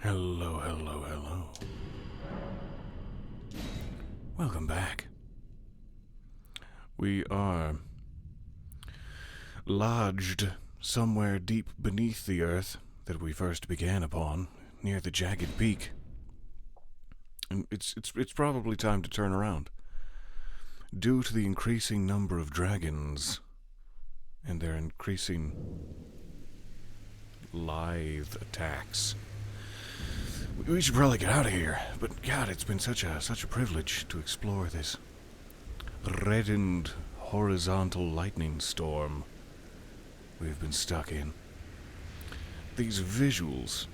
Hello, hello, hello. Welcome back. We are lodged somewhere deep beneath the earth that we first began upon, near the jagged peak. And it's probably time to turn around. Due to the increasing number of dragons and their increasing lithe attacks, we should probably get out of here. But God, it's been such a privilege to explore this reddened horizontal lightning storm we've been stuck in. These visuals.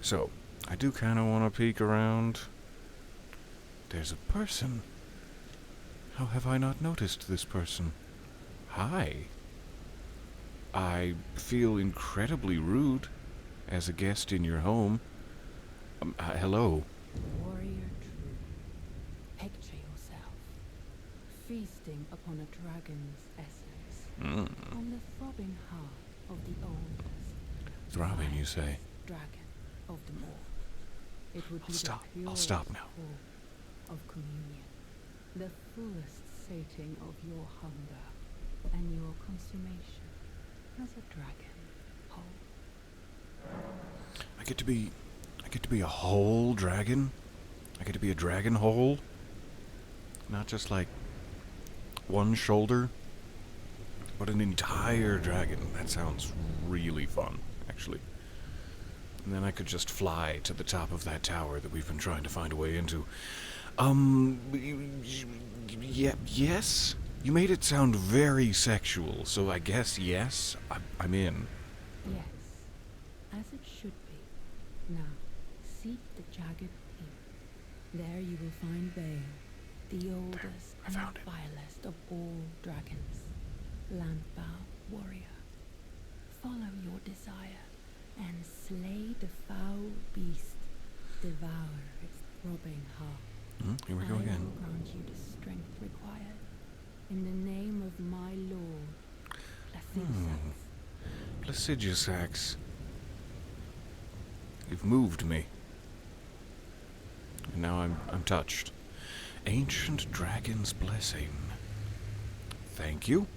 So, I do kind of want to peek around. There's a person. How have I not noticed this person? Hi. I feel incredibly rude as a guest in your home. Hello. Warrior true. Picture yourself feasting upon a dragon's essence on the throbbing heart of the oldest. Throbbing, you say? Dragon of them all. It would be I'll stop now. Of communion, the fullest sating of your hunger and your consummation as a dragon whole. I get to be a whole dragon? I get to be a dragon whole? Not just like one shoulder, but an entire dragon. That sounds really fun, actually. And then I could just fly to the top of that tower that we've been trying to find a way into. Yes? You made it sound very sexual, so I guess yes, I'm in. Yes, as it should be. Now, seek the jagged peak. There you will find Bale, the oldest and vilest of all dragons. Landbow warrior. Follow your desire and slay the foul beast. Devour its throbbing heart. Here we go again. I will grant you the strength required. In the name of my lord, Placidusax. You've moved me. And now I'm touched. Ancient Dragon's Blessing. Thank you.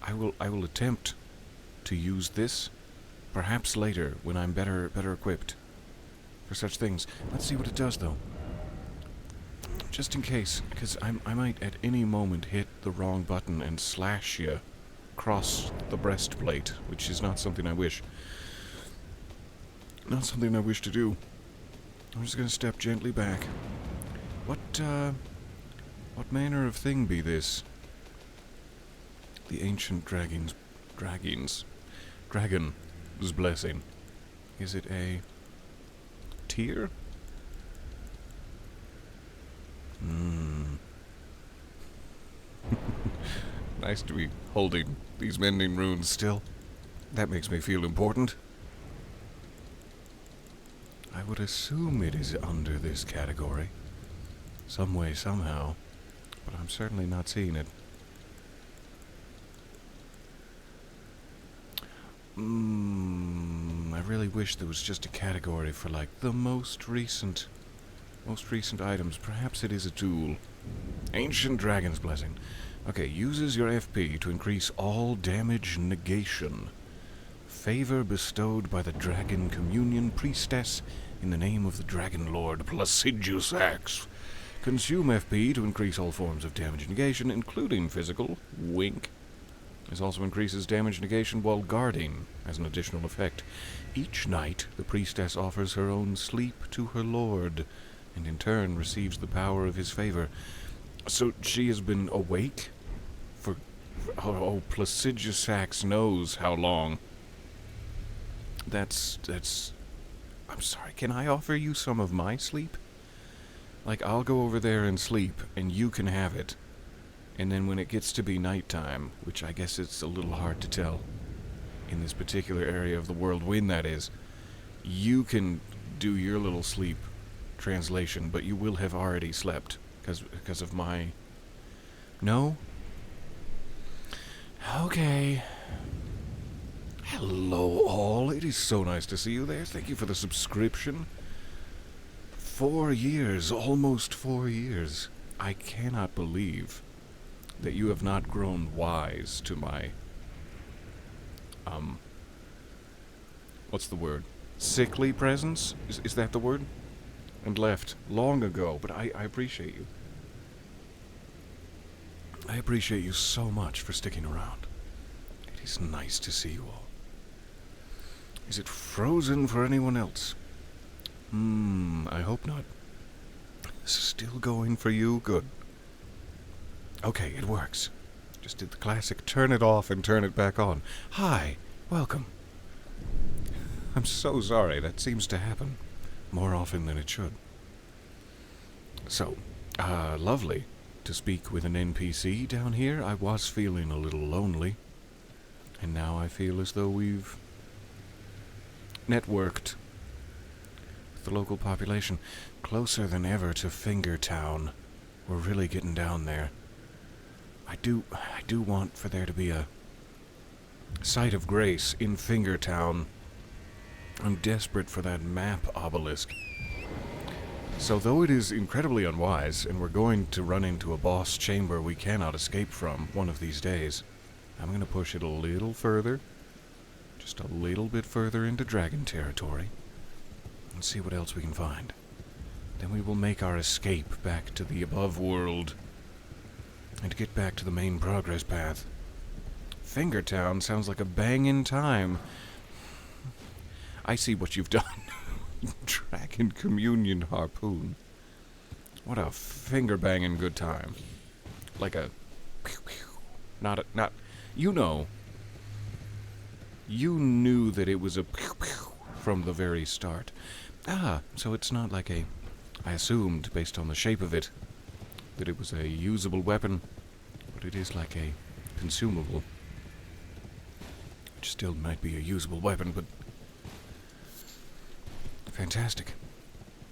I will attempt to use this, perhaps later when I'm better equipped for such things. Let's see what it does, though. Just in case, because I might at any moment hit the wrong button and slash you across the breastplate, which is not something I wish. Not something I wish to do. I'm just going to step gently back. What manner of thing be this? The ancient dragon's blessing. Is it a tear? Nice to be holding these mending runes still. That makes me feel important. I would assume it is under this category. Some way, somehow. But I'm certainly not seeing it. I really wish there was just a category for, like, the most recent items. Perhaps it is a tool. Ancient Dragon's Blessing. Okay, uses your FP to increase all damage negation. Favor bestowed by the Dragon Communion Priestess in the name of the Dragon Lord Placidusax. Consume FP to increase all forms of damage negation, including physical. Wink. This also increases damage negation while guarding, as an additional effect. Each night, the priestess offers her own sleep to her lord, and in turn receives the power of his favor. So she has been awake for Placidusax knows how long. That's... I'm sorry, can I offer you some of my sleep? Like, I'll go over there and sleep, and you can have it. And then when it gets to be nighttime, which I guess it's a little hard to tell in this particular area of the world when that is, you can do your little sleep translation, but you will have already slept because of my... No? Okay. Hello, all. It is so nice to see you there. Thank you for the subscription. 4 years, almost 4 years. I cannot believe that you have not grown wise to my, what's the word? Sickly presence? Is that the word? And left long ago, but I appreciate you. I appreciate you so much for sticking around. It is nice to see you all. Is it frozen for anyone else? I hope not. Still going for you? Good. Okay, it works. Just did the classic turn it off and turn it back on. Hi, welcome. I'm so sorry, that seems to happen more often than it should. So, lovely to speak with an NPC down here. I was feeling a little lonely, and now I feel as though we've networked with the local population. Closer than ever to Fingertown. We're really getting down there. I do want for there to be a site of grace in Fingertown. I'm desperate for that map obelisk. So though it is incredibly unwise, and we're going to run into a boss chamber we cannot escape from one of these days, I'm going to push it a little further, just a little bit further into dragon territory, and see what else we can find. Then we will make our escape back to the above world, and get back to the main progress path. Fingertown sounds like a bangin' time. I see what you've done. Dragon Communion Harpoon. What a finger-banging good time. Like a... Not... You know. You knew that it was a... from the very start. Ah, so it's not like a... I assumed, based on the shape of it, that it was a usable weapon, but it is like a consumable. Which still might be a usable weapon, but... Fantastic.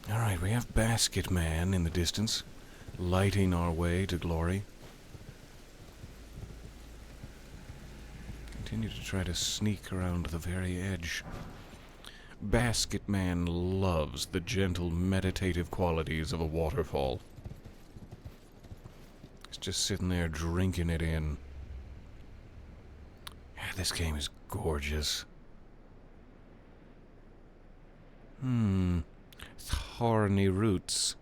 Alright, we have Basket Man in the distance, lighting our way to glory. Continue to try to sneak around the very edge. Basket Man loves the gentle, meditative qualities of a waterfall. He's just sitting there drinking it in. Yeah, this game is gorgeous. Thorny roots.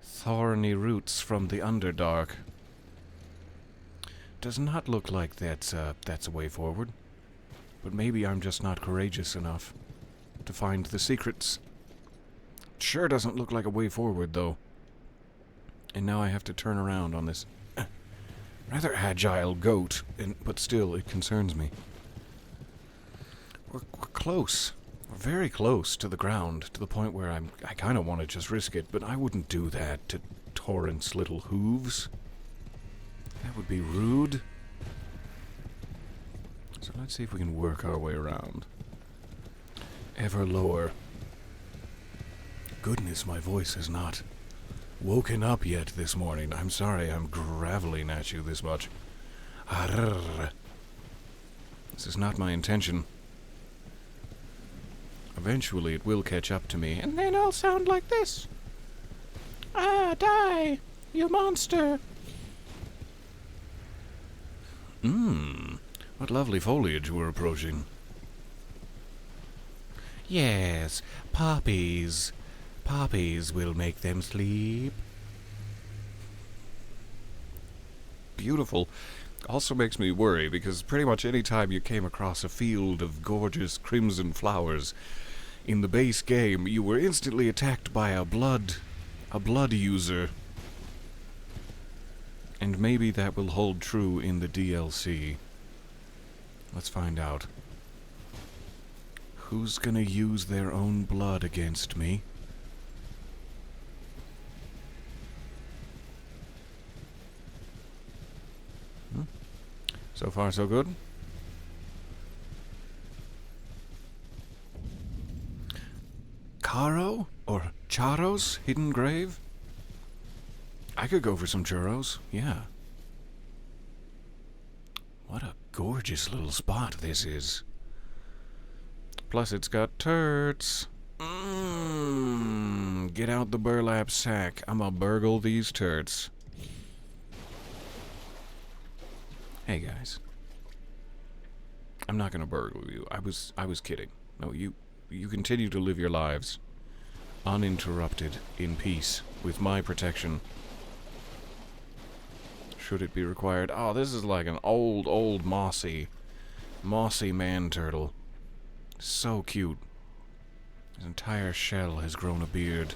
Thorny roots from the Underdark. Does not look like that's a way forward. But maybe I'm just not courageous enough to find the secrets. Sure doesn't look like a way forward, though. And now I have to turn around on this rather agile goat, but still, it concerns me. We're close. We're very close to the ground, to the point where I kind of want to just risk it, but I wouldn't do that to Torrent's little hooves. That would be rude. So let's see if we can work our way around. Ever lower. Goodness, my voice has not woken up yet this morning. I'm sorry I'm graveling at you this much. Arrgh. This is not my intention. Eventually it will catch up to me, and then I'll sound like this. Ah, die, you monster. What lovely foliage we're approaching. Yes, poppies. Poppies will make them sleep. Beautiful. Also makes me worry, because pretty much any time you came across a field of gorgeous crimson flowers in the base game, you were instantly attacked by a blood user. And maybe that will hold true in the DLC. Let's find out. Who's gonna use their own blood against me? So far, so good. Caro? Or Charo's hidden grave? I could go for some churros, yeah. What a gorgeous little spot this is. Plus it's got turrets. Get out the burlap sack. I'ma burgle these turrets. Hey guys. I'm not gonna burgle you. I was kidding. No, you continue to live your lives uninterrupted in peace with my protection. Should it be required. Oh, this is like an old mossy man turtle. So cute. His entire shell has grown a beard.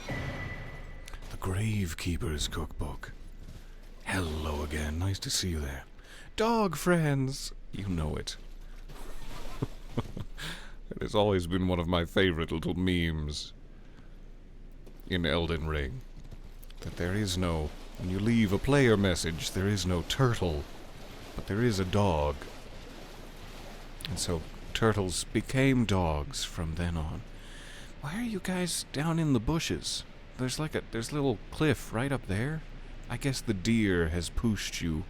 The Gravekeeper's Cookbook. Hello again. Nice to see you there. Dog friends. You know it. It has always been one of my favorite little memes in Elden Ring. That there is no, when you leave a player message, there is no turtle, but there is a dog. And so turtles became dogs from then on. Why are you guys down in the bushes? There's a little cliff right up there. I guess the deer has pushed you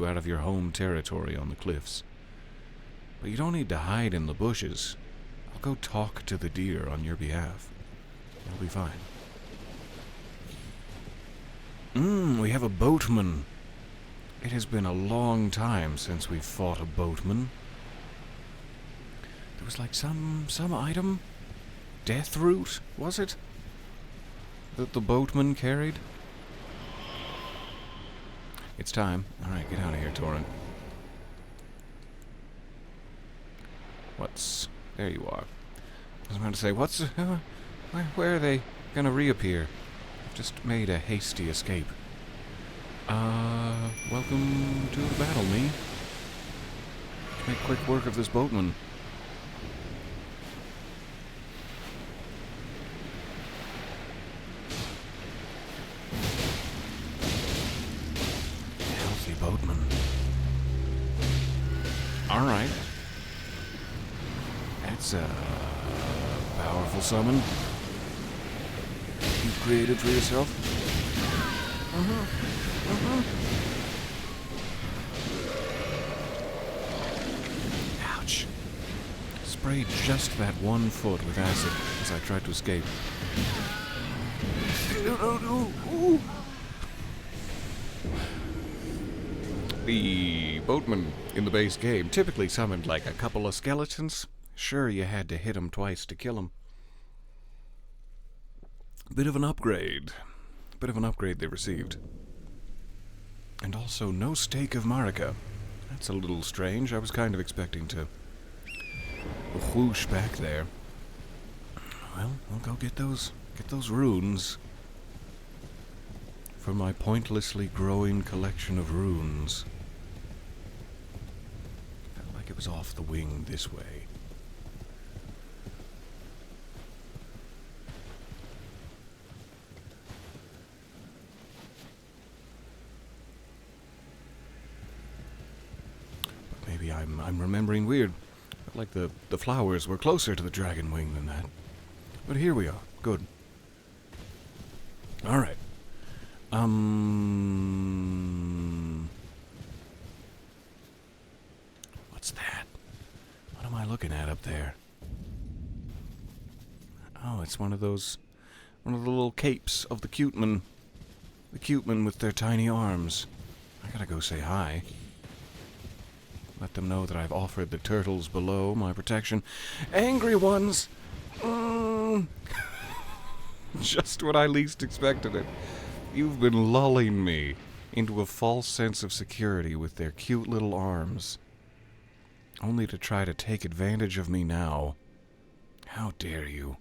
out of your home territory on the cliffs. But you don't need to hide in the bushes. I'll go talk to the deer on your behalf. You'll be fine. We have a boatman. It has been a long time since we've fought a boatman. There was like some item? Death root, was it? That the boatman carried? It's time. Alright, get out of here, Torin. There you are. I was about to say, where are they gonna reappear? I've just made a hasty escape. Welcome to the battle, me. Make quick work of this boatman. Healthy boatman. Alright. That's a powerful summon you've created for yourself. Ouch. Sprayed just that 1 foot with acid as I tried to escape. No. The boatman in the base game typically summoned like a couple of skeletons. Sure, you had to hit him twice to kill him. Bit of an upgrade they received. And also no stake of Marika. That's a little strange. I was kind of expecting to whoosh back there. Well, I'll go get those runes. For my pointlessly growing collection of runes. Felt like it was off the wing this way. Maybe I'm remembering weird. Felt like the flowers were closer to the dragon wing than that. But here we are. Good. Alright. What's that? What am I looking at up there? Oh, it's one of the little capes of the cutemen. The cutemen with their tiny arms. I gotta go say hi. Let them know that I've offered the turtles below my protection. Angry ones! Just when I least expected it. You've been lulling me into a false sense of security with their cute little arms. Only to try to take advantage of me now. How dare you?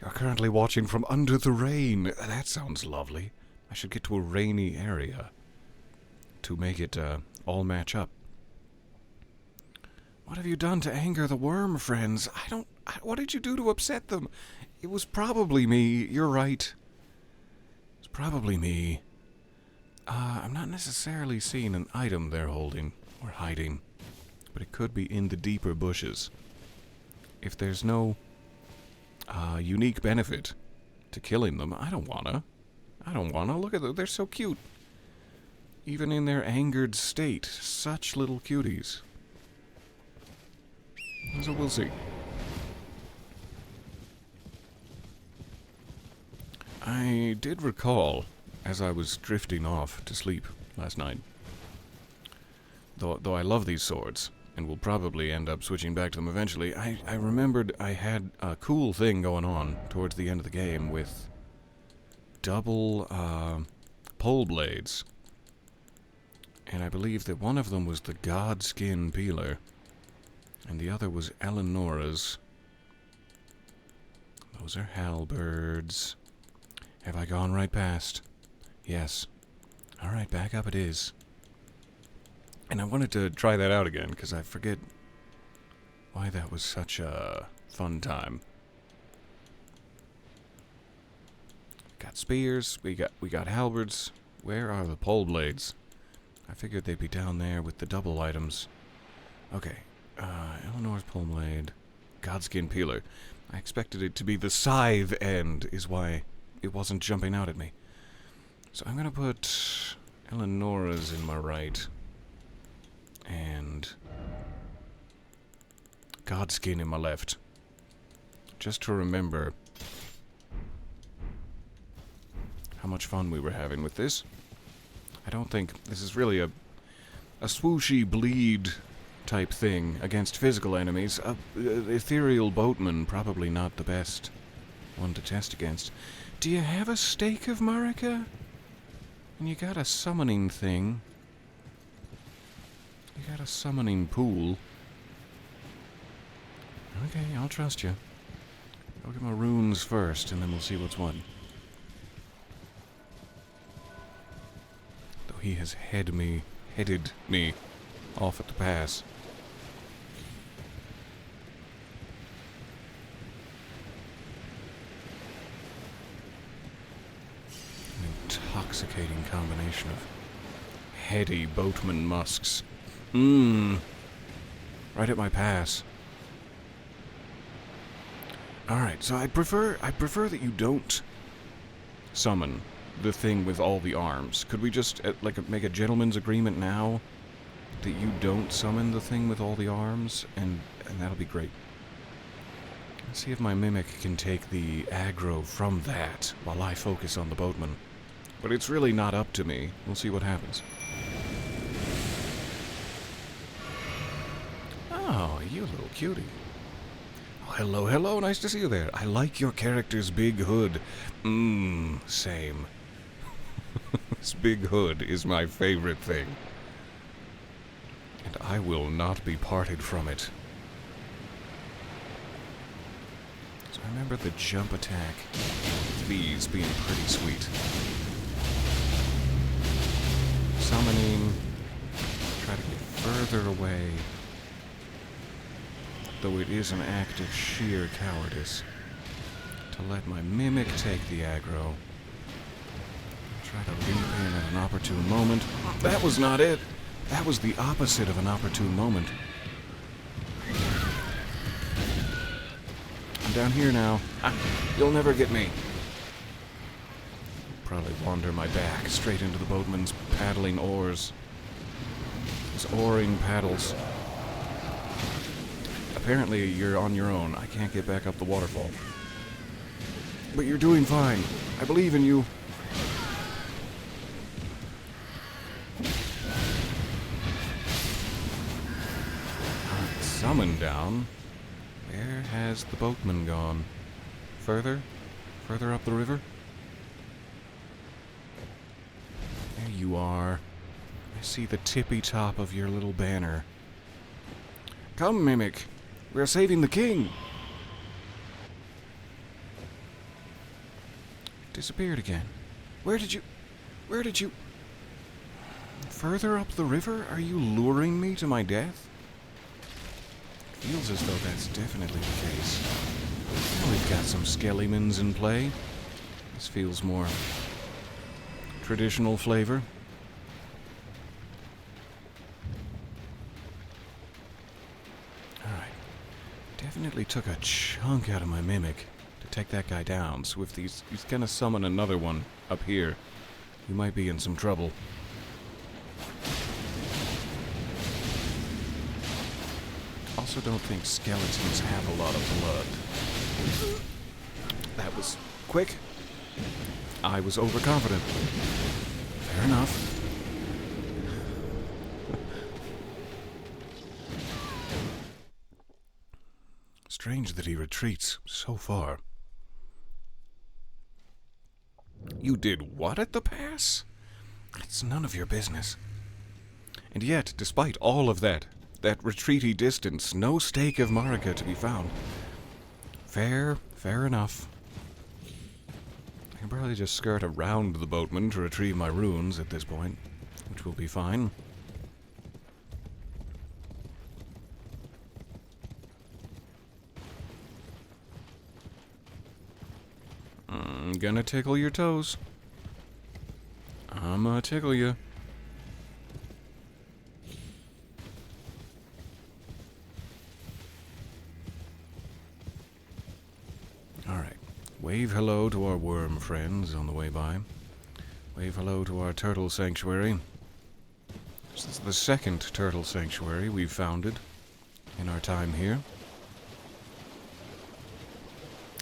You're currently watching from under the rain. That sounds lovely. I should get to a rainy area to make it all match up. What have you done to anger the worm, friends? What did you do to upset them? It was probably me. You're right. It's probably me. I'm not necessarily seeing an item they're holding or hiding, but it could be in the deeper bushes. If there's no unique benefit to killing them. I don't wanna. Look at them. They're so cute. Even in their angered state. Such little cuties. So we'll see. I did recall, as I was drifting off to sleep last night, though I love these swords, and will probably end up switching back to them eventually, I remembered I had a cool thing going on towards the end of the game with double pole blades. And I believe that one of them was the Godskin Peeler, and the other was Eleonora's. Those are halberds. Have I gone right past? Yes. Alright, back up it is. And I wanted to try that out again, because I forget why that was such a fun time. Got spears, we got halberds. Where are the pole blades? I figured they'd be down there with the double items. Okay, Eleanor's pole blade, Godskin Peeler. I expected it to be the scythe end, is why it wasn't jumping out at me. So I'm gonna put Eleonora's in my right, and Godskin in my left. Just to remember how much fun we were having with this. I don't think this is really a swooshy bleed type thing against physical enemies. Ethereal boatman, probably not the best one to test against. Do you have a stake of Marika? And you got a summoning thing. You got a summoning pool. Okay, I'll trust you. I'll get my runes first, and then we'll see what's what. Though he has headed me off at the pass. An intoxicating combination of heady boatman musks. Right at my pass. Alright, so I prefer that you don't summon the thing with all the arms. Could we just, make a gentleman's agreement now that you don't summon the thing with all the arms? And that'll be great. Let's see if my mimic can take the aggro from that while I focus on the boatman. But it's really not up to me. We'll see what happens. Oh, you little cutie. Oh, hello, hello, nice to see you there. I like your character's big hood. Same. This big hood is my favorite thing. And I will not be parted from it. So I remember the jump attack with these being pretty sweet. Summoning. Try to get further away. Though it is an act of sheer cowardice to let my mimic take the aggro. Try to leap in at an opportune moment. That was not it. That was the opposite of an opportune moment. I'm down here now. You'll never get me. Probably wander my back straight into the boatman's paddling oars. His oaring paddles. Apparently you're on your own. I can't get back up the waterfall. But you're doing fine. I believe in you. Summon down. Where has the boatman gone? Further? Further up the river? There you are. I see the tippy top of your little banner. Come, Mimic. We're saving the king. Disappeared again. Where did you... Further up the river? Are you luring me to my death? Feels as though that's definitely the case. Now we've got some skellimans in play. This feels more traditional flavor. Alright. Definitely took a chunk out of my mimic to take that guy down. So if he's gonna summon another one up here, you might be in some trouble. Also don't think skeletons have a lot of blood. That was quick. I was overconfident. Fair enough. Strange that he retreats so far. You did what at the pass? It's none of your business. And yet, despite all of that retreaty distance, no stake of Marika to be found. Fair enough. I can probably just skirt around the boatman to retrieve my runes at this point, which will be fine. I'm gonna tickle your toes. I'm gonna tickle you. Alright. Wave hello to our worm friends on the way by. Wave hello to our turtle sanctuary. This is the second turtle sanctuary we've founded in our time here.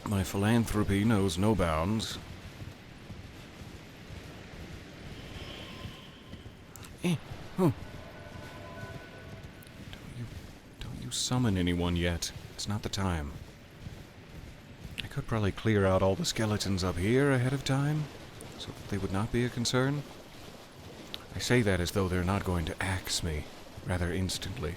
My philanthropy knows no bounds. Oh. Don't you summon anyone yet. It's not the time. I could probably clear out all the skeletons up here ahead of time, so they would not be a concern. I say that as though they're not going to axe me rather instantly.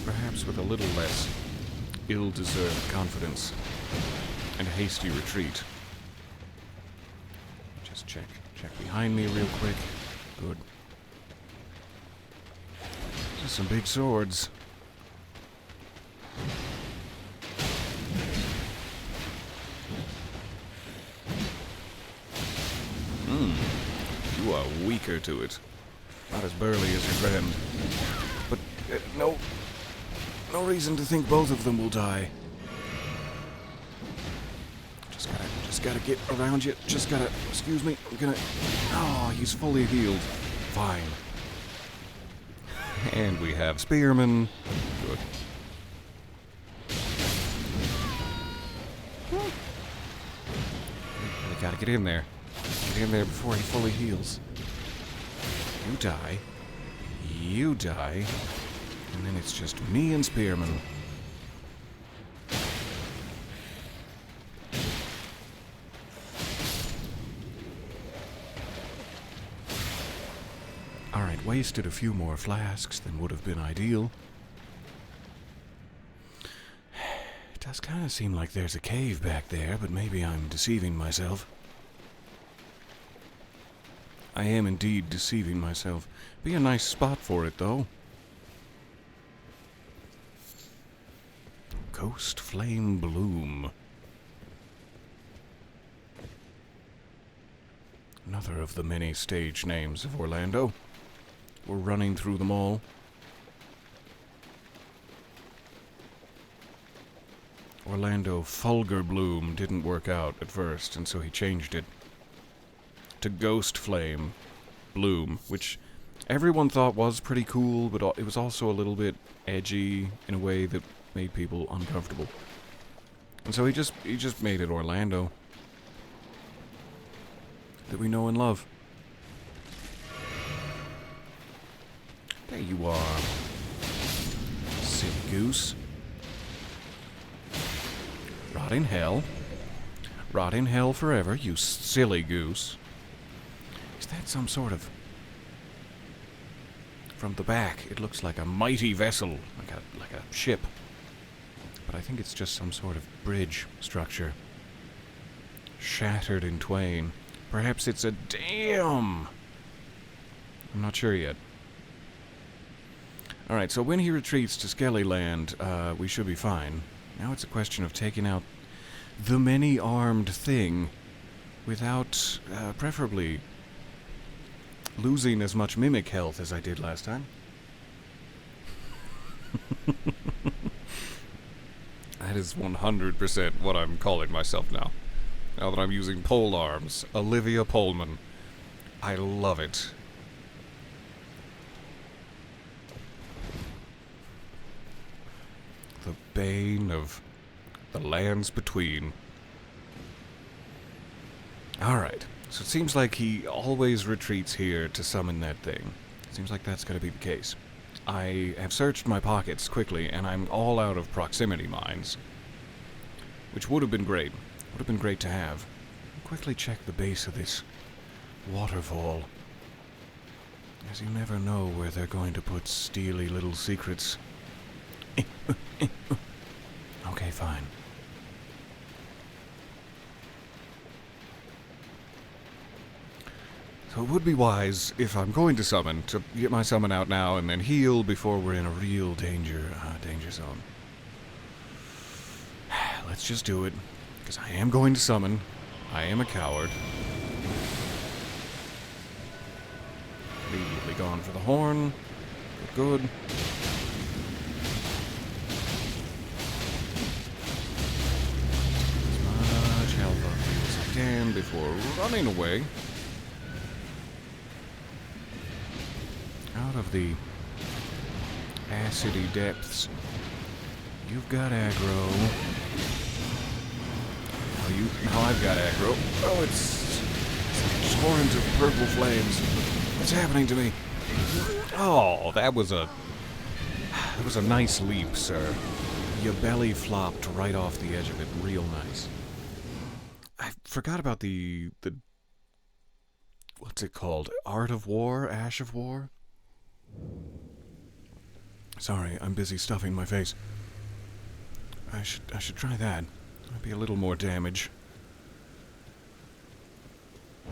Perhaps with a little less ill-deserved confidence and hasty retreat. Just check behind me real quick. Good. Just some big swords. You are weaker to it. Not as burly as your friend. But no reason to think both of them will die. Just gotta get around you. Excuse me. I'm gonna... Oh, he's fully healed. Fine. And we have spearmen. Good. We gotta get in there. Get in there before he fully heals. You die. You die. And then it's just me and spearmen. Alright, wasted a few more flasks than would have been ideal. It does kind of seem like there's a cave back there, but maybe I'm deceiving myself. I am indeed deceiving myself. Be a nice spot for it, though. Ghost Flame Bloom. Another of the many stage names of Orlando. We're running through them all. Orlando Fulgur Bloom didn't work out at first, and so he changed it to Ghost Flame Bloom, which everyone thought was pretty cool, but it was also a little bit edgy in a way that made people uncomfortable. And so he just made it Orlando that we know and love. There you are, silly goose. Rot in hell. Rot in hell forever, you silly goose. Is that some sort of... From the back, it looks like a mighty vessel, like a ship. But I think it's just some sort of bridge structure. Shattered in twain. Perhaps it's a dam! I'm not sure yet. Alright, so when he retreats to Skellyland, we should be fine. Now it's a question of taking out the many-armed thing without, preferably, losing as much mimic health as I did last time. That is 100% what I'm calling myself now. Now that I'm using pole arms. Olivia Poleman. I love it. The bane of the lands between. Alright, so it seems like he always retreats here to summon that thing. Seems like that's going to be the case. I have searched my pockets quickly, and I'm all out of proximity mines. Which would have been great. Would have been great to have. Quickly check the base of this waterfall. As you never know where they're going to put steely little secrets. Okay, fine. So it would be wise, if I'm going to summon, to get my summon out now and then heal before we're in a real danger zone. Let's just do it, because I am going to summon. I am a coward. Immediately gone for the horn. Good. As much health up as I can before running away. Out of the acidy depths. You've got aggro. Now I've got aggro. Oh, it's a torrent of purple flames. What's happening to me? Oh, that was a nice leap, sir. Your belly flopped right off the edge of it, real nice. I forgot about the what's it called? Art of War? Ash of War? Sorry, I'm busy stuffing my face. I should try that. Might be a little more damage.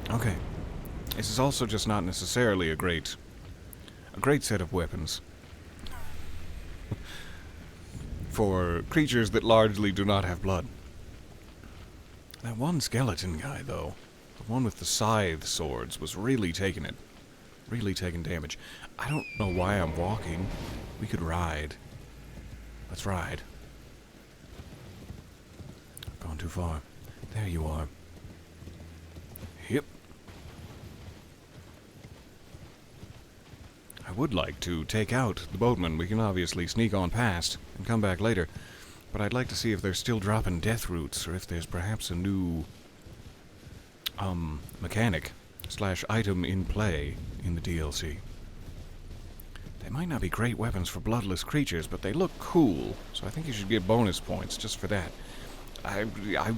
Okay. This is also just not necessarily a great set of weapons. For creatures that largely do not have blood. That one skeleton guy, though, the one with the scythe swords, was really taking it. Really taking damage. I don't know why I'm walking. We could ride. Let's ride. I've gone too far. There you are. Yep. I would like to take out the boatman. We can obviously sneak on past and come back later. But I'd like to see if they're still dropping death roots, or if there's perhaps a new mechanic / item in play in the DLC. They might not be great weapons for bloodless creatures, but they look cool, so I think you should get bonus points just for that. I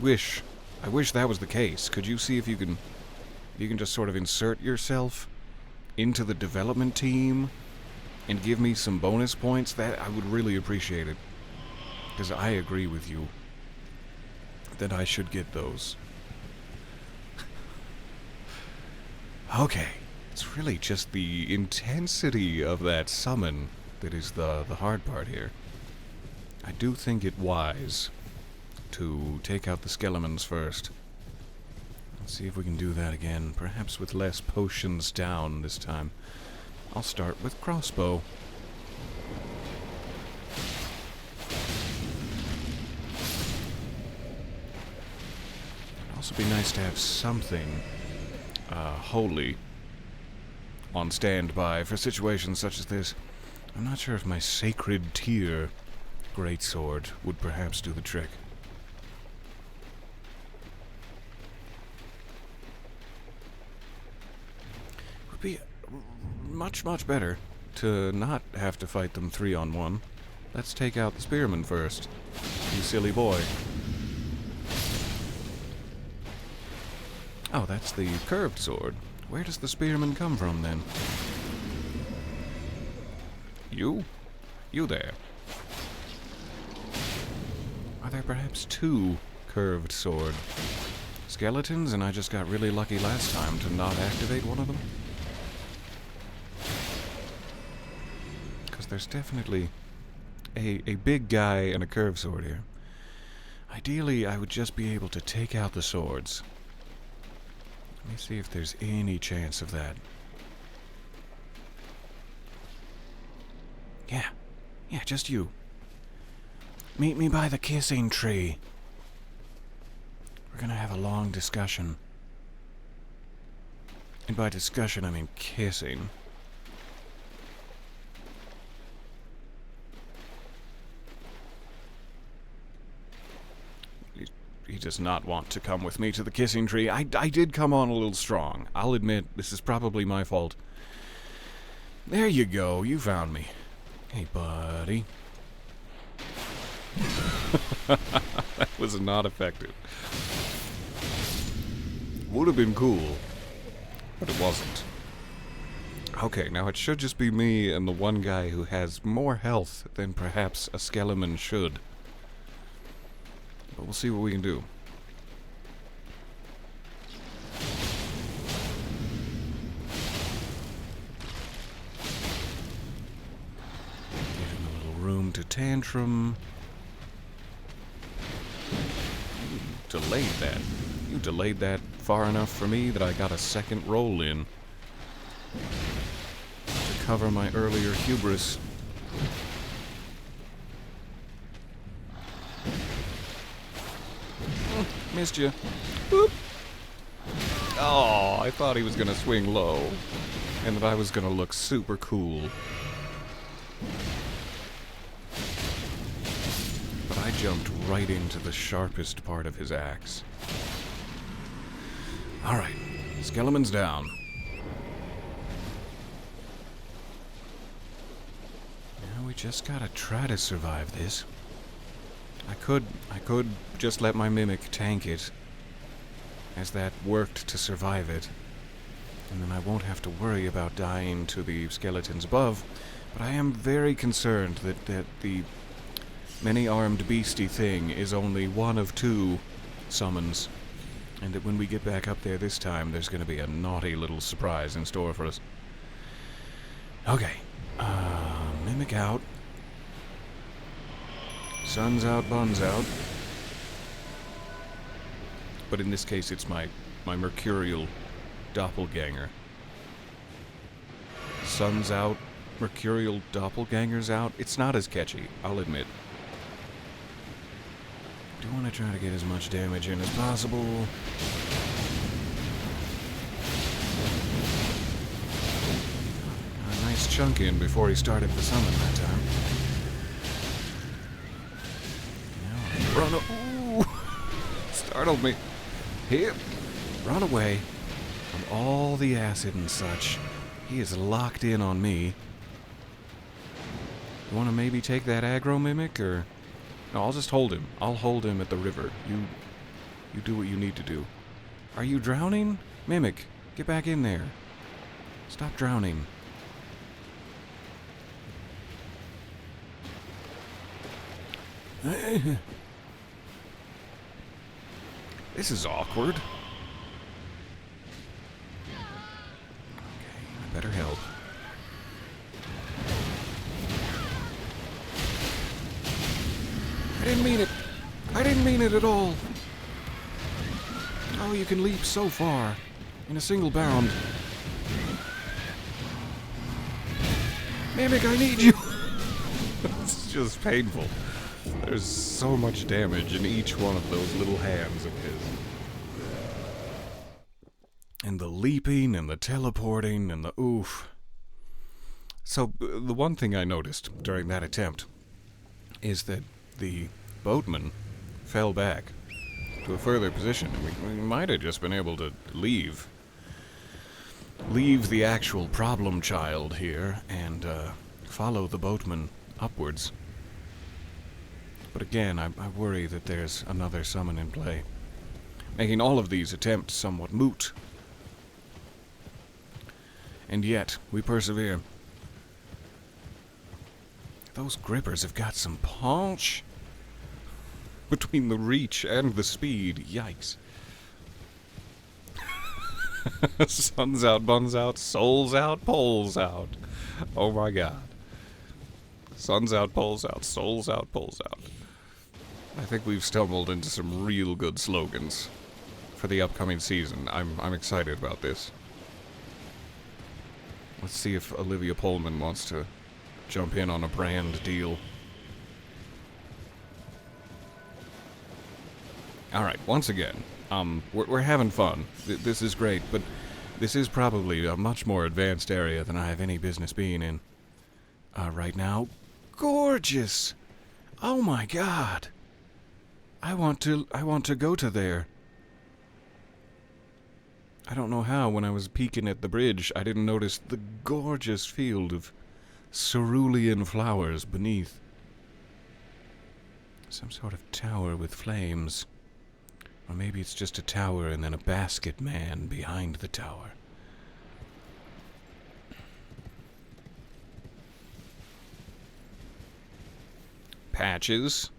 wish that was the case. Could you see if you can just sort of insert yourself into the development team and give me some bonus points? That I would really appreciate it, because I agree with you that I should get those. Okay, it's really just the intensity of that summon that is the hard part here. I do think it wise to take out the skeletons first. Let's see if we can do that again, perhaps with less potions down this time. I'll start with crossbow. It'd also be nice to have something holy on standby for situations such as this. I'm not sure if my sacred tier greatsword would perhaps do the trick. Would be much, much better to not have to fight them 3-on-1. Let's take out the spearman first, you silly boy. Oh, that's the curved sword. Where does the spearman come from, then? You? You there. Are there perhaps 2 curved sword skeletons, and I just got really lucky last time to not activate one of them? Because there's definitely a big guy and a curved sword here. Ideally, I would just be able to take out the swords. Let me see if there's any chance of that. Yeah. Yeah, just you. Meet me by the kissing tree. We're gonna have a long discussion. And by discussion, I mean kissing. He does not want to come with me to the kissing tree. I did come on a little strong. I'll admit, this is probably my fault. There you go, you found me. Hey, buddy. That was not effective. Would have been cool, but it wasn't. Okay, now it should just be me and the one guy who has more health than perhaps a skeleton should. But we'll see what we can do. Give him a little room to tantrum. You delayed that. You delayed that far enough for me that I got a second roll in to cover my earlier hubris. Missed you. Boop. Oh, I thought he was gonna swing low, and that I was gonna look super cool. But I jumped right into the sharpest part of his axe. Alright, Skeleton's down. Now we just gotta try to survive this. I could just let my mimic tank it, as that worked to survive it, and then I won't have to worry about dying to the skeletons above, but I am very concerned that the many-armed beastie thing is only one of 2 summons, and that when we get back up there this time, there's going to be a naughty little surprise in store for us. Okay, mimic out. Sun's out, buns out. But in this case, it's my mercurial doppelganger. Sun's out, mercurial doppelganger's out. It's not as catchy, I'll admit. Do want to try to get as much damage in as possible. A nice chunk in before he started the summon that time. Run! Ooh! Startled me. Here, run away from all the acid and such. He is locked in on me. You want to maybe take that aggro mimic, or no? I'll just hold him. I'll hold him at the river. You do what you need to do. Are you drowning, mimic? Get back in there. Stop drowning. This is awkward. Okay, I better help. I didn't mean it. I didn't mean it at all. Oh, you can leap so far in a single bound. Mimic, I need you. It's just painful. There's so much damage in each one of those little hands of his. And the leaping and the teleporting and the oof. So, the one thing I noticed during that attempt is that the boatman fell back to a further position. We might have just been able to leave the actual problem child here and follow the boatman upwards. But again, I worry that there's another summon in play, making all of these attempts somewhat moot. And yet, we persevere. Those grippers have got some punch. Between the reach and the speed, yikes. Sun's out, buns out, souls out, poles out. Oh my god. Sun's out, poles out, souls out, poles out. I think we've stumbled into some real good slogans for the upcoming season. I'm excited about this. Let's see if Olivia Pohlman wants to jump in on a brand deal. Alright, once again, we're having fun. This is great, but this is probably a much more advanced area than I have any business being in. Right now. Gorgeous! Oh my god! I want to go to there. I don't know how, when I was peeking at the bridge, I didn't notice the gorgeous field of cerulean flowers beneath. Some sort of tower with flames. Or maybe it's just a tower and then a basket man behind the tower. Patches.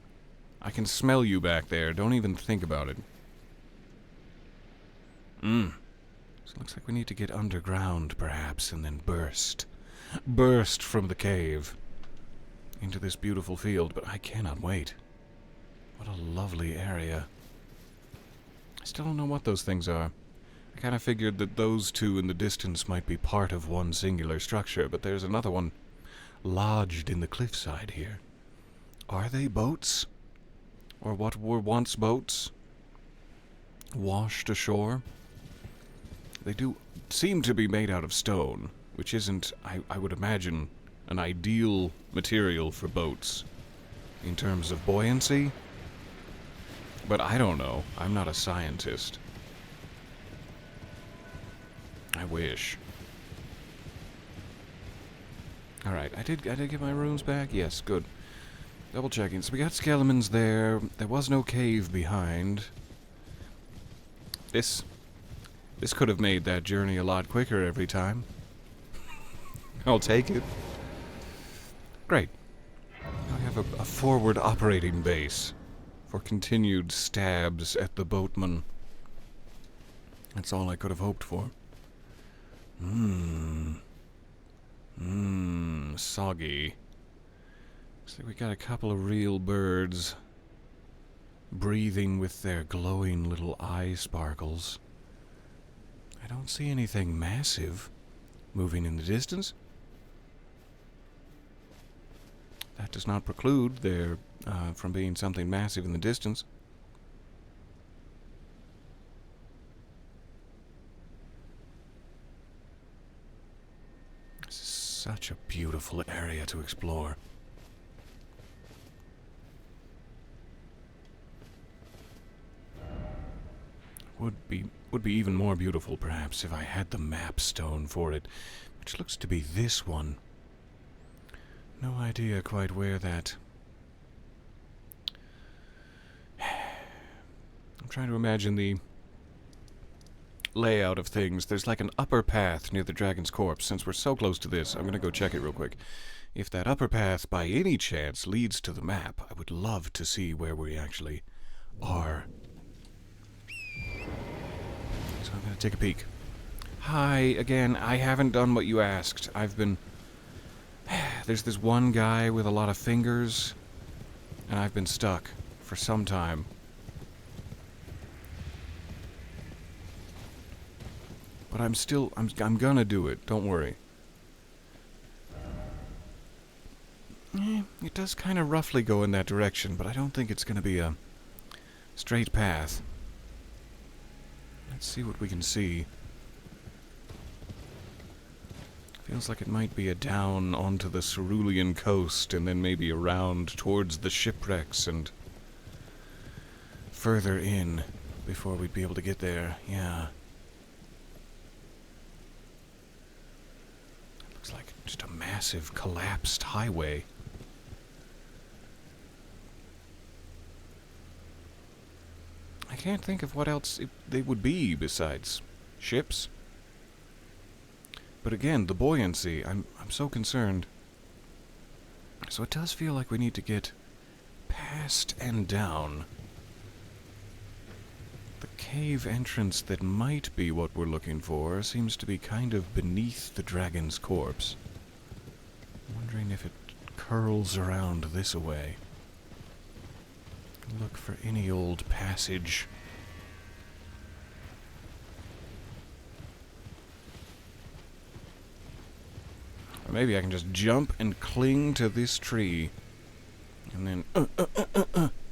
I can smell you back there. Don't even think about it. So it looks like we need to get underground, perhaps, and then burst. Burst from the cave into this beautiful field, but I cannot wait. What a lovely area. I still don't know what those things are. I kind of figured that those two in the distance might be part of one singular structure, but there's another one lodged in the cliffside here. Are they boats? Or what were once boats? Washed ashore? They do seem to be made out of stone, which isn't, I would imagine, an ideal material for boats in terms of buoyancy. But I don't know. I'm not a scientist. I wish. Alright, I did get my runes back? Yes, good. Double checking. So we got skeletons there. There was no cave behind. This could have made that journey a lot quicker every time. I'll take it. Great. Now we have a forward operating base for continued stabs at the boatman. That's all I could have hoped for. Soggy. Looks like we got a couple of real birds breathing with their glowing little eye sparkles. I don't see anything massive moving in the distance. That does not preclude there from being something massive in the distance. This is such a beautiful area to explore. Would be even more beautiful, perhaps, if I had the map stone for it, which looks to be this one. No idea quite where that... I'm trying to imagine the layout of things. There's like an upper path near the dragon's corpse. Since we're so close to this, I'm going to go check it real quick. If that upper path, by any chance, leads to the map, I would love to see where we actually are. So I'm going to take a peek. Hi, again, I haven't done what you asked. I've been... There's this one guy with a lot of fingers, and I've been stuck for some time. But I'm gonna do it, don't worry. It does kind of roughly go in that direction, but I don't think it's gonna be a straight path. Let's see what we can see. Feels like it might be a down onto the Cerulean coast and then maybe around towards the shipwrecks and further in before we'd be able to get there. Yeah. Looks like just a massive collapsed highway. I can't think of what else they would be besides ships. But again, the buoyancy, I'm so concerned. So it does feel like we need to get past and down. The cave entrance that might be what we're looking for seems to be kind of beneath the dragon's corpse. I'm wondering if it curls around this way. Look for any old passage. Maybe I can just jump and cling to this tree. And then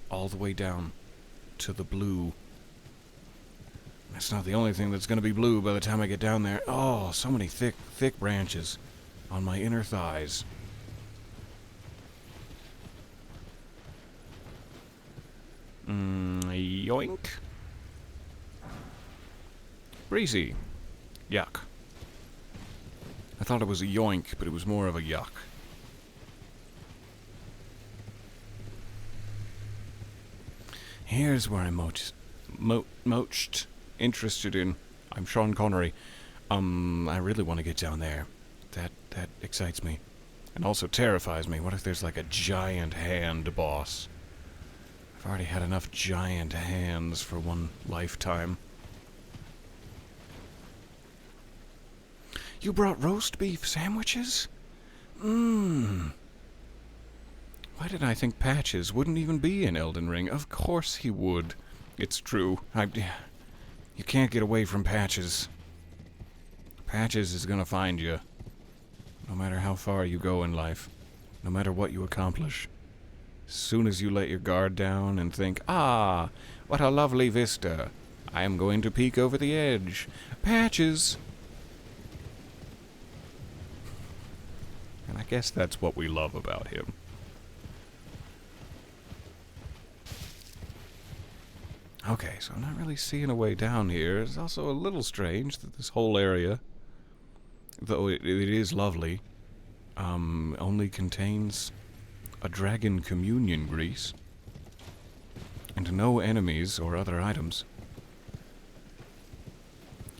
all the way down to the blue. That's not the only thing that's going to be blue by the time I get down there. Oh, so many thick branches on my inner thighs. Yoink. Breezy. Yuck. I thought it was a yoink, but it was more of a yuck. Here's where I'm most interested in. I'm Sean Connery. I really want to get down there. That excites me. And also terrifies me. What if there's like a giant hand boss? I've already had enough giant hands for one lifetime. You brought roast beef sandwiches? Why did I think Patches wouldn't even be in Elden Ring? Of course he would. It's true. You can't get away from Patches. Patches is gonna find you. No matter how far you go in life. No matter what you accomplish. As soon as you let your guard down and think, ah, what a lovely vista. I am going to peek over the edge. Patches! And I guess that's what we love about him. Okay, so I'm not really seeing a way down here. It's also a little strange that this whole area, though it is lovely, only contains a dragon communion grease and no enemies or other items.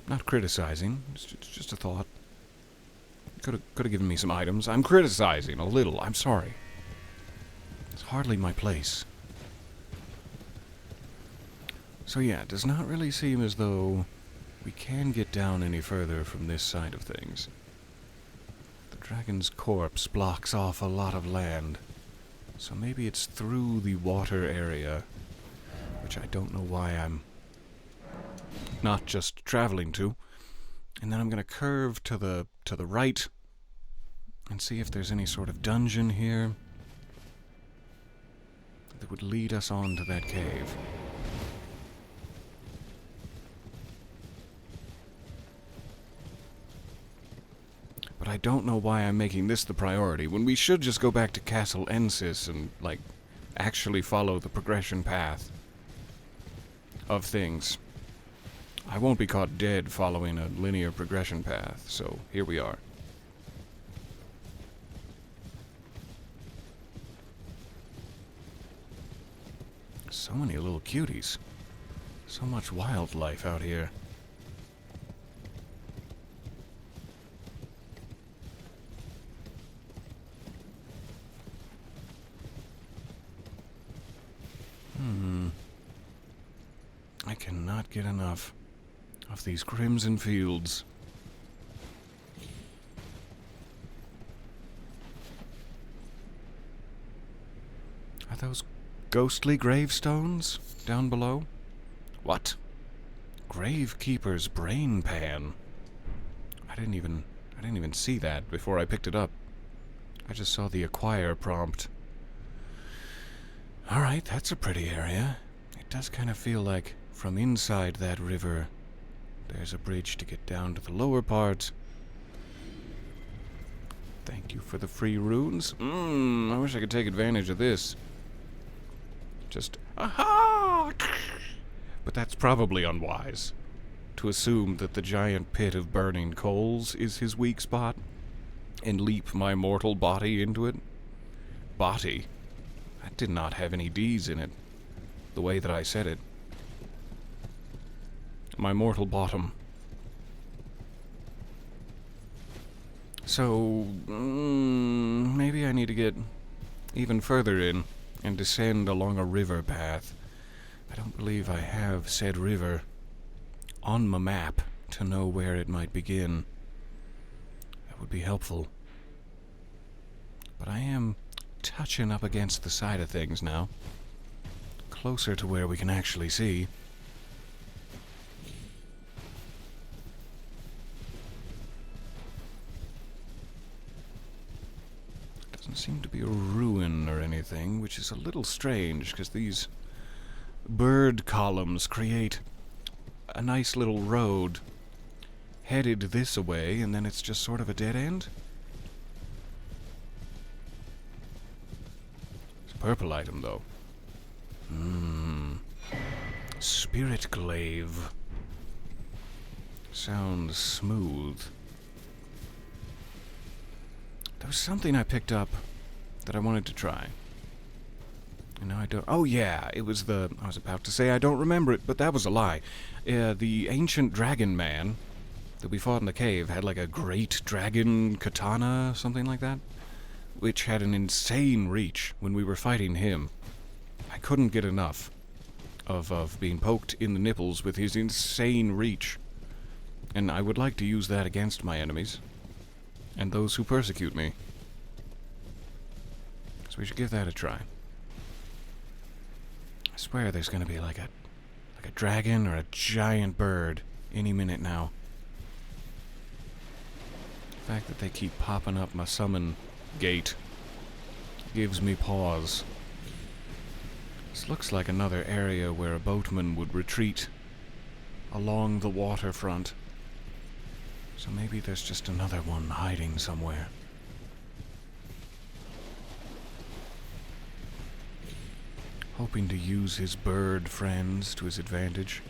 Not criticizing, it's just a thought. Could have given me some items. I'm criticizing a little. I'm sorry. It's hardly my place. So yeah, it does not really seem as though we can get down any further from this side of things. The dragon's corpse blocks off a lot of land. So maybe it's through the water area, which I don't know why I'm not just traveling to. And then I'm going to curve to the right and see if there's any sort of dungeon here that would lead us on to that cave. But I don't know why I'm making this the priority, when we should just go back to Castle Ensis and, like, actually follow the progression path of things. I won't be caught dead following a linear progression path, so here we are. So many little cuties. So much wildlife out here. I cannot get enough of these crimson fields. Are those ghostly gravestones down below? What? Gravekeeper's brain pan. I didn't even see that before I picked it up. I just saw the acquire prompt. Alright, that's a pretty area. It does kind of feel like from inside that river there's a bridge to get down to the lower part. Thank you for the free runes. I wish I could take advantage of this. Just, aha! But that's probably unwise. To assume that the giant pit of burning coals is his weak spot, and leap my mortal body into it. Body? That did not have any D's in it, the way that I said it. My mortal bottom. So, maybe I need to get even further in and descend along a river path. I don't believe I have said river on my map to know where it might begin. That would be helpful. But I am touching up against the side of things now. Closer to where we can actually see. Doesn't seem to be a ruin or anything, which is a little strange, because these bird columns create a nice little road headed this away, and then it's just sort of a dead end. It's a purple item, though. Spirit glaive. Sounds smooth. There was something I picked up that I wanted to try. And now I don't... Oh, yeah, it was the... I was about to say I don't remember it, but that was a lie. The ancient dragon man that we fought in the cave had like a great dragon katana, something like that, which had an insane reach when we were fighting him. I couldn't get enough of being poked in the nipples with his insane reach. And I would like to use that against my enemies and those who persecute me. So we should give that a try. I swear there's going to be like a dragon or a giant bird any minute now. The fact that they keep popping up my summon gate gives me pause. This looks like another area where a boatman would retreat along the waterfront. So maybe there's just another one hiding somewhere. Hoping to use his bird friends to his advantage.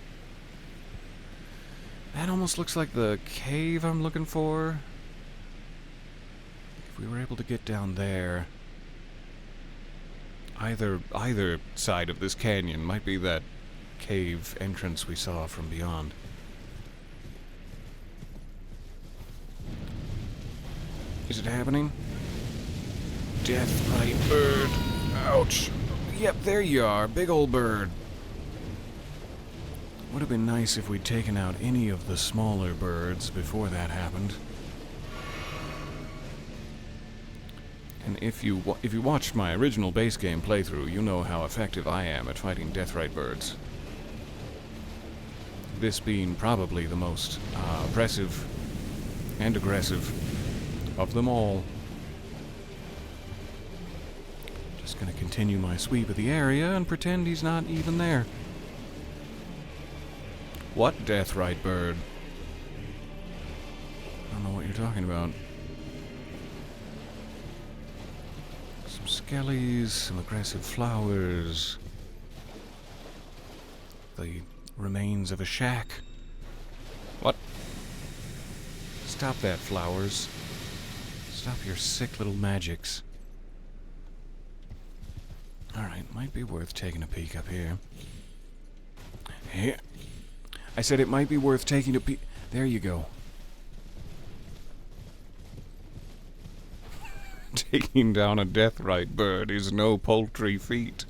That almost looks like the cave I'm looking for. If we were able to get down there, either side of this canyon might be that cave entrance we saw from beyond. Is it happening? Deathrite bird. Ouch. Yep, there you are. Big old bird. Would have been nice if we'd taken out any of the smaller birds before that happened. And if you watched my original base game playthrough, you know how effective I am at fighting Deathrite birds. This being probably the most oppressive and aggressive of them all. Just gonna continue my sweep of the area and pretend he's not even there. What Deathrite bird? I don't know what you're talking about. Some skellies, some aggressive flowers. The remains of a shack. What? Stop that, flowers. Stop your sick little magics. Alright, might be worth taking a peek up here. Here. I said it might be worth taking a peek. There you go. Taking down a Deathrite bird is no paltry feat.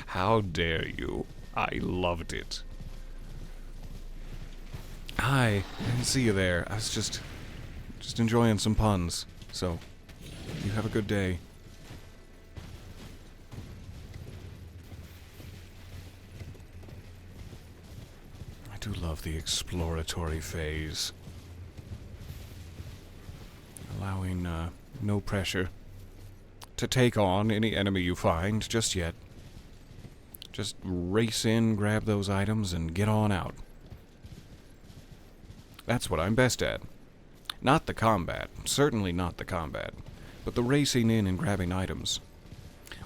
How dare you? I loved it. Hi, I didn't see you there. I was just enjoying some puns. So, you have a good day. I do love the exploratory phase. Allowing no pressure to take on any enemy you find just yet. Just race in, grab those items, and get on out. That's what I'm best at. Not the combat. Certainly not the combat. But the racing in and grabbing items.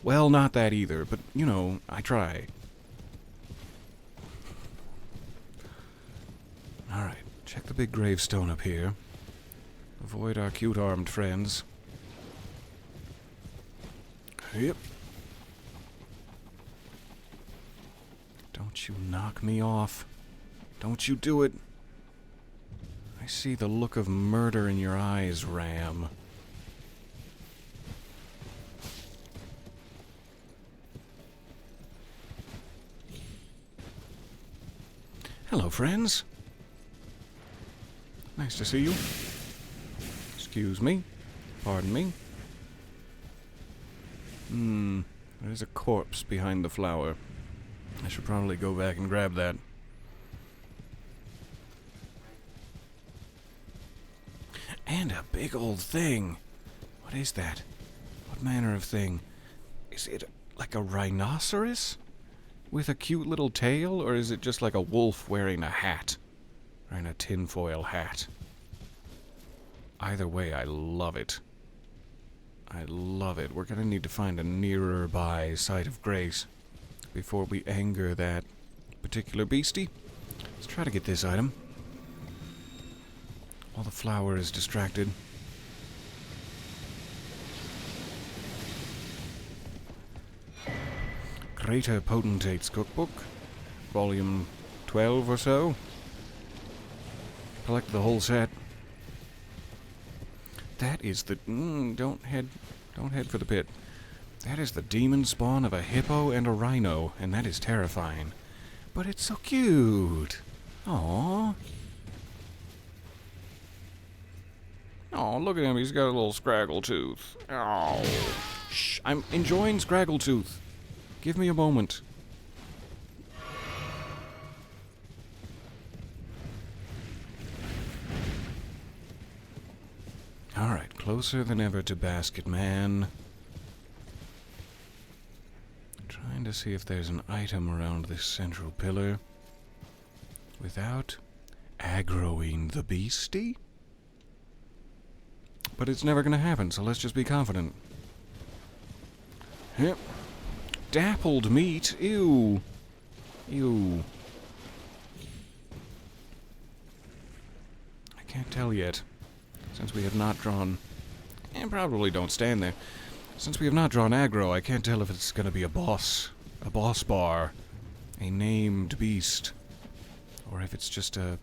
Well, not that either, but, you know, I try. Alright, check the big gravestone up here. Avoid our cute armed friends. Yep. Don't you knock me off. Don't you do it. I see the look of murder in your eyes, Ram. Hello, friends. Nice to see you. Excuse me. Pardon me. There's a corpse behind the flower. I should probably go back and grab that. And a big old thing. What is that? What manner of thing? Is it like a rhinoceros with a cute little tail, or is it just like a wolf wearing a hat? Wearing a tinfoil hat. Either way, I love it. I love it. We're going to need to find a nearer by site of grace before we anger that particular beastie. Let's try to get this item. While the flower is distracted. Greater Potentate's Cookbook. Volume 12 or so. Collect the whole set. That is the... don't head for the pit. That is the demon spawn of a hippo and a rhino, and that is terrifying. But it's so cute. Aww. Oh, look at him. He's got a little scraggle tooth. Oh. Shh. I'm enjoying scraggle tooth. Give me a moment. Alright, closer than ever to Basket Man. Trying to see if there's an item around this central pillar without aggroing the beastie. But it's never going to happen, so let's just be confident. Yep. Dappled meat. Ew. Ew. I can't tell yet. Since we have not drawn... And probably don't stand there. Since we have not drawn aggro, I can't tell if it's going to be a boss bar, a named beast, or if it's just a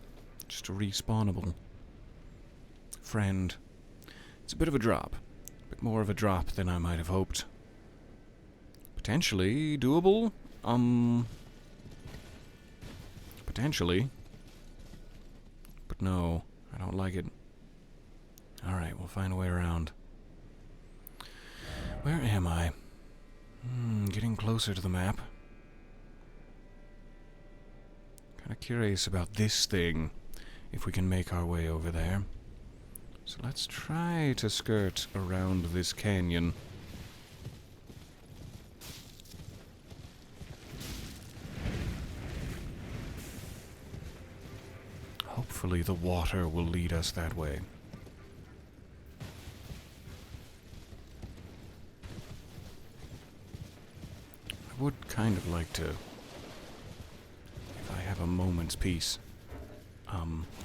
respawnable friend. It's a bit of a drop. A bit more of a drop than I might have hoped. Potentially doable? Potentially. But no, I don't like it. Alright, we'll find a way around. Where am I? Getting closer to the map. Kinda curious about this thing, if we can make our way over there. So let's try to skirt around this canyon. Hopefully the water will lead us that way. I would kind of like to, if I have a moment's peace.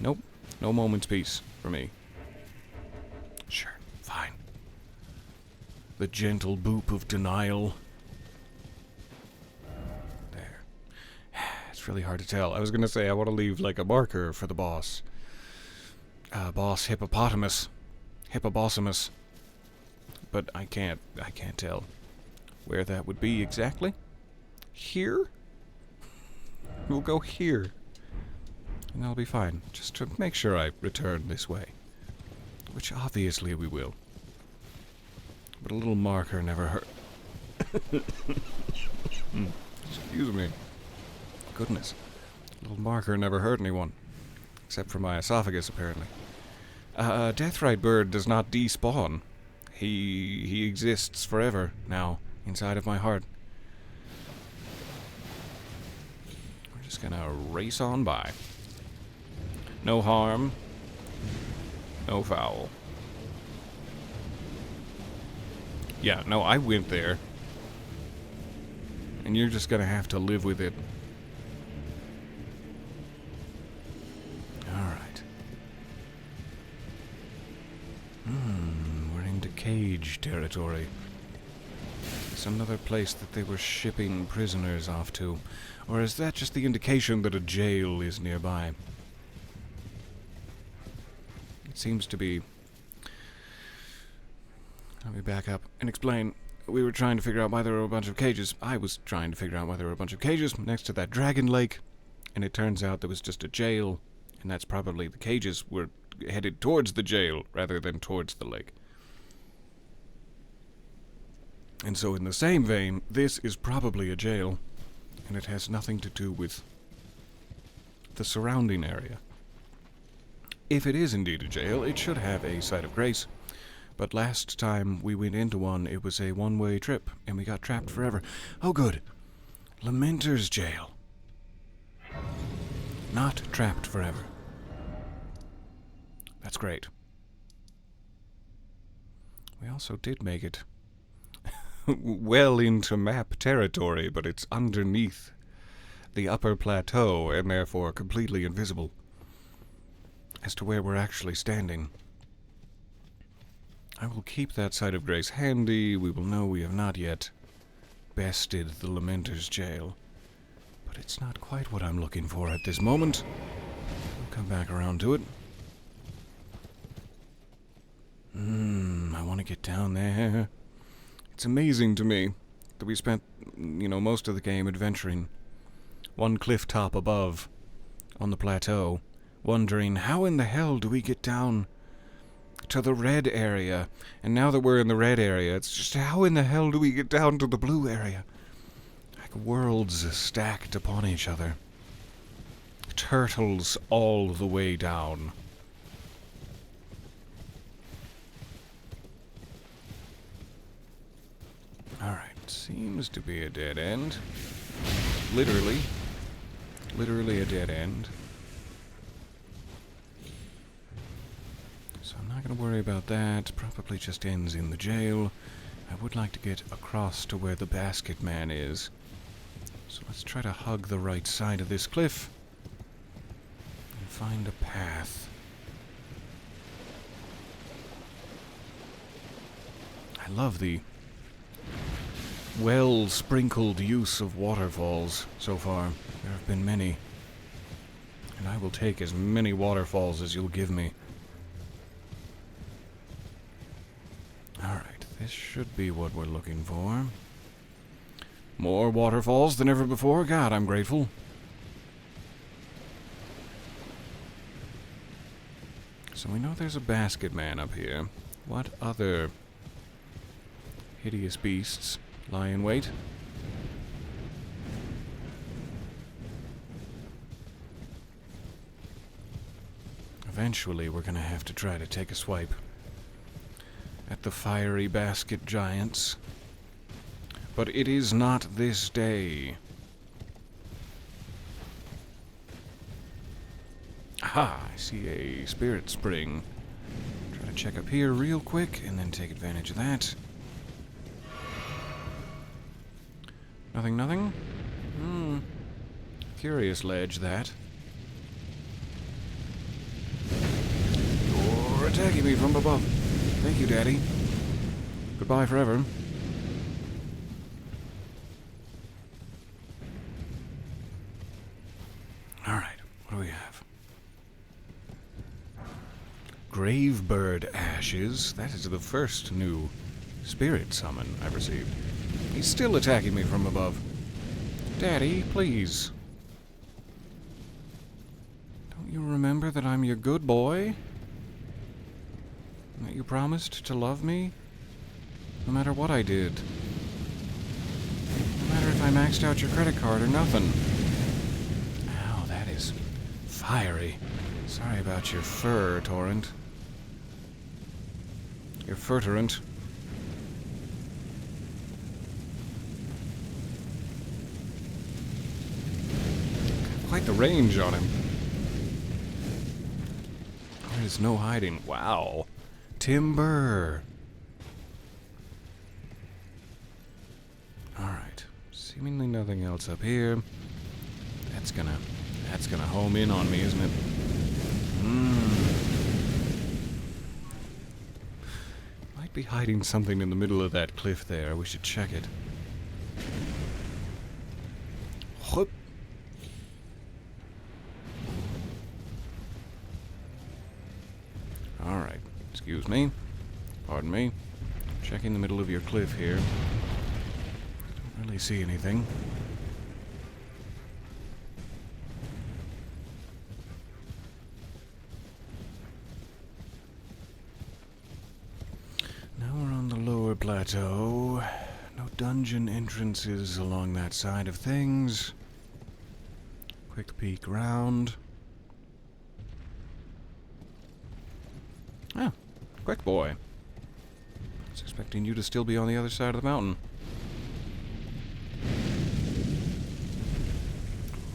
Nope. No moment's peace for me. Sure, fine. The gentle boop of denial. There. It's really hard to tell. I was gonna say I want to leave like a marker for the boss. Boss hippopotamus. Hippobossamus. But I can't tell where that would be exactly. Here? We'll go here. And that'll be fine. Just to make sure I return this way. Which obviously we will. But a little marker never hurt. Excuse me. Goodness. A little marker never hurt anyone. Except for my esophagus, apparently. Deathrite Bird does not despawn. He exists forever now, inside of my heart. We're just gonna race on by. No harm. No foul. Yeah, no, I went there. And you're just gonna have to live with it. Alright. We're into cage territory. It's another place that they were shipping prisoners off to. Or is that just the indication that a jail is nearby? It seems to be... Let me back up and explain. We were trying to figure out why there were a bunch of cages. I was trying to figure out why there were a bunch of cages next to that dragon lake. And it turns out there was just a jail. And that's probably the cages were headed towards the jail rather than towards the lake. And so in the same vein, this is probably a jail. And it has nothing to do with the surrounding area. If it is indeed a jail, it should have a site of grace But last time we went into one, it was a one-way trip, and we got trapped forever. Oh, good. Lamenter's Jail. Not trapped forever. That's great. We also did make it well into map territory, but it's underneath the upper plateau, and therefore completely invisible as to where we're actually standing. I will keep that side of grace handy. We will know we have not yet bested the Lamenter's Jail. But it's not quite what I'm looking for at this moment. We'll come back around to it. I want to get down there. It's amazing to me that we spent, most of the game adventuring one cliff top above on the plateau, wondering how in the hell do we get down to the red area? And now that we're in the red area, it's just how in the hell do we get down to the blue area? Like worlds stacked upon each other. Turtles all the way down. Alright, seems to be a dead end. Literally a dead end. So I'm not going to worry about that. Probably just ends in the jail. I would like to get across to where the basket man is. So let's try to hug the right side of this cliff and find a path. I love the well-sprinkled use of waterfalls so far. There have been many. And I will take as many waterfalls as you'll give me. Alright, this should be what we're looking for. More waterfalls than ever before. God, I'm grateful. So we know there's a basket man up here. What other hideous beasts lie in wait? Eventually, we're gonna have to try to take a swipe at the fiery basket giants. But it is not this day. Aha! I see a spirit spring. Try to check up here real quick and then take advantage of that. Nothing? Curious ledge, that. You're attacking me from above. Thank you, Daddy. Goodbye forever. Alright, what do we have? Gravebird ashes. That is the first new spirit summon I've received. He's still attacking me from above. Daddy, please. Don't you remember that I'm your good boy? And that you promised to love me? No matter what I did. No matter if I maxed out your credit card or nothing. Ow, that is fiery. Sorry about your fur, Torrent. Your furtorant. Quite the range on him. There is no hiding. Wow. Timber. Alright. Seemingly nothing else up here. That's gonna home in on me, isn't it? Might be hiding something in the middle of that cliff there. We should check it. Whoop. Alright. Excuse me. Pardon me. Checking the middle of your cliff here. Don't really see anything. Now we're on the lower plateau. No dungeon entrances along that side of things. Quick peek around. Oh, quick boy. Expecting you to still be on the other side of the mountain.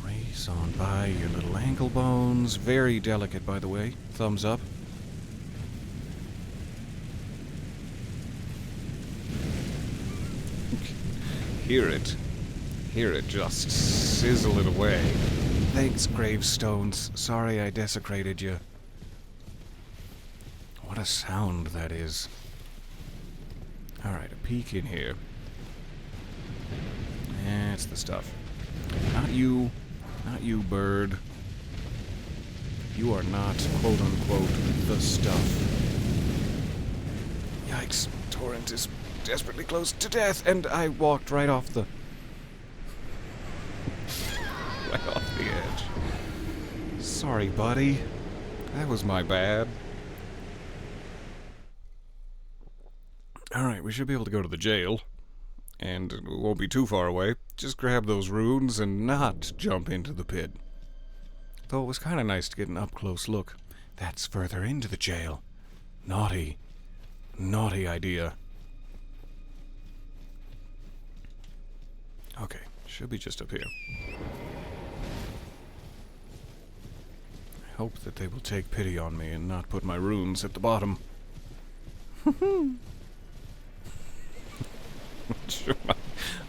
Race on by your little ankle bones. Very delicate, by the way. Thumbs up. Hear it. Hear it just sizzle it away. Thanks, gravestones. Sorry I desecrated you. What a sound that is. Alright, a peek in here. That's the stuff. Not you, bird. You are not, quote-unquote, the stuff. Yikes, Torrent is desperately close to death, and I walked right off the... right off the edge. Sorry, buddy. That was my bad. Alright, we should be able to go to the jail. And it won't be too far away. Just grab those runes and not jump into the pit. Though it was kind of nice to get an up-close look. That's further into the jail. Naughty. Naughty idea. Okay, should be just up here. I hope that they will take pity on me and not put my runes at the bottom.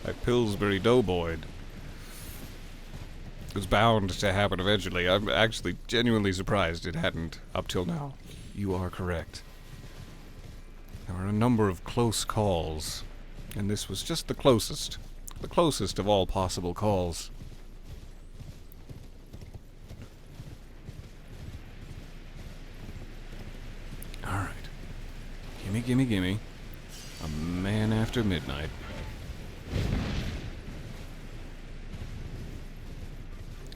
My Pillsbury Doughboy. It was bound to happen eventually. I'm actually genuinely surprised it hadn't up till now. You are correct. There were a number of close calls, and this was just the closest. The closest of all possible calls. Alright. Gimme, gimme, gimme. A man after midnight.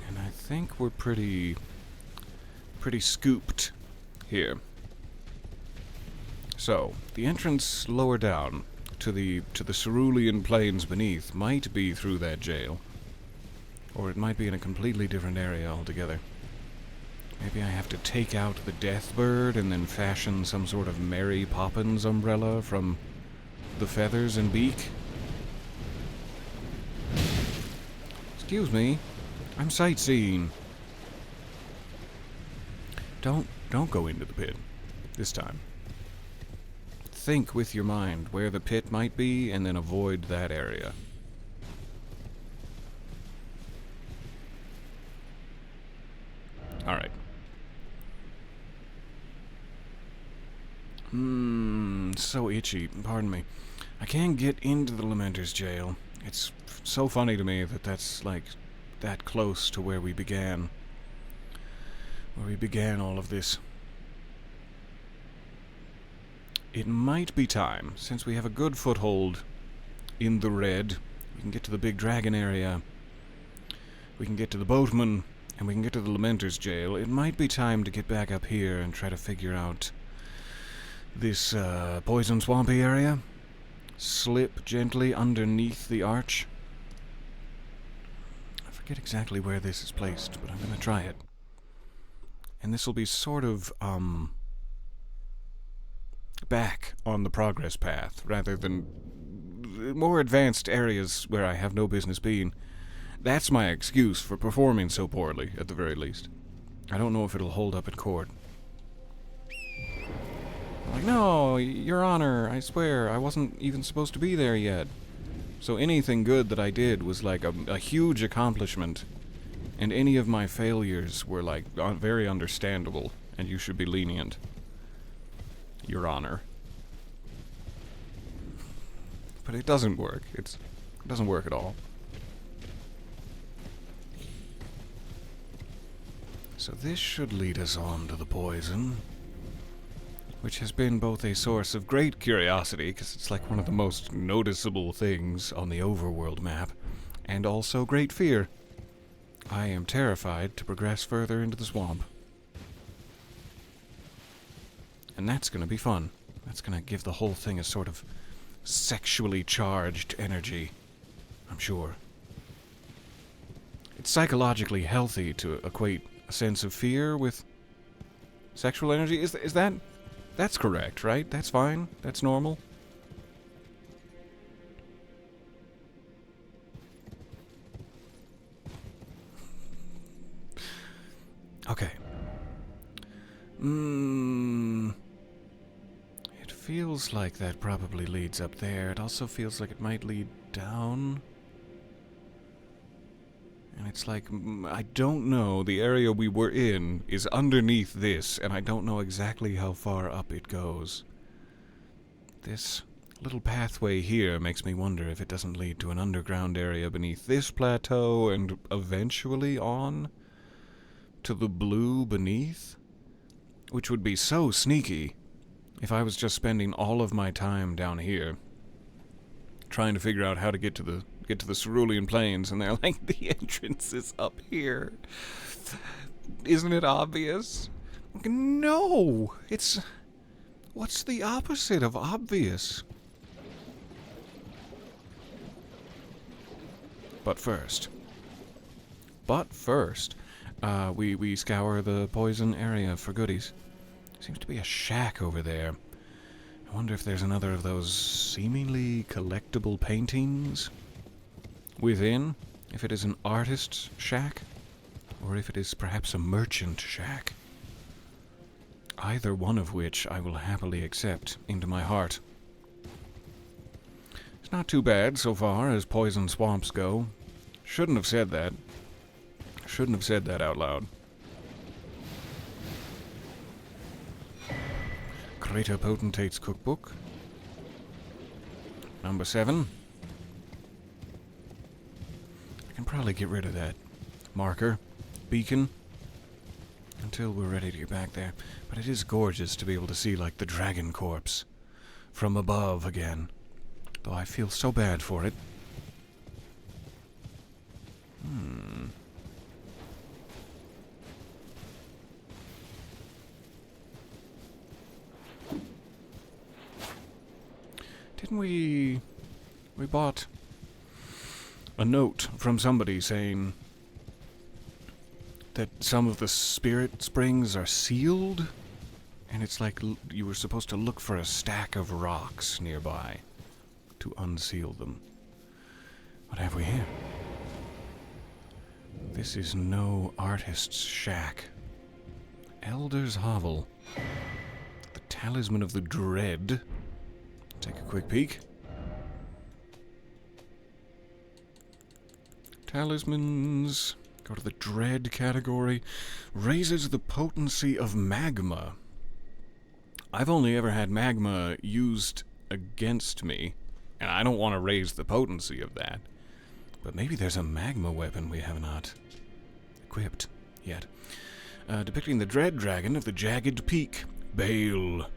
And I think we're pretty scooped here. So, the entrance lower down to the cerulean plains beneath might be through that jail. Or it might be in a completely different area altogether. Maybe I have to take out the death bird and then fashion some sort of Mary Poppins umbrella from the feathers and beak. Excuse me. I'm sightseeing. Don't go into the pit. This time. Think with your mind where the pit might be and then avoid that area. Alright. So itchy. Pardon me. I can't get into the Lamenter's jail. It's so funny to me that that's, like, that close to where we began. Where we began all of this. It might be time, since we have a good foothold in the red. We can get to the big dragon area. We can get to the boatman. And we can get to the Lamenter's jail. It might be time to get back up here and try to figure out this poison swampy area. Slip gently underneath the arch. I forget exactly where this is placed, but I'm going to try it. And this will be sort of, back on the progress path, rather than more advanced areas where I have no business being. That's my excuse for performing so poorly, at the very least. I don't know if it'll hold up in court. I'm like, no, Your Honor, I swear, I wasn't even supposed to be there yet. So anything good that I did was like a huge accomplishment, and any of my failures were like very understandable, and you should be lenient. Your Honor. But it doesn't work. It doesn't work at all. So this should lead us on to the poison, which has been both a source of great curiosity, because it's like one of the most noticeable things on the overworld map, and also great fear. I am terrified to progress further into the swamp. And that's going to be fun. That's going to give the whole thing a sort of sexually charged energy, I'm sure. It's psychologically healthy to equate a sense of fear with sexual energy. Is that... That's correct, right? That's fine? That's normal? Okay. It feels like that probably leads up there. It also feels like it might lead down. And it's like, I don't know. The area we were in is underneath this, and I don't know exactly how far up it goes. This little pathway here makes me wonder if it doesn't lead to an underground area beneath this plateau and eventually on to the blue beneath, which would be so sneaky if I was just spending all of my time down here trying to figure out how to get to the Cerulean Plains, and they're like, the entrance is up here. Isn't it obvious? No, it's... What's the opposite of obvious? But first, we scour the poison area for goodies. Seems to be a shack over there. I wonder if there's another of those seemingly collectible paintings within. If it is an artist's shack, or if it is perhaps a merchant shack. Either one of which I will happily accept into my heart. It's not too bad so far as poison swamps go. Shouldn't have said that. Shouldn't have said that out loud. Crater Potentate's Cookbook. Number 7. I can probably get rid of that marker, beacon, until we're ready to get back there. But it is gorgeous to be able to see, like, the dragon corpse from above again. Though I feel so bad for it. Didn't we bought a note from somebody saying that some of the spirit springs are sealed? And it's like you were supposed to look for a stack of rocks nearby to unseal them. What have we here? This is no artist's shack. Elder's Hovel. The Talisman of the Dread. Take a quick peek. Talismans. Go to the Dread category. Raises the potency of magma. I've only ever had magma used against me, and I don't want to raise the potency of that. But maybe there's a magma weapon we have not equipped yet. Depicting the dread dragon of the jagged peak, Bale,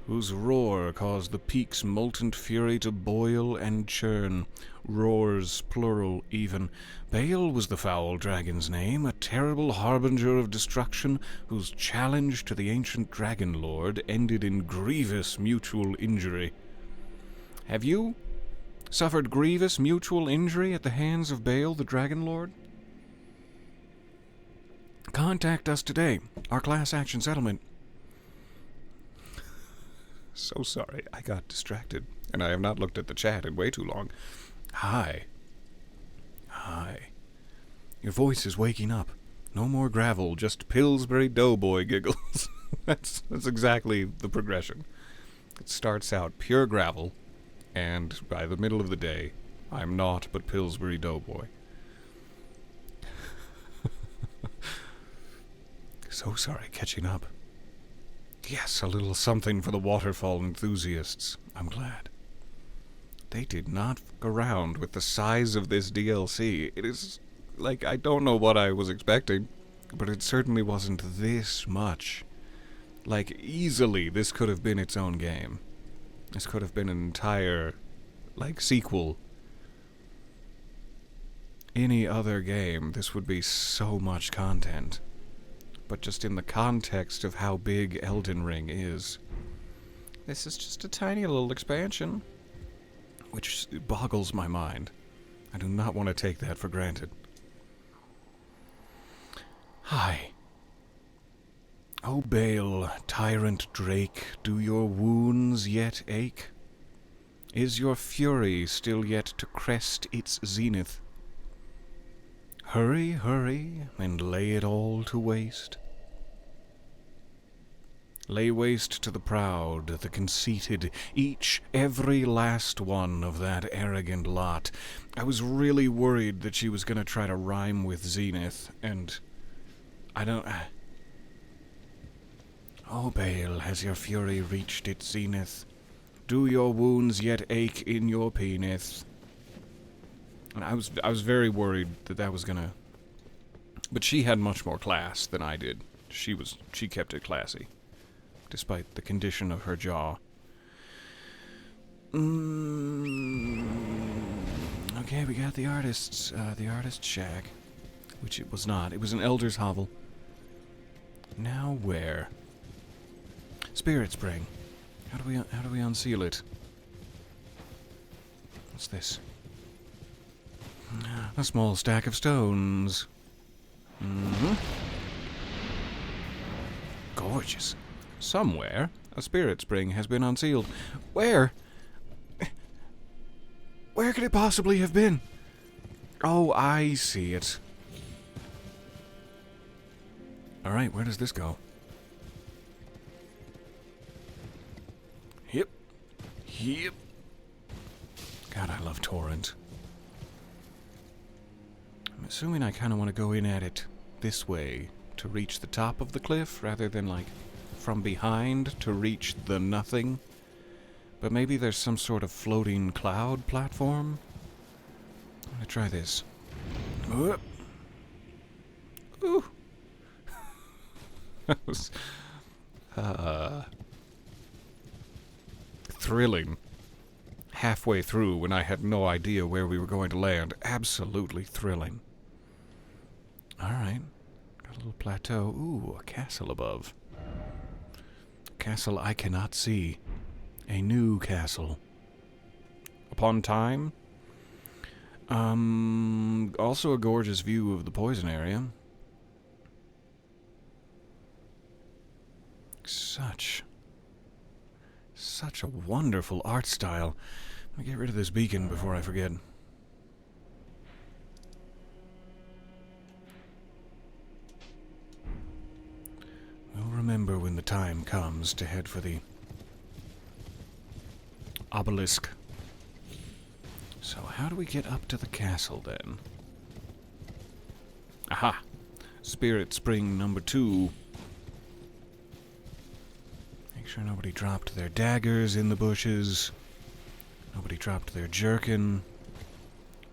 whose roar caused the peak's molten fury to boil and churn. Roars, plural, even. Bale was the foul dragon's name, a terrible harbinger of destruction, whose challenge to the ancient dragon lord ended in grievous mutual injury. Have you suffered grievous mutual injury at the hands of Bale, the dragon lord? Contact us today. Our class action settlement. So sorry, I got distracted, and I have not looked at the chat in way too long. Hi. Your voice is waking up. No more gravel, just Pillsbury Doughboy giggles. That's exactly the progression. It starts out pure gravel, and by the middle of the day, I'm naught but Pillsbury Doughboy. So sorry, catching up. Yes, a little something for the waterfall enthusiasts. I'm glad. They did not fuck around with the size of this DLC. It is, like, I don't know what I was expecting, but it certainly wasn't this much. Like, easily, this could have been its own game. This could have been an entire, like, sequel. Any other game, this would be so much content. But just in the context of how big Elden Ring is, this is just a tiny little expansion, which boggles my mind. I do not want to take that for granted. Hi. O Bale, tyrant Drake, do your wounds yet ache? Is your fury still yet to crest its zenith? Hurry, hurry, and lay it all to waste. Lay waste to the proud, the conceited, each, every last one of that arrogant lot. I was really worried that she was going to try to rhyme with Zenith, and I don't... Oh, Bale, has your fury reached its zenith? Do your wounds yet ache in your penis? And I was very worried that was going to... But she had much more class than I did. She kept it classy, despite the condition of her jaw. Okay, we got the artist's shack, which it was not. It was an elder's hovel. Now where? Spirit Spring. How do we unseal it? What's this? A small stack of stones. Gorgeous. Somewhere, a spirit spring has been unsealed. Where? Where could it possibly have been? Oh, I see it. Alright, where does this go? Yep. Yep. God, I love Torrent. I'm assuming I kind of want to go in at it this way to reach the top of the cliff rather than, like, from behind to reach the nothing. But maybe there's some sort of floating cloud platform. I'm gonna try this. Ooh. That was thrilling. Halfway through when I had no idea where we were going to land. Absolutely thrilling. Alright. Got a little plateau. Ooh, a castle above. A castle I cannot see. A new castle. Upon time. Also a gorgeous view of the poison area. Such a wonderful art style. Let me get rid of this beacon before I forget. We'll remember when the time comes to head for the obelisk. So how do we get up to the castle then? Aha! Spirit Spring number 2. Make sure nobody dropped their daggers in the bushes. Nobody dropped their jerkin.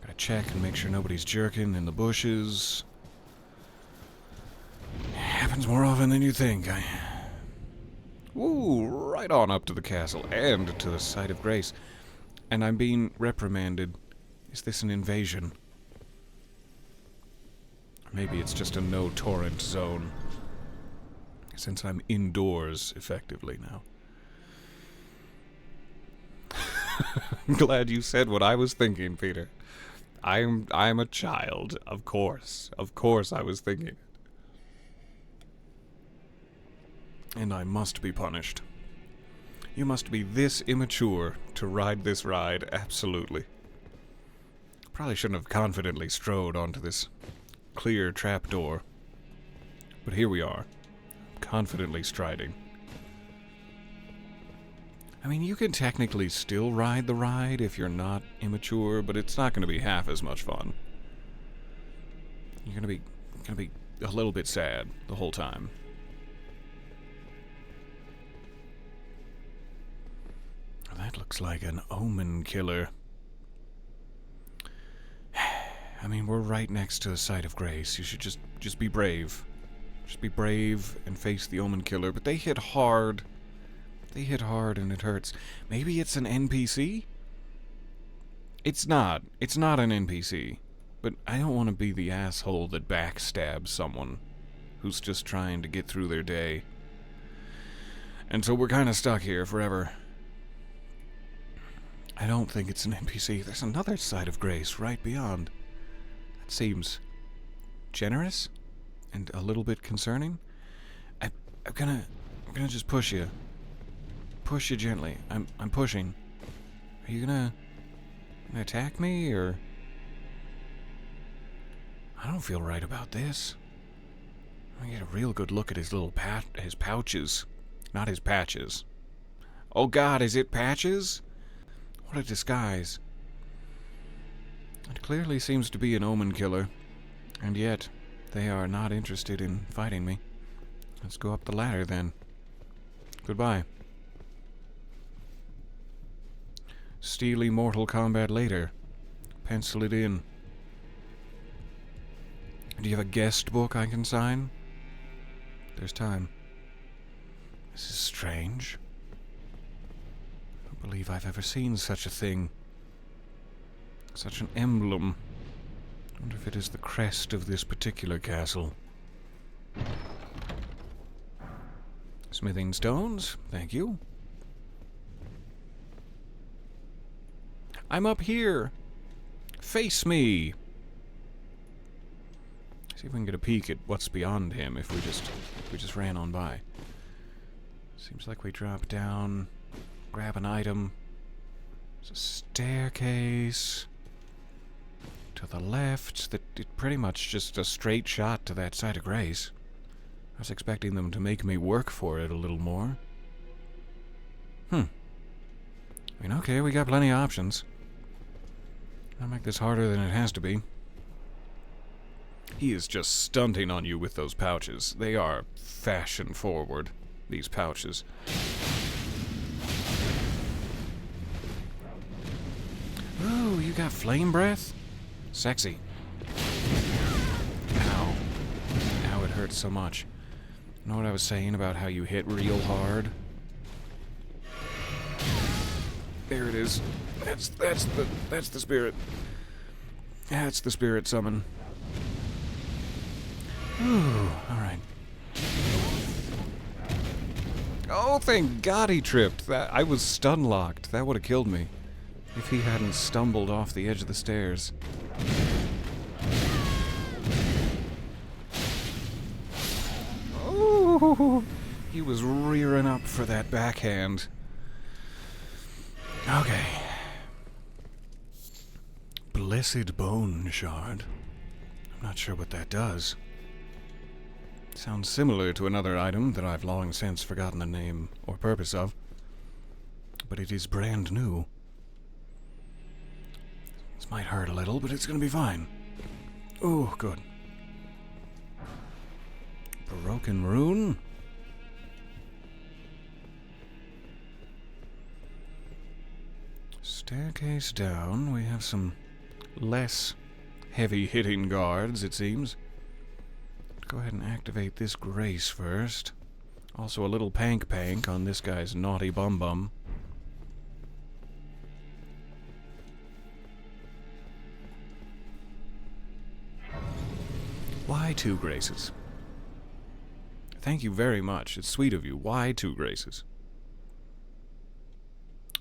Gotta check and make sure nobody's jerkin in the bushes. Happens more often than you think. Ooh, right on up to the castle and to the site of grace. And I'm being reprimanded. Is this an invasion? Or maybe it's just a no torrent zone. Since I'm indoors, effectively, now. I'm glad you said what I was thinking, Peter. I'm a child, of course. Of course I was thinking it. And I must be punished. You must be this immature to ride this ride, absolutely. Probably shouldn't have confidently strode onto this clear trapdoor. But here we are. Confidently striding. I mean, you can technically still ride the ride if you're not immature, but it's not going to be half as much fun. You're going to be a little bit sad the whole time. That looks like an omen killer. I mean, we're right next to the site of grace. You should just be brave. Just be brave and face the omen killer. But they hit hard. They hit hard and it hurts. Maybe it's an NPC? It's not. It's not an NPC. But I don't want to be the asshole that backstabs someone who's just trying to get through their day. And so we're kind of stuck here forever. I don't think it's an NPC. There's another side of grace right beyond. That seems generous and a little bit concerning. I'm gonna just push you. Push you gently. I'm pushing. Are you gonna attack me or? I don't feel right about this. I get a real good look at his little his pouches. Not his patches. Oh god, is it patches? What a disguise. It clearly seems to be an omen killer, and yet they are not interested in fighting me. Let's go up the ladder then. Goodbye. Steely mortal combat later. Pencil it in. Do you have a guest book I can sign? There's time. This is strange. I don't believe I've ever seen such a thing. Such an emblem. I wonder if it is the crest of this particular castle. Smithing stones, thank you. I'm up here. Face me. See if we can get a peek at what's beyond him if we just ran on by. Seems like we drop down, grab an item. There's a staircase to the left. It pretty much just a straight shot to that side of grace. I was expecting them to make me work for it a little more. I mean, okay, we got plenty of options. I'll make this harder than it has to be. He is just stunting on you with those pouches. They are fashion forward, these pouches. Ooh, you got flame breath? Sexy. Ow. Ow, it hurts so much. You know what I was saying about how you hit real hard? There it is. That's the spirit. That's the spirit summon. Ooh, alright. Oh, thank God he tripped. I was stun locked. That would have killed me if he hadn't stumbled off the edge of the stairs. Oh, he was rearing up for that backhand. Okay. Blessed Bone Shard. I'm not sure what that does. Sounds similar to another item that I've long since forgotten the name or purpose of. But it is brand new. This might hurt a little, but it's gonna be fine. Ooh, good. Broken rune? Staircase down. We have some less heavy-hitting guards, it seems. Go ahead and activate this grace first. Also a little pank on this guy's naughty bum. Why 2 graces? Thank you very much. It's sweet of you. Why 2 graces?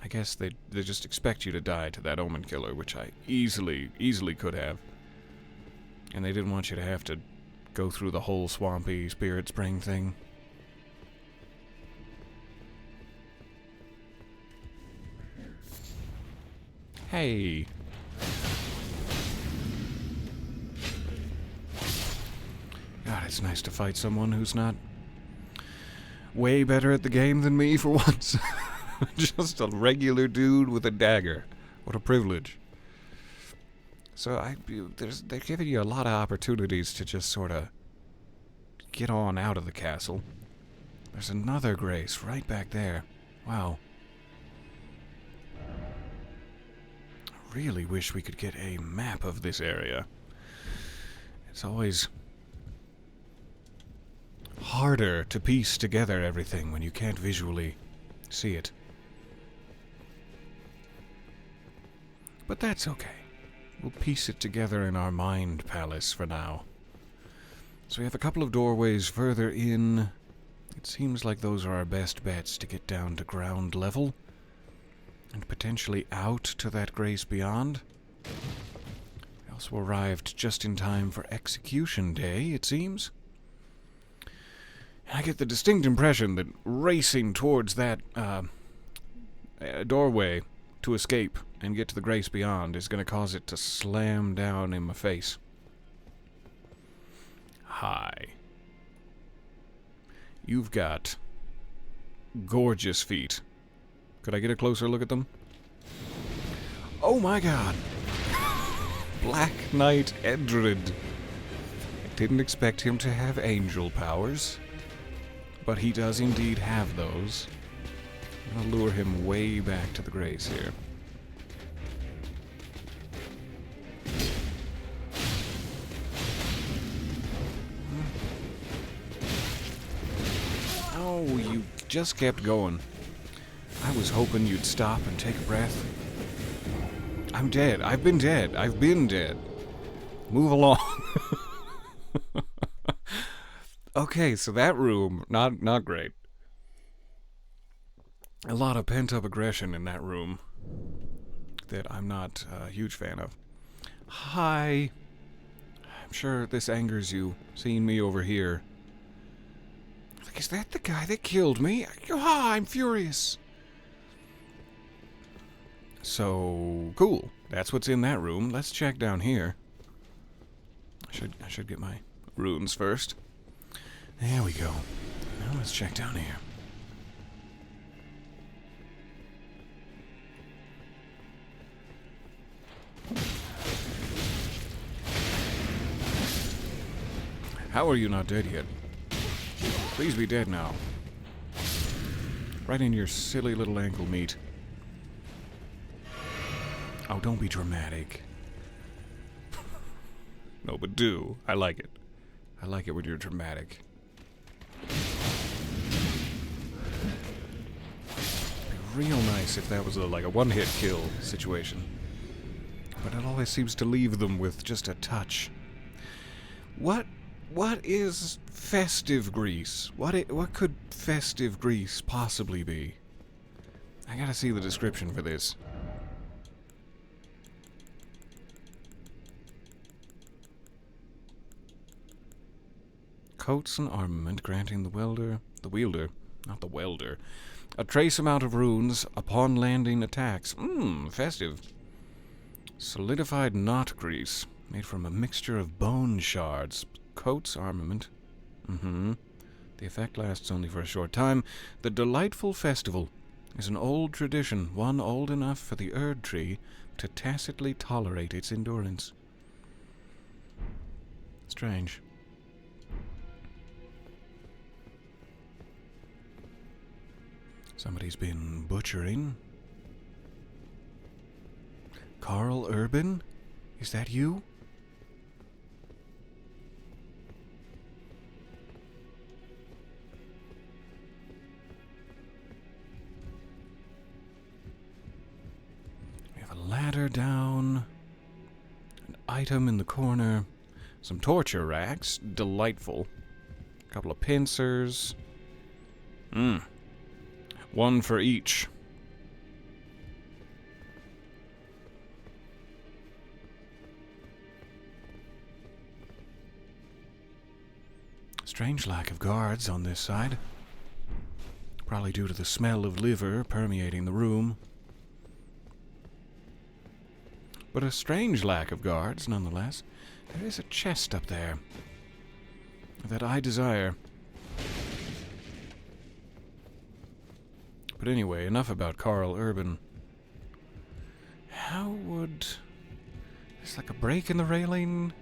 I guess they just expect you to die to that omen killer, which I easily could have. And they didn't want you to have to go through the whole swampy spirit spring thing. Hey. God, it's nice to fight someone who's not way better at the game than me for once. Just a regular dude with a dagger. What a privilege. So they're giving you a lot of opportunities to just sort of get on out of the castle. There's another grace right back there. Wow. I really wish we could get a map of this area. It's always harder to piece together everything when you can't visually see it. But that's okay. We'll piece it together in our mind palace for now. So we have a couple of doorways further in. It seems like those are our best bets to get down to ground level. And potentially out to that grace beyond. We also arrived just in time for execution day, it seems. And I get the distinct impression that racing towards that doorway to escape and get to the grace beyond is going to cause it to slam down in my face. Hi. You've got gorgeous feet. Could I get a closer look at them? Oh my god! Black Knight Erdtree. I didn't expect him to have angel powers, but he does indeed have those. I'll lure him way back to the grace here. Oh, you just kept going. I was hoping you'd stop and take a breath. I'm dead. I've been dead. I've been dead. Move along. Okay, so that room, not great. A lot of pent-up aggression in that room that I'm not a huge fan of. Hi. I'm sure this angers you, seeing me over here. Like, is that the guy that killed me? Ah, I'm furious. So, cool. That's what's in that room. Let's check down here. I should get my runes first. There we go. Now let's check down here. How are you not dead yet? Please be dead now. Right in your silly little ankle meat. Oh, don't be dramatic. No, but do. I like it. I like it when you're dramatic. It'd be real nice if that was like a one-hit kill situation. But it always seems to leave them with just a touch. What is festive grease? What could festive grease possibly be? I gotta see the description for this. Coats and armament granting the wielder, not the welder, a trace amount of runes upon landing attacks. Festive. Solidified knot grease, made from a mixture of bone shards. Coats armament. The effect lasts only for a short time. The delightful festival is an old tradition, one old enough for the Erdtree to tacitly tolerate its endurance. Strange. Somebody's been butchering. Carl Urban? Is that you? We have a ladder down, an item in the corner, some torture racks, delightful, a couple of pincers. One for each. Strange lack of guards on this side. Probably due to the smell of liver permeating the room. But a strange lack of guards, nonetheless. There is a chest up there that I desire. But anyway, enough about Carl Urban. How would... There's like a break in the railing.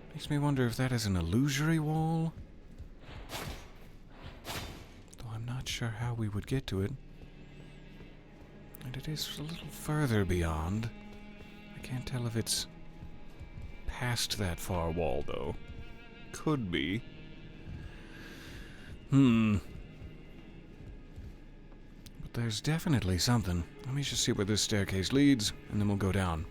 Makes me wonder if that is an illusory wall. Though I'm not sure how we would get to it. And it is a little further beyond. I can't tell if it's past that far wall, though. Could be. There's definitely something. Let me just see where this staircase leads, and then we'll go down.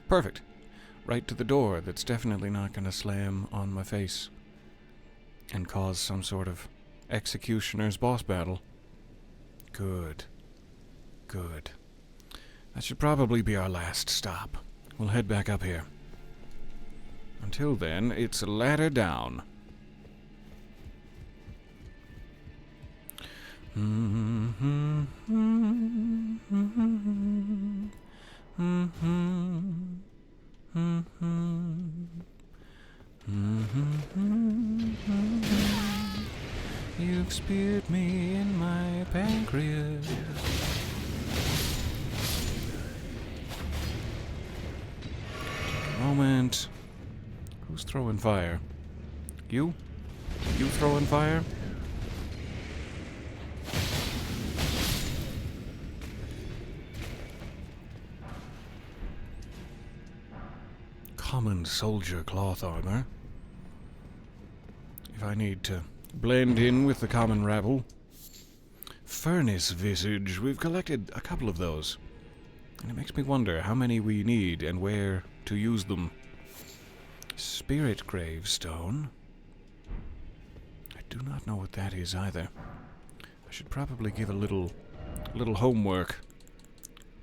Perfect. Right to the door that's definitely not going to slam on my face and cause some sort of executioner's boss battle. Good. Good. That should probably be our last stop. We'll head back up here. Until then, it's a ladder down. You've speared me in my pancreas. Moment. Who's throwing fire? You? You throwing fire? Common soldier cloth armor. If I need to blend in with the common rabble. Furnace visage. We've collected a couple of those. And it makes me wonder how many we need and where to use them. Spirit gravestone. I do not know what that is either. I should probably give a little homework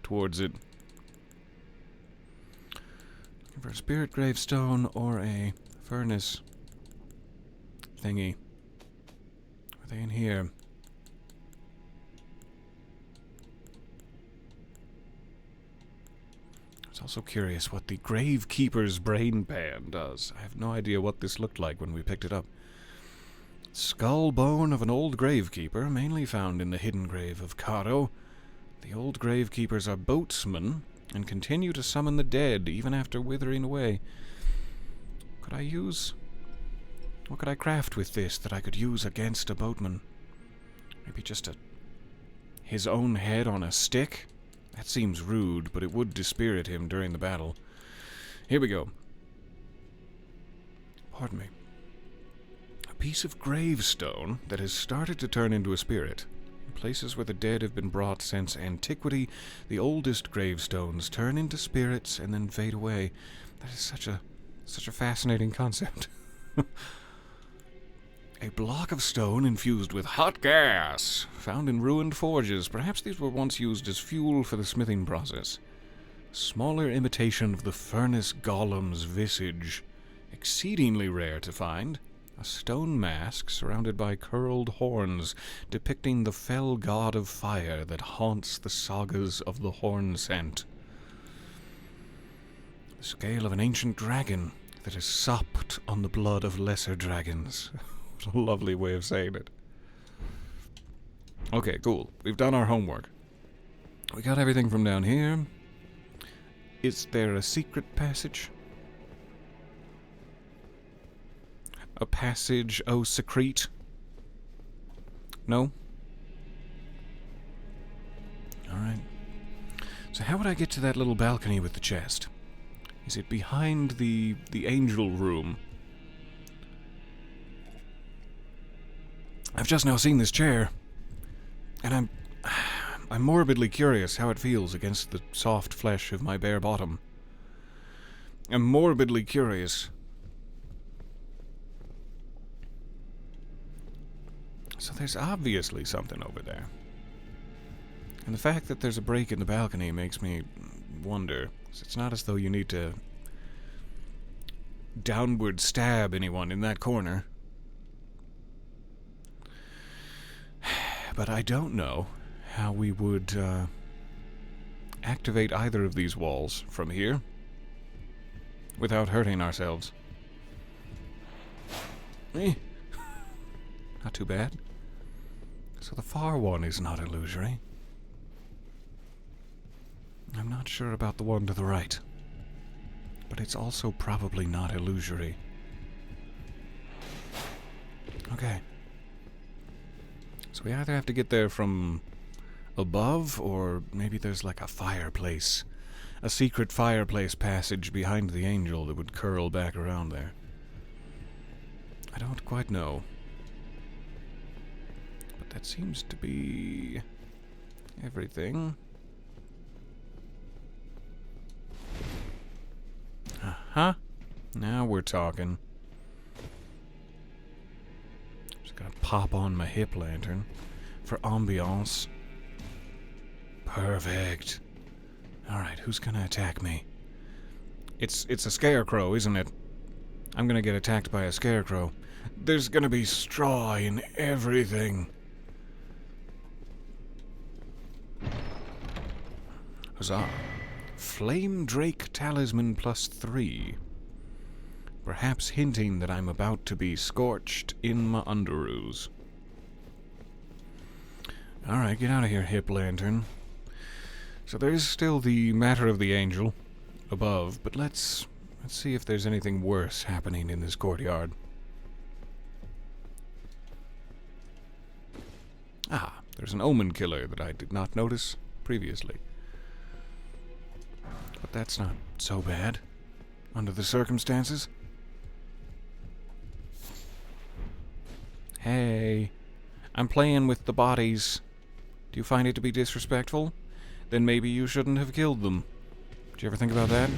towards it. Looking for a spirit gravestone or a furnace thingy. Are they in here? I was also curious what the Gravekeeper's brain pan does. I have no idea what this looked like when we picked it up. Skull bone of an old gravekeeper, mainly found in the hidden grave of Caro. The old gravekeepers are boatsmen and continue to summon the dead even after withering away. Could I use... What could I craft with this that I could use against a boatman? Maybe just his own head on a stick? That seems rude, but it would dispirit him during the battle. Here we go. Pardon me. A piece of gravestone that has started to turn into a spirit. In places where the dead have been brought since antiquity, the oldest gravestones turn into spirits and then fade away. That is such a fascinating concept. A block of stone infused with hot gas, found in ruined forges. Perhaps these were once used as fuel for the smithing process. Smaller imitation of the furnace golem's visage. Exceedingly rare to find. A stone mask surrounded by curled horns, depicting the fell god of fire that haunts the sagas of the horn scent. The scale of an ancient dragon that is supped on the blood of lesser dragons. What a lovely way of saying it. Okay, cool. We've done our homework. We got everything from down here. Is there a secret passage? A passage, oh, secrete? No? Alright. So how would I get to that little balcony with the chest? Is it behind the angel room? I've just now seen this chair, and I'm morbidly curious how it feels against the soft flesh of my bare bottom. I'm morbidly curious. So there's obviously something over there. And the fact that there's a break in the balcony makes me wonder. It's not as though you need to downward stab anyone in that corner. But I don't know how we would activate either of these walls from here without hurting ourselves. Not too bad. So the far one is not illusory. I'm not sure about the one to the right, but it's also probably not illusory. Okay. So we either have to get there from above, or maybe there's like a fireplace. A secret fireplace passage behind the angel that would curl back around there. I don't quite know. But that seems to be everything. Uh-huh. Now we're talking. Just gotta pop on my hip lantern for ambiance. Perfect. Alright, who's gonna attack me? It's a scarecrow, isn't it? I'm gonna get attacked by a scarecrow. There's gonna be straw in everything. Huzzah. Flame Drake Talisman +3. Perhaps hinting that I'm about to be scorched in my underoos. Alright, get out of here, hip lantern. So there's still the matter of the angel above, but let's see if there's anything worse happening in this courtyard. Ah, there's an omen killer that I did not notice previously. But that's not so bad, under the circumstances. Hey, I'm playing with the bodies. Do you find it to be disrespectful? Then maybe you shouldn't have killed them. Did you ever think about that?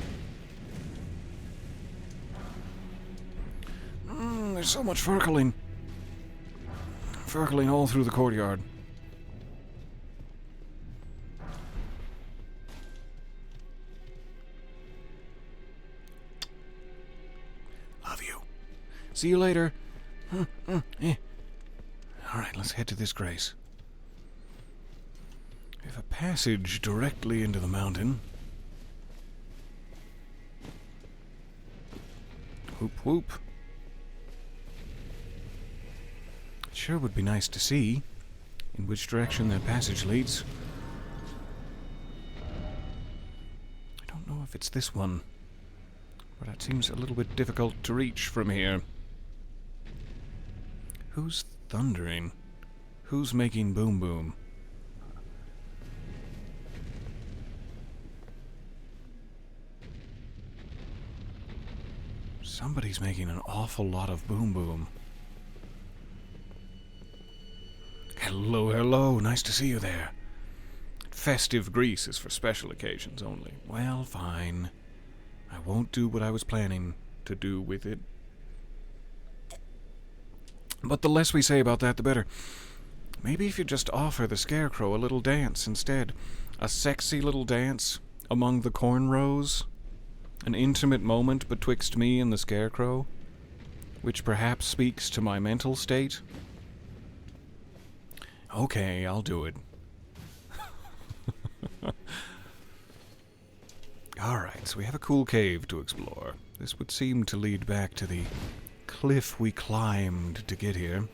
There's so much furkling. Furkling all through the courtyard. Love you. See you later. Alright, let's head to this grace. We have a passage directly into the mountain. Whoop whoop. It sure would be nice to see in which direction that passage leads. I don't know if it's this one, but it seems a little bit difficult to reach from here. Who's thundering? Who's making boom boom? Somebody's making an awful lot of boom boom. Hello, hello, nice to see you there. Festive grease is for special occasions only. Well, fine. I won't do what I was planning to do with it. But the less we say about that, the better. Maybe if you just offer the scarecrow a little dance instead. A sexy little dance among the cornrows. An intimate moment betwixt me and the scarecrow, which perhaps speaks to my mental state. Okay, I'll do it. Alright, so we have a cool cave to explore. This would seem to lead back to the cliff we climbed to get here.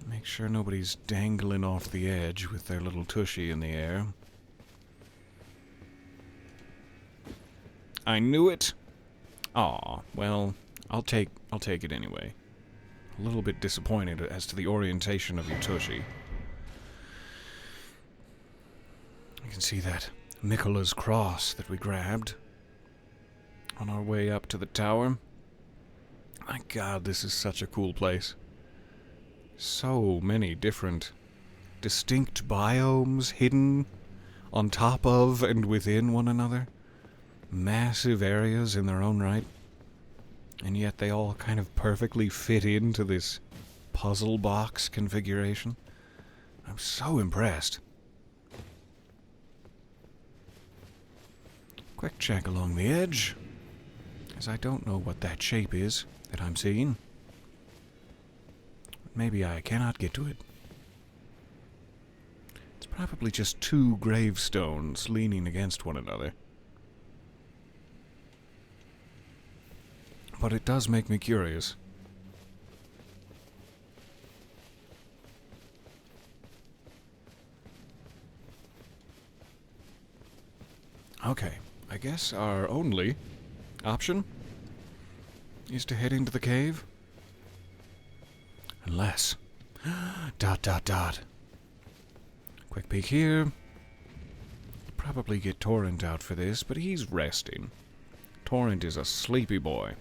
Make sure nobody's dangling off the edge with their little tushy in the air. I knew it. Aw, well, I'll take it anyway. A little bit disappointed as to the orientation of your tushy. You can see that Michela's cross that we grabbed on our way up to the tower. My God, this is such a cool place. So many different, distinct biomes hidden on top of and within one another. Massive areas in their own right. And yet they all kind of perfectly fit into this puzzle box configuration. I'm so impressed. Quick check along the edge, as I don't know what that shape is that I'm seeing. Maybe I cannot get to it. It's probably just two gravestones leaning against one another. But it does make me curious. Okay, I guess our only option is to head into the cave. Unless... dot dot dot. Quick peek here. Probably get Torrent out for this, but he's resting. Torrent is a sleepy boy.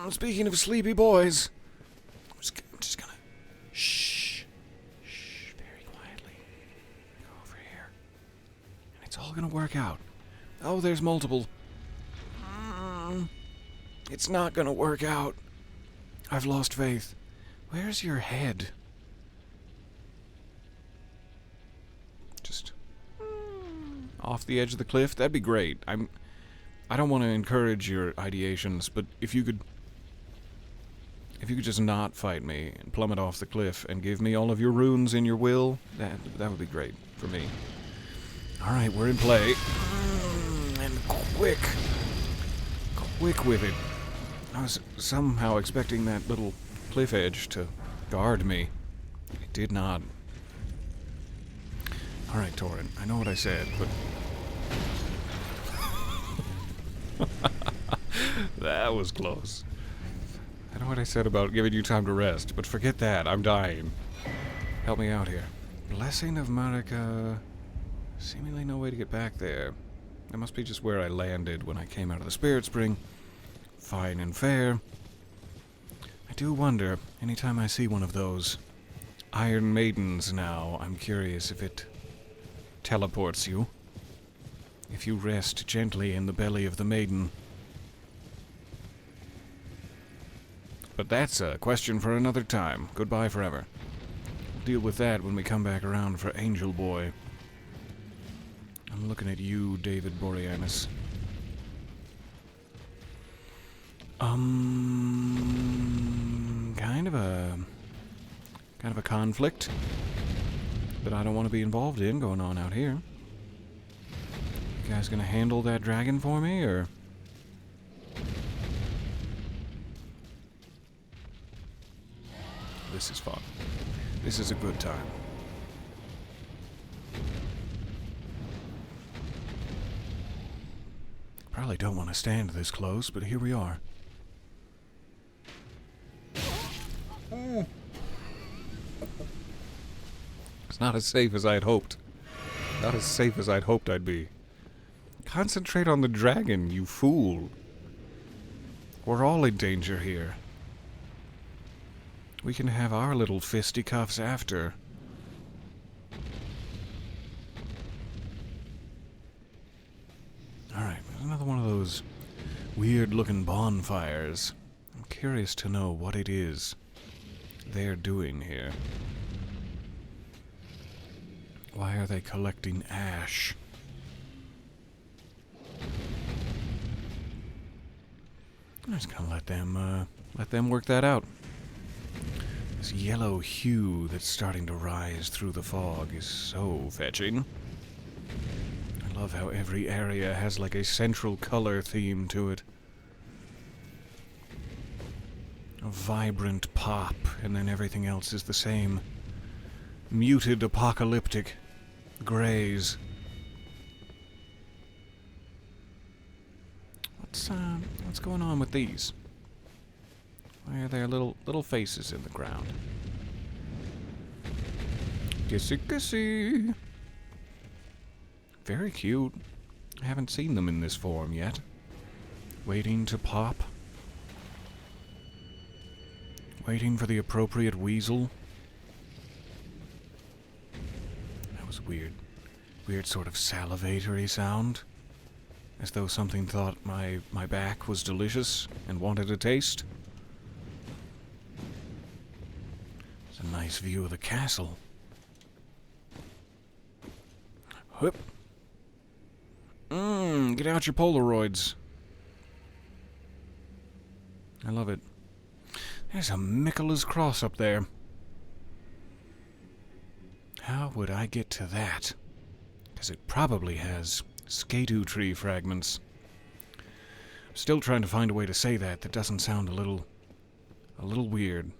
Speaking of sleepy boys, I'm just gonna shh, very quietly. Go over here, and it's all gonna work out. Oh, there's multiple. It's not gonna work out. I've lost faith. Where's your head? Just off the edge of the cliff. That'd be great. I don't want to encourage your ideations, but if you could If you could just not fight me and plummet off the cliff and give me all of your runes in your will, that would be great for me. Alright, we're in play. And quick with it. I was somehow expecting that little cliff edge to guard me. It did not. Alright, Torrent, I know what I said, but... That was close. I know what I said about giving you time to rest, but forget that, I'm dying. Help me out here. Blessing of Marika... Seemingly no way to get back there. That must be just where I landed when I came out of the Spirit Spring. Fine and fair. I do wonder, anytime I see one of those Iron Maidens now, I'm curious if it teleports you. If you rest gently in the belly of the maiden. But that's a question for another time. Goodbye forever. We'll deal with that when we come back around for Angel Boy. I'm looking at you, David Boreanaz. Kind of a conflict that I don't want to be involved in going on out here. You guys gonna handle that dragon for me, or? This is fun. This is a good time. Probably don't want to stand this close, but here we are. It's not as safe as I'd hoped. Not as safe as I'd hoped I'd be. Concentrate on the dragon, you fool. We're all in danger here. We can have our little fisticuffs after. Alright, another one of those weird-looking bonfires. I'm curious to know what it is they're doing here. Why are they collecting ash? I'm just gonna let them work that out. This yellow hue that's starting to rise through the fog is so fetching. I love how every area has like a central color theme to it. A vibrant pop, and then everything else is the same muted apocalyptic grays. What's going on with these? Why are there little faces in the ground? Kissy. Very cute. I haven't seen them in this form yet. Waiting to pop. Waiting for the appropriate weasel. That was weird. Weird sort of salivatory sound. As though something thought my back was delicious and wanted a taste. It's a nice view of the castle. Whoop. Get out your Polaroids. I love it. There's a Michaela's cross up there. How would I get to that? Because it probably has Erdtree fragments. I'm still trying to find a way to say that doesn't sound a little weird.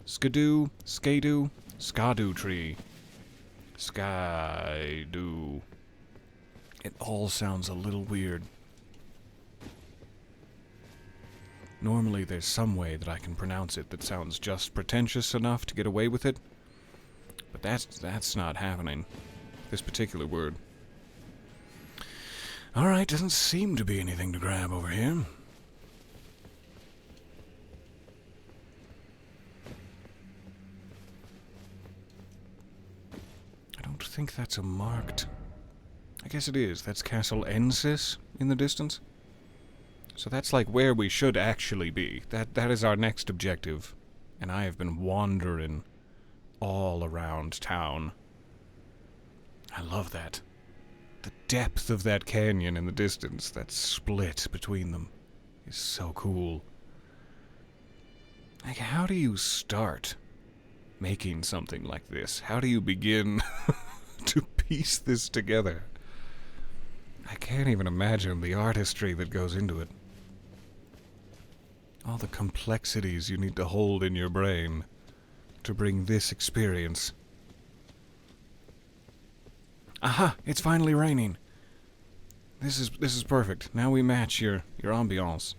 Skadoo, Skadoo, Skadoo tree. Skydoo. It all sounds a little weird. Normally there's some way that I can pronounce it that sounds just pretentious enough to get away with it. But that's not happening. This particular word. Alright, doesn't seem to be anything to grab over here. I don't think that's a marked... I guess it is. That's Castle Ensis in the distance. So that's like where we should actually be. That is our next objective. And I have been wandering all around town. I love that. The depth of that canyon in the distance, that split between them, is so cool. Like, how do you start making something like this? How do you begin to piece this together? I can't even imagine the artistry that goes into it. All the complexities you need to hold in your brain to bring this experience. Aha! It's finally raining. This is perfect. Now we match your ambiance.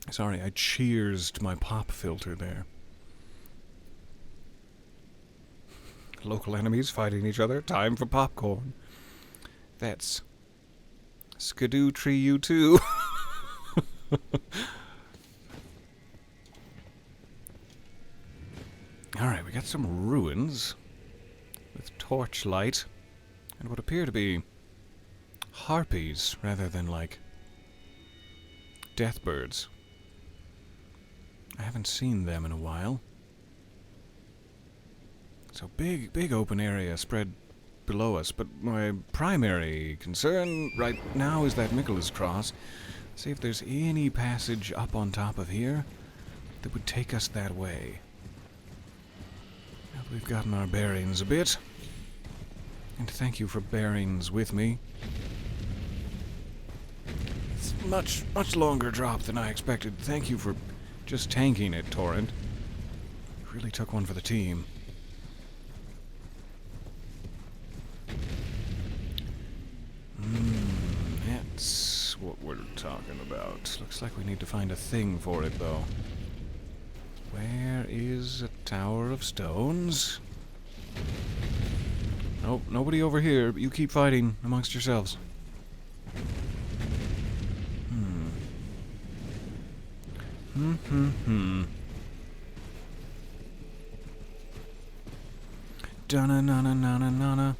Sorry, I cheersed my pop filter there. Local enemies fighting each other. Time for popcorn. That's Skidoo Tree you too. Alright, we got some ruins with torchlight and what appear to be harpies rather than like deathbirds. I haven't seen them in a while. So big open area spread below us, but my primary concern right now is that Michaelis Cross. See if there's any passage up on top of here that would take us that way. Now that we've gotten our bearings a bit, and thank you for bearings with me. It's much longer drop than I expected. Thank you for just tanking it, Torrent. Really took one for the team. That's what we're talking about. Looks like we need to find a thing for it, though. Where is a Tower of Stones? Nope, nobody over here, but you keep fighting amongst yourselves. Donna.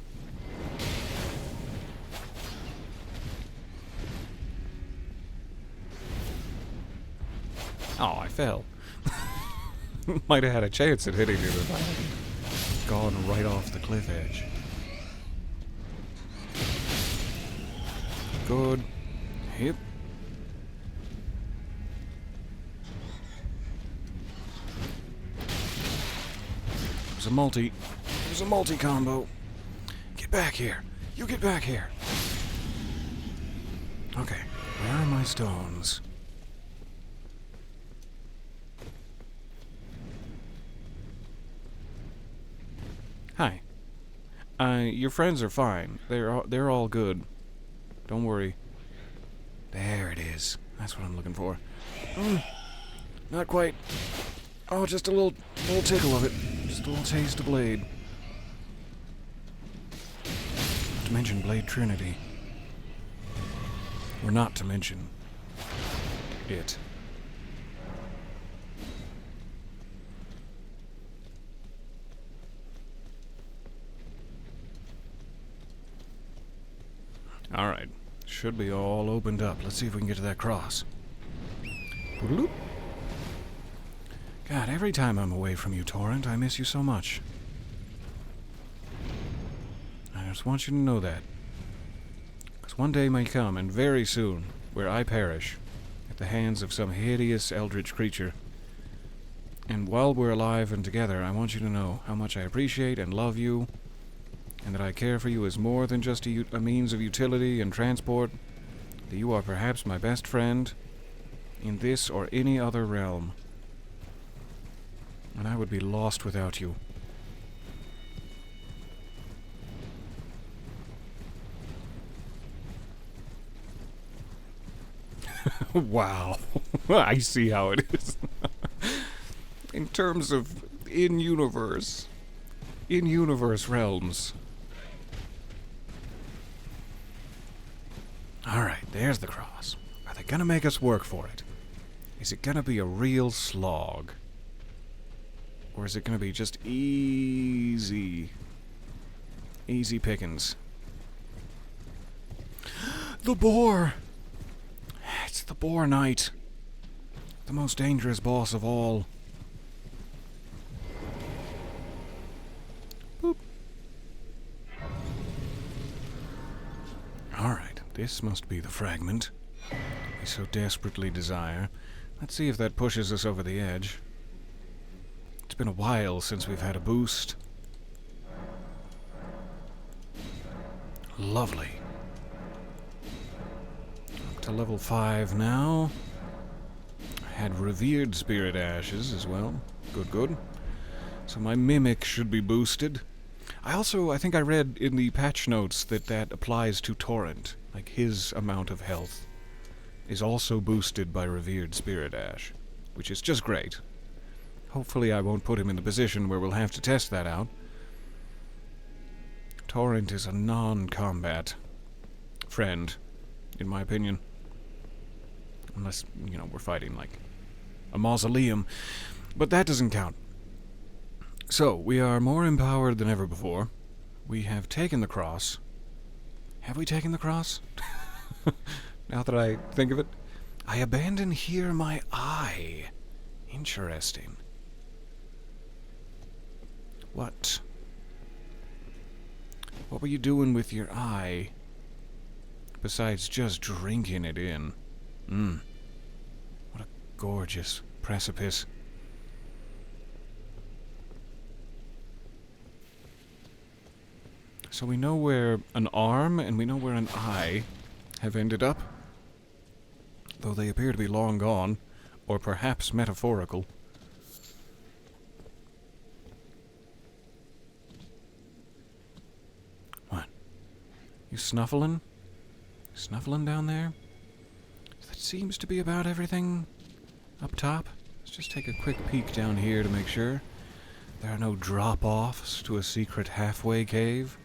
Oh, I fell. Might have had a chance at hitting it if I hadn't gone right off the cliff edge. Good. Hip. It was a multi combo. Get back here. You get back here. Okay, where are my stones? Hi. Your friends are fine. They're all good. Don't worry. There it is. That's what I'm looking for. Not quite. Oh, just a little tickle of it. Just a little taste of blade. Not to mention Blade Trinity. Or not to mention it. Alright. Should be all opened up. Let's see if we can get to that cross. Boodaloop. God, every time I'm away from you, Torrent, I miss you so much. I just want you to know that. Because one day may come, and very soon, where I perish at the hands of some hideous eldritch creature. And while we're alive and together, I want you to know how much I appreciate and love you, and that I care for you as more than just a means of utility and transport, that you are perhaps my best friend in this or any other realm. And I would be lost without you. Wow. I see how it is. In terms of in-universe realms. Alright, there's the cross. Are they gonna make us work for it? Is it gonna be a real slog? Or is it gonna be just easy pickings? The boar! It's the boar knight. The most dangerous boss of all. Boop. Alright, this must be the fragment. we so desperately desire. Let's see if that pushes us over the edge. It's been a while since we've had a boost. Lovely. Up to level 5 now. Had revered spirit ashes as well. Good, good. So my mimic should be boosted. I think I read in the patch notes that applies to Torrent. Like, his amount of health is also boosted by revered spirit ash, which is just great. Hopefully I won't put him in the position where we'll have to test that out. Torrent is a non-combat friend, in my opinion. Unless, we're fighting, like, a mausoleum. But that doesn't count. So, we are more empowered than ever before. We have taken the cross. Have we taken the cross? Now that I think of it. I abandon here my eye. Interesting. What? What were you doing with your eye? Besides just drinking it in. What a gorgeous precipice. So we know where an arm and we know where an eye have ended up. Though they appear to be long gone, or perhaps metaphorical. What? You snuffling? Snuffling down there? That seems to be about everything up top. Let's just take a quick peek down here to make sure there are no drop-offs to a secret halfway cave.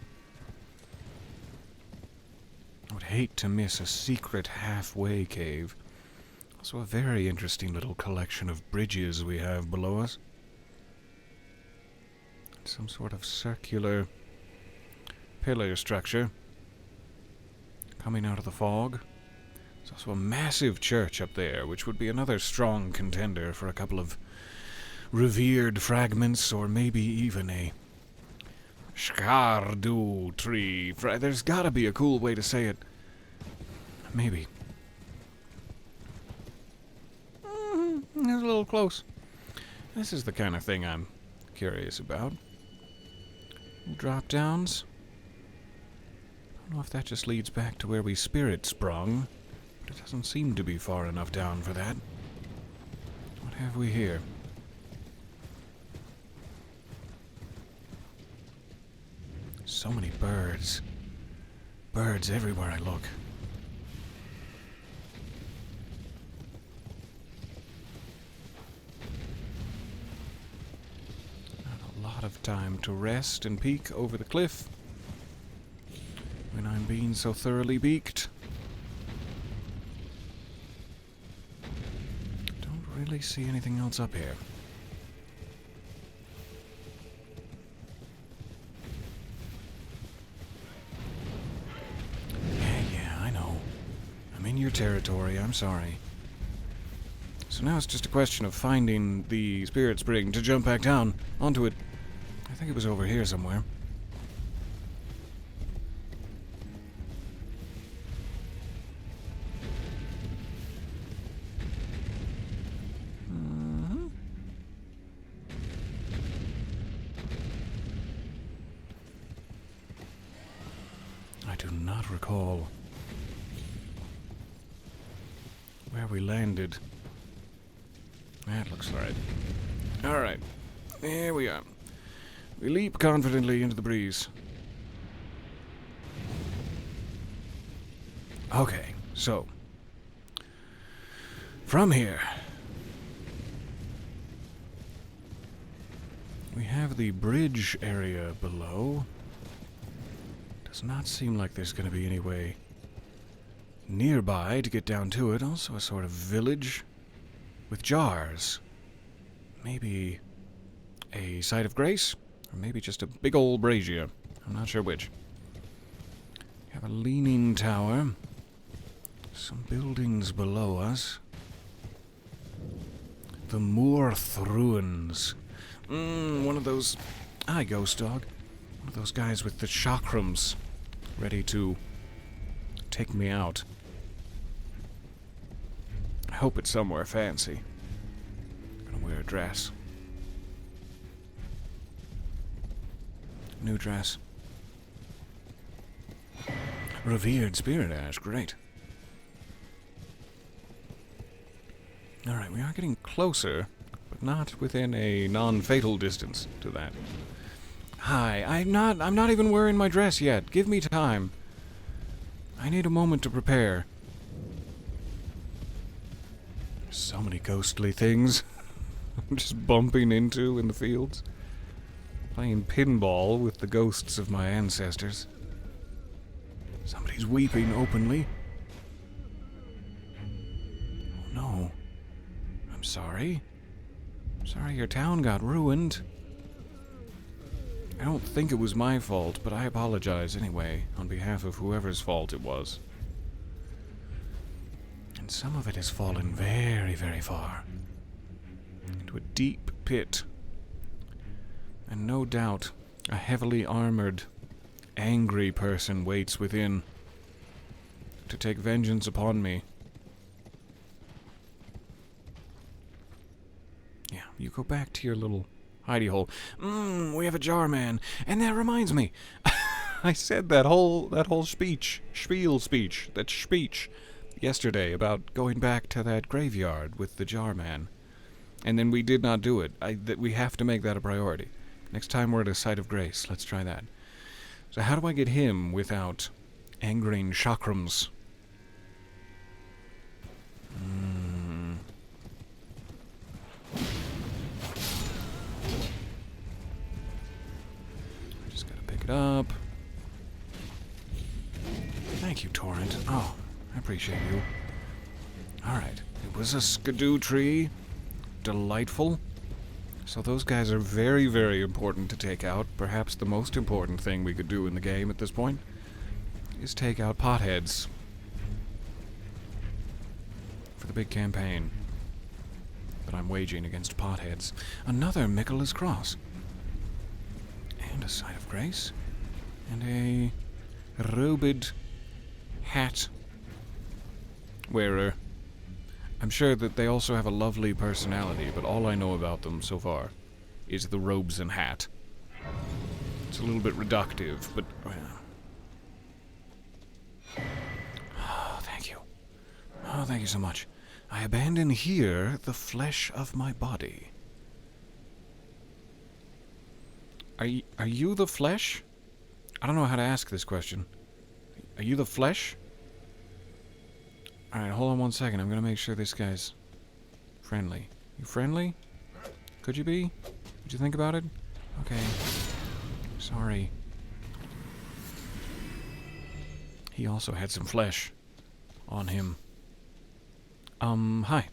I would hate to miss a secret halfway cave. Also a very interesting little collection of bridges we have below us. Some sort of circular pillar structure coming out of the fog. There's also a massive church up there, which would be another strong contender for a couple of revered fragments, or maybe even a Erdtree. There's gotta be a cool way to say it. Maybe. That's a little close. This is the kind of thing I'm curious about. Drop downs. I don't know if that just leads back to where we spirit sprung, but it doesn't seem to be far enough down for that. What have we here? So many birds. Birds everywhere I look. Of time to rest and peek over the cliff when I'm being so thoroughly beaked. Don't really see anything else up here. Yeah, I know. I'm in your territory, I'm sorry. So now it's just a question of finding the spirit spring to jump back down onto it. I think it was over here somewhere. I do not recall where we landed. That looks alright. Alright. There we are. We leap confidently into the breeze. Okay, so from here we have the bridge area below. Does not seem like there's going to be any way nearby to get down to it. Also a sort of village with jars. Maybe a site of grace? Or maybe just a big old brazier. I'm not sure which. We have a leaning tower. Some buildings below us. The Moorth Ruins. One of those... Hi, Ghost Dog. One of those guys with the chakrams ready to take me out. hope it's somewhere fancy. I'm gonna wear a dress. New dress. Revered spirit ash, great. Alright, we are getting closer, but not within a non-fatal distance to that. Hi, I'm not even wearing my dress yet. Give me time. I need a moment to prepare. There's so many ghostly things I'm just bumping into in the fields. Playing pinball with the ghosts of my ancestors. Somebody's weeping openly. Oh no. I'm sorry. I'm sorry your town got ruined. I don't think it was my fault, but I apologize anyway, on behalf of whoever's fault it was. And some of it has fallen very, very far. Into a deep pit. And no doubt, a heavily armored, angry person waits within to take vengeance upon me. Yeah, you go back to your little hidey hole. We have a jar man. And that reminds me, I said that whole speech yesterday about going back to that graveyard with the jar man. And then we did not do it. We have to make that a priority. Next time we're at a site of grace, let's try that. So how do I get him without angering chakrams? I just gotta pick it up. Thank you, Torrent. Oh, I appreciate you. Alright, it was a skidoo tree. Delightful. So those guys are very, very important to take out. Perhaps the most important thing we could do in the game at this point is take out potheads for the big campaign that I'm waging against potheads. Another Michael's Cross. And a Site of Grace. And a robed hat wearer. I'm sure that they also have a lovely personality, but all I know about them so far is the robes and hat. It's a little bit reductive, but... Oh, thank you. Oh, thank you so much. I abandon here the flesh of my body. Are you the flesh? I don't know how to ask this question. Are you the flesh? Alright, hold on 1 second. I'm gonna make sure this guy's friendly. You friendly? Could you be? Did you think about it? Okay. Sorry. He also had some flesh on him. Hi.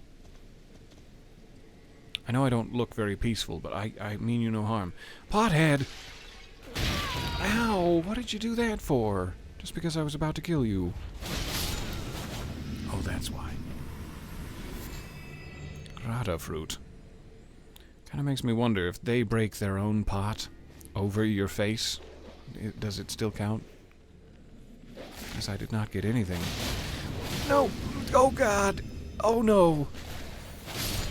I know I don't look very peaceful, but I mean you no harm. Pothead! Ow! What did you do that for? Just because I was about to kill you. Oh, that's why. Rada fruit. Kind of makes me wonder if they break their own pot over your face. Does it still count? Because I did not get anything. No! Oh, God! Oh, no!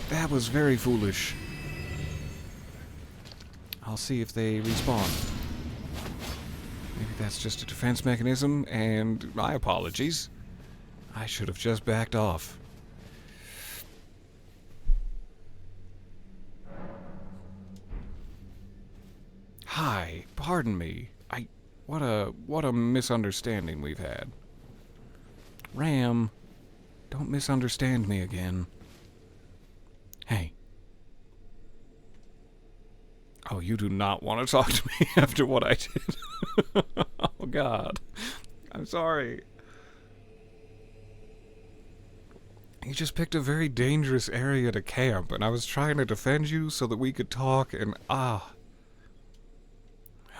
That was very foolish. I'll see if they respawn. Maybe that's just a defense mechanism, and my apologies. I should have just backed off. Hi, pardon me. What a misunderstanding we've had. Ram, don't misunderstand me again. Hey. Oh, you do not want to talk to me after what I did. Oh, God. I'm sorry. You just picked a very dangerous area to camp, and I was trying to defend you so that we could talk, and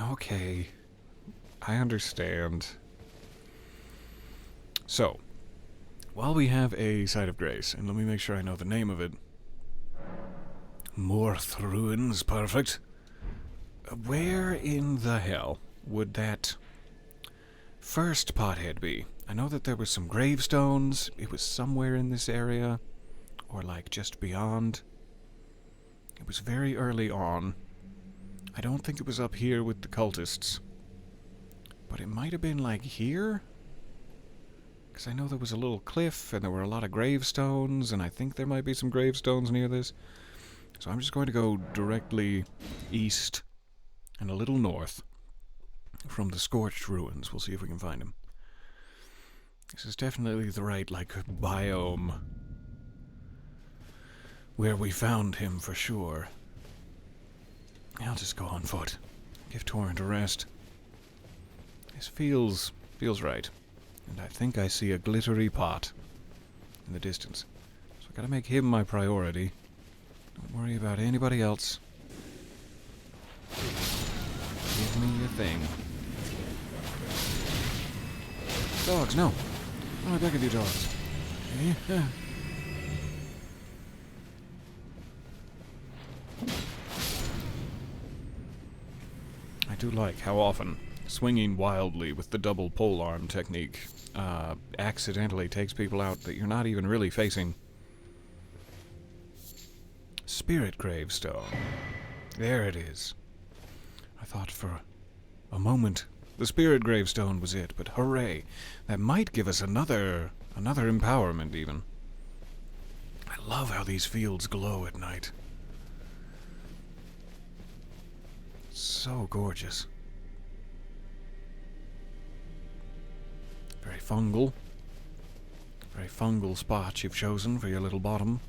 okay. I understand. So, while we have a Site of Grace, and let me make sure I know the name of it. Morth Ruins, perfect. Where in the hell would that first pothead be? I know that there were some gravestones. It was somewhere in this area. or like just beyond. It was very early on. I don't think it was up here with the cultists. But it might have been like here? Because I know there was a little cliff and there were a lot of gravestones, and I think there might be some gravestones near this. So I'm just going to go directly east and a little north from the scorched ruins. We'll see if we can find him. This is definitely the right, like, biome where we found him for sure. I'll just go on foot. Give Torrent a rest. This feels right. And I think I see a glittery pot in the distance. So I gotta make him my priority. Don't worry about anybody else. Give me your thing. Dogs, no. Oh, I beg of you, dogs. Yeah. I do like how often swinging wildly with the double polearm technique accidentally takes people out that you're not even really facing. Spirit Gravestone. There it is. I thought for a moment the Spirit Gravestone was it, but hooray. That might give us another empowerment even. I love how these fields glow at night. So gorgeous. Very fungal. Very fungal spot you've chosen for your little bottom.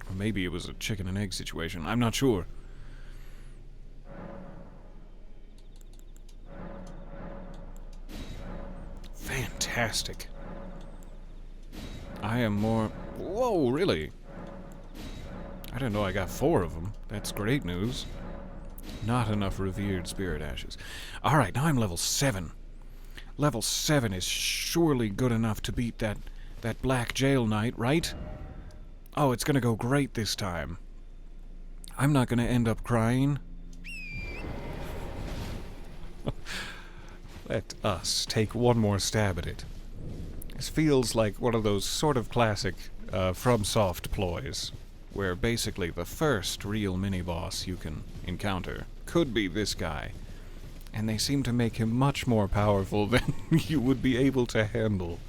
Or maybe it was a chicken and egg situation. I'm not sure. Fantastic. I am more... Whoa, really? I didn't know I got 4 of them. That's great news. Not enough revered spirit ashes. Alright, now I'm level 7. Level 7 is surely good enough to beat that black jail knight, right? Oh, it's gonna go great this time. I'm not gonna end up crying. Let us take one more stab at it. This feels like one of those sort of classic FromSoft ploys, where basically the first real mini-boss you can encounter could be this guy, and they seem to make him much more powerful than you would be able to handle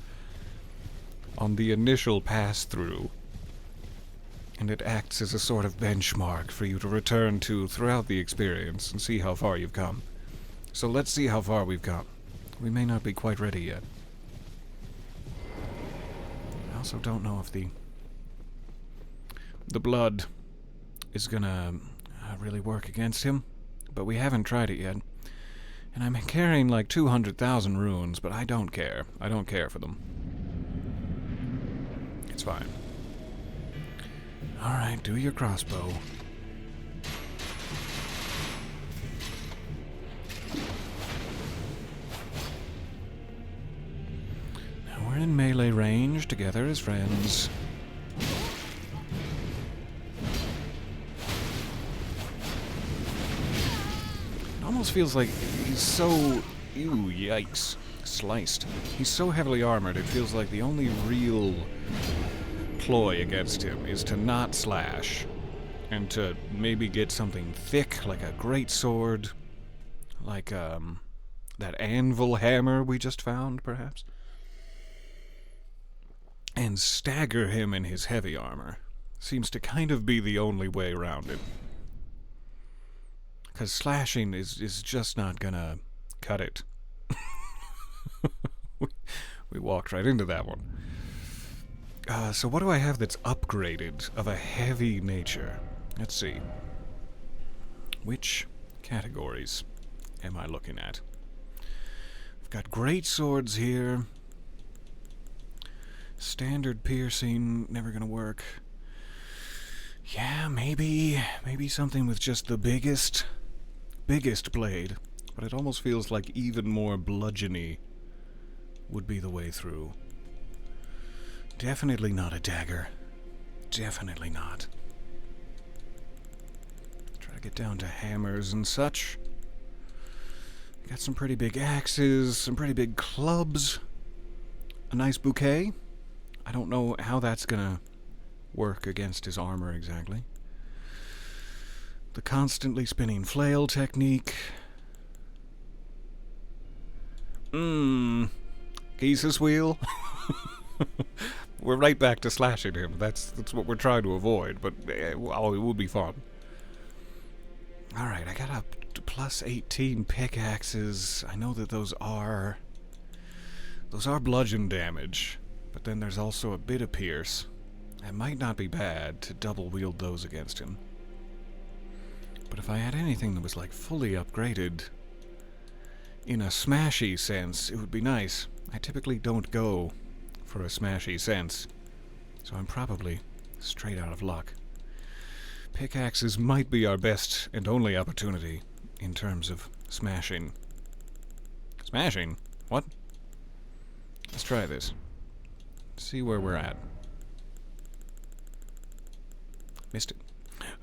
on the initial pass-through, and it acts as a sort of benchmark for you to return to throughout the experience and see how far you've come. So let's see how far we've come. We may not be quite ready yet. I also don't know if the blood is gonna really work against him, but we haven't tried it yet. And I'm carrying like 200,000 runes, but I don't care. I don't care for them. It's fine. Alright, do your crossbow. Now we're in melee range together as friends. Almost feels like he's so... Ew, yikes. Sliced. He's so heavily armored, it feels like the only real ploy against him is to not slash, and to maybe get something thick, like a great sword, like, that anvil hammer we just found, perhaps, and stagger him in his heavy armor. Seems to kind of be the only way around it. Because slashing is just not gonna cut it. we walked right into that one. So what do I have that's upgraded of a heavy nature? Let's see. Which categories am I looking at? I've got great swords here. Standard piercing, never gonna work. Yeah, maybe something with just the biggest blade, but it almost feels like even more bludgeony would be the way through. Definitely not a dagger. Definitely not. Try to get down to hammers and such. Got some pretty big axes, some pretty big clubs, a nice bouquet. I don't know how that's gonna work against his armor exactly. The constantly spinning flail technique. Geese's wheel. We're right back to slashing him. That's what we're trying to avoid, but it will be fun. Alright, I got up to plus 18 pickaxes. I know that those are bludgeon damage, but then there's also a bit of pierce. It might not be bad to double wield those against him. But if I had anything that was like fully upgraded in a smashy sense, it would be nice. I typically don't go for a smashy sense, so I'm probably straight out of luck. Pickaxes might be our best and only opportunity in terms of smashing. Smashing? What? Let's try this. See where we're at. Missed it.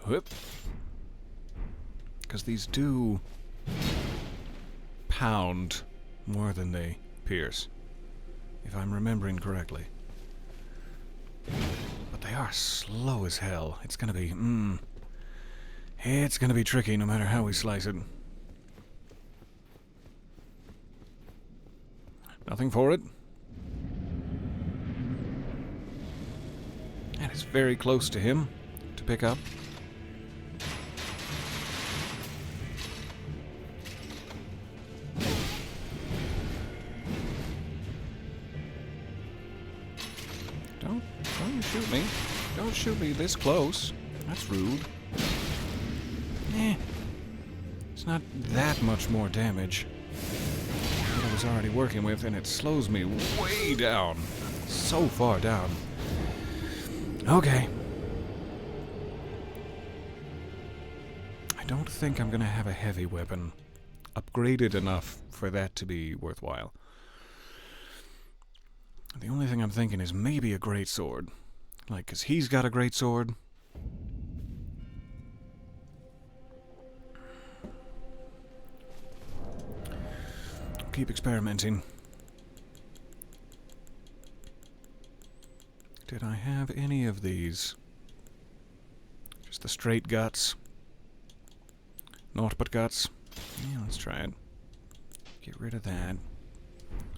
Whoop. Because these do pound more than they pierce, if I'm remembering correctly. But they are slow as hell. It's gonna be, it's gonna be tricky no matter how we slice it. Nothing for it. That is very close to him to pick up. Don't shoot me. Don't shoot me this close. That's rude. It's not that much more damage that I was already working with, and it slows me way down. So far down. Okay. I don't think I'm gonna have a heavy weapon upgraded enough for that to be worthwhile. The only thing I'm thinking is maybe a greatsword. Like, 'cause he's got a greatsword. Keep experimenting. Did I have any of these? Just the straight guts. Naught but guts. Yeah, let's try it. Get rid of that.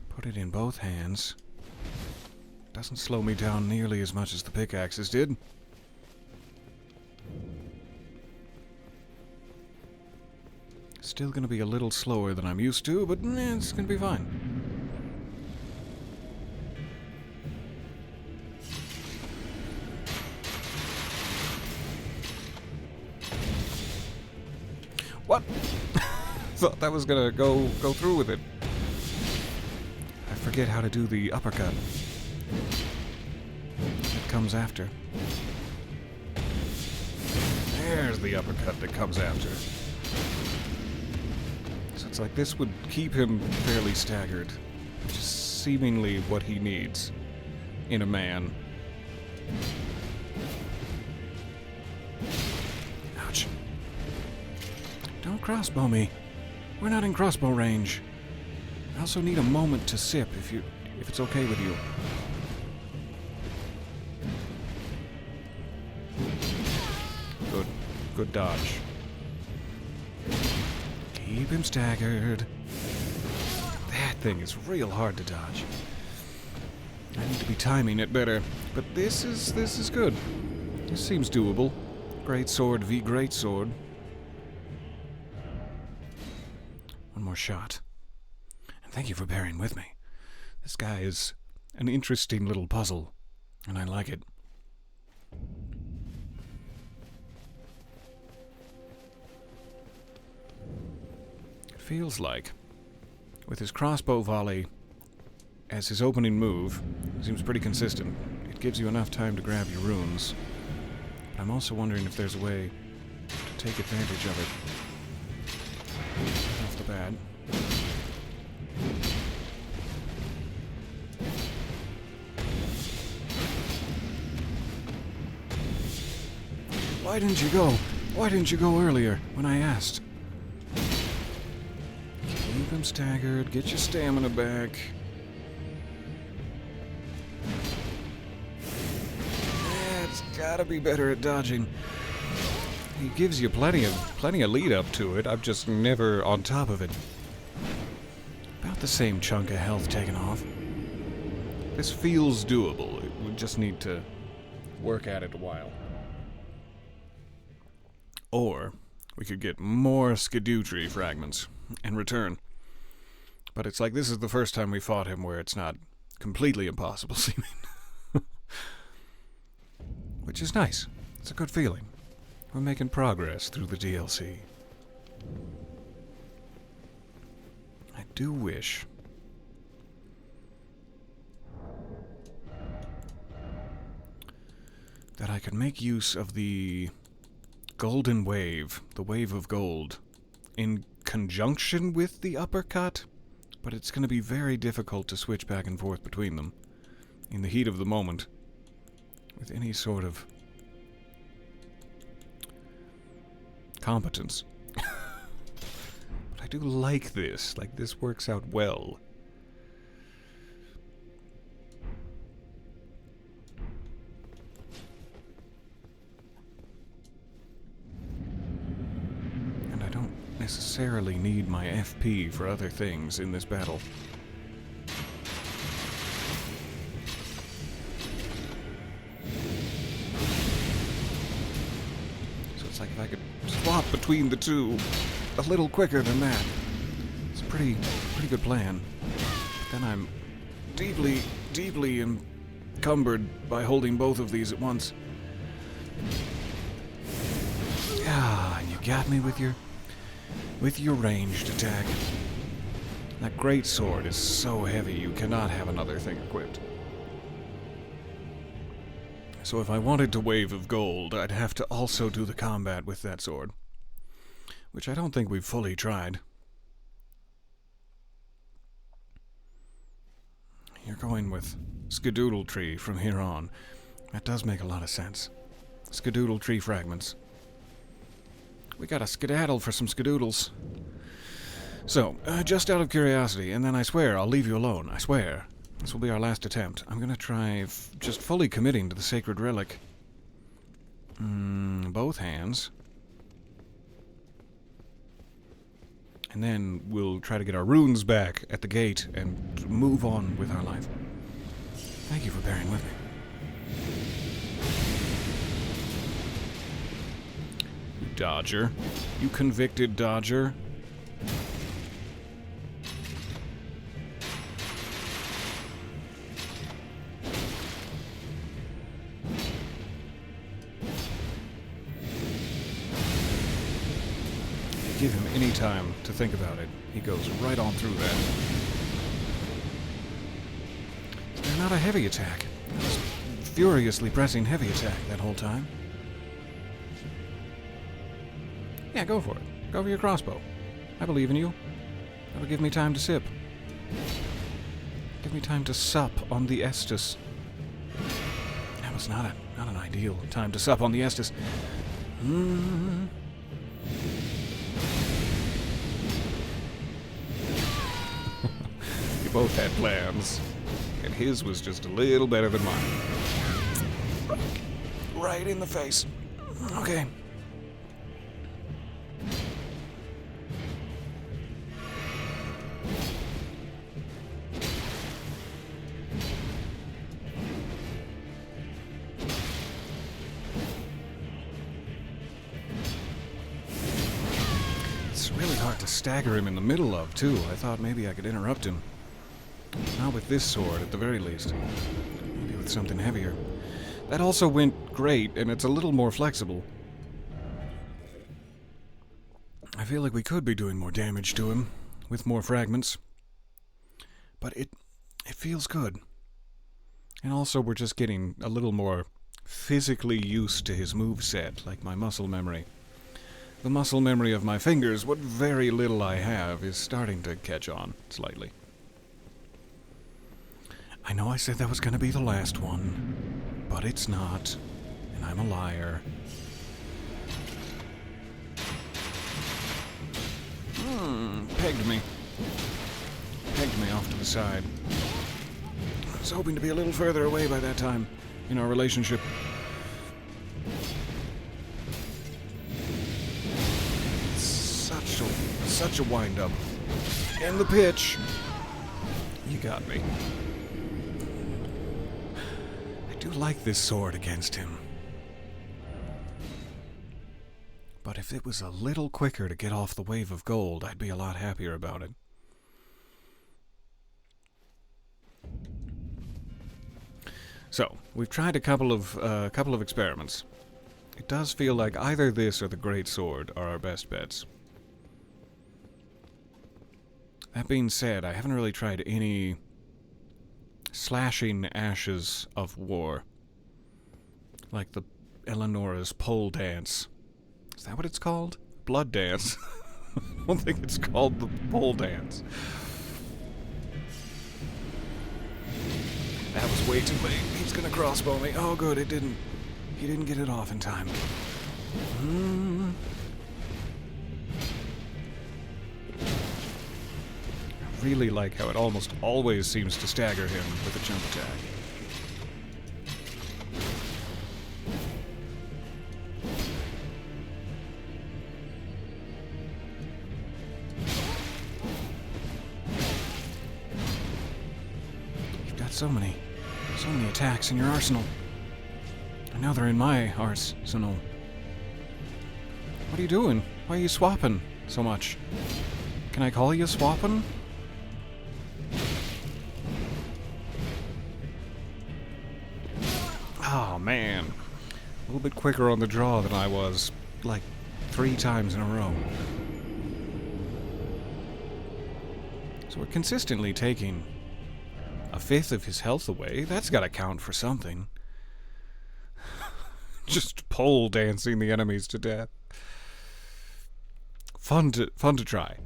Put it in both hands. Doesn't slow me down nearly as much as the pickaxes did. Still gonna be a little slower than I'm used to, but it's gonna be fine. What? Thought that was gonna go through with it. I forget how to do the uppercut. It comes after. There's the uppercut that comes after. So it's like this would keep him fairly staggered, which is seemingly what he needs in a man. Ouch. Don't crossbow me. We're not in crossbow range. I also need a moment to sip if it's okay with you. Good dodge. Keep him staggered. That thing is real hard to dodge. I need to be timing it better, but this is good. This seems doable. Great sword v great sword. One more shot. And thank you for bearing with me. This guy is an interesting little puzzle, and I like it. Feels like, with his crossbow volley as his opening move, seems pretty consistent. It gives you enough time to grab your runes. But I'm also wondering if there's a way to take advantage of it off the bat. Why didn't you go? Why didn't you go earlier when I asked? Keep him staggered. Get your stamina back. gotta be better at dodging. He gives you plenty of lead up to it. I'm just never on top of it. About the same chunk of health taken off. This feels doable. We just need to work at it a while. Or we could get more Erdtree fragments and return. But it's like this is the first time we fought him where it's not completely impossible seeming. Which is nice. It's a good feeling. We're making progress through the DLC. I do wish that I could make use of the golden wave, the wave of gold, in conjunction with the uppercut, but it's going to be very difficult to switch back and forth between them in the heat of the moment with any sort of competence. But I do like this. Like, this works out well. And I don't necessarily need my FP for other things in this battle. So it's like if I could swap between the two a little quicker than that. It's a pretty good plan. But then I'm deeply encumbered by holding both of these at once. Ah, and you got me with your ranged attack. That great sword is so heavy you cannot have another thing equipped. So if I wanted to wave of gold, I'd have to also do the combat with that sword. Which I don't think we've fully tried. You're going with Erdtree from here on. That does make a lot of sense. Erdtree fragments. We gotta skedaddle for some skedoodles. So, just out of curiosity, and then I swear I'll leave you alone. I swear. This will be our last attempt. I'm gonna try just fully committing to the sacred relic. Both hands. And then we'll try to get our runes back at the gate and move on with our life. Thank you for bearing with me. You dodger. You convicted dodger. Give him any time to think about it. He goes right on through that. They're not a heavy attack. I was furiously pressing heavy attack that whole time. Yeah, go for it. Go for your crossbow. I believe in you. That'll give me time to sip. Give me time to sup on the Estus. That was not an ideal time to sup on the Estus. Both had plans, and his was just a little better than mine. Right in the face. Okay. It's really hard to stagger him in the middle of, too. I thought maybe I could interrupt him. Not with this sword, at the very least. Maybe with something heavier. That also went great, and it's a little more flexible. I feel like we could be doing more damage to him, with more fragments. But it feels good. And also we're just getting a little more physically used to his moveset, like my muscle memory. The muscle memory of my fingers, what very little I have, is starting to catch on, slightly. I know I said that was going to be the last one, but it's not, and I'm a liar. Pegged me. Pegged me off to the side. I was hoping to be a little further away by that time in our relationship. such a wind-up. And the pitch. You got me. I do like this sword against him. But if it was a little quicker to get off the wave of gold, I'd be a lot happier about it. So, we've tried a couple of experiments. It does feel like either this or the Great Sword are our best bets. That being said, I haven't really tried any slashing ashes of war. Like the Eleonora's pole dance. Is that what it's called? Blood dance. I don't think it's called the pole dance. That was way too late. He's gonna crossbow me. Oh good, it didn't. He didn't get it off in time. I really like how it almost always seems to stagger him with a jump attack. You've got so many attacks in your arsenal. I know they're in my arsenal. What are you doing? Why are you swapping so much? Can I call you swapping? Oh man. A little bit quicker on the draw than I was, like 3 times in a row. So we're consistently taking a fifth of his health away. That's gotta count for something. Just pole dancing the enemies to death. Fun to try.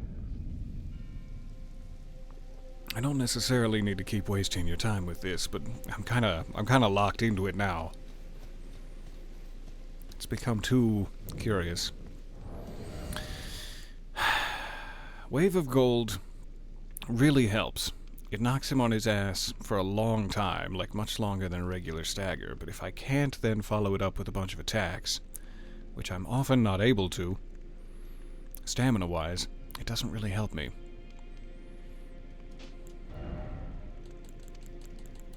I don't necessarily need to keep wasting your time with this, but I'm kind of locked into it now. It's become too curious. Wave of Gold really helps. It knocks him on his ass for a long time, like much longer than a regular stagger, but if I can't then follow it up with a bunch of attacks, which I'm often not able to, stamina-wise, it doesn't really help me.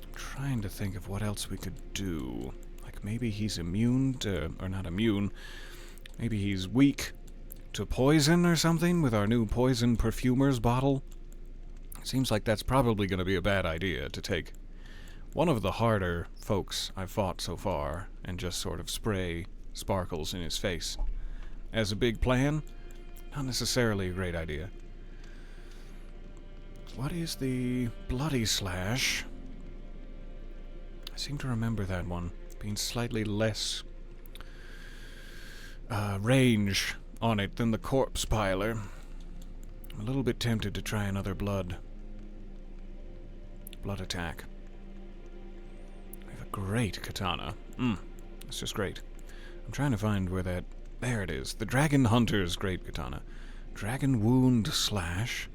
I'm trying to think of what else we could do. Like maybe he's immune to, or not immune, maybe he's weak to poison or something with our new poison perfumer's bottle. Seems like that's probably going to be a bad idea, to take one of the harder folks I've fought so far and just sort of spray sparkles in his face. As a big plan, not necessarily a great idea. What is the Bloody Slash? I seem to remember that one being slightly less range on it than the Corpse Piler. I'm a little bit tempted to try another blood attack. We have a great katana. It's just great. I'm trying to find where that... There it is. The Dragon Hunter's great katana. Dragon Wound Slash.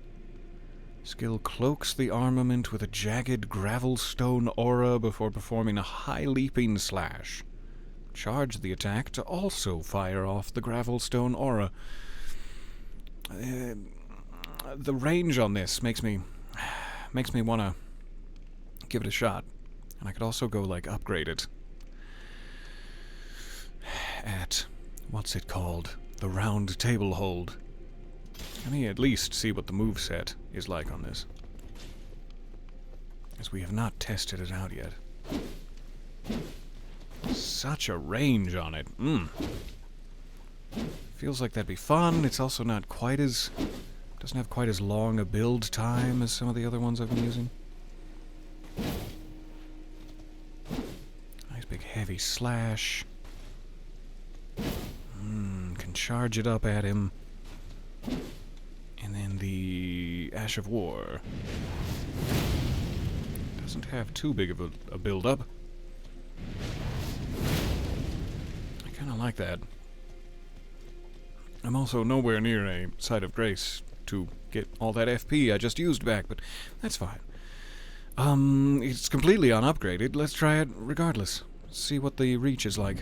Skill cloaks the armament with a jagged gravelstone aura before performing a high leaping slash. Charge the attack to also fire off the gravelstone aura. The range on this makes me want to give it a shot. And I could also go, like, upgrade it at, what's it called? The Round Table Hold. Let me at least see what the moveset is like on this, as we have not tested it out yet. Such a range on it. Feels like that'd be fun. It's also not quite as... doesn't have quite as long a build time as some of the other ones I've been using. Nice big heavy slash. Can charge it up at him. And then the Ash of War. Doesn't have too big of a build-up. I kind of like that. I'm also nowhere near a Site of Grace to get all that FP I just used back, but that's fine. It's completely unupgraded. Let's try it regardless. See what the reach is like.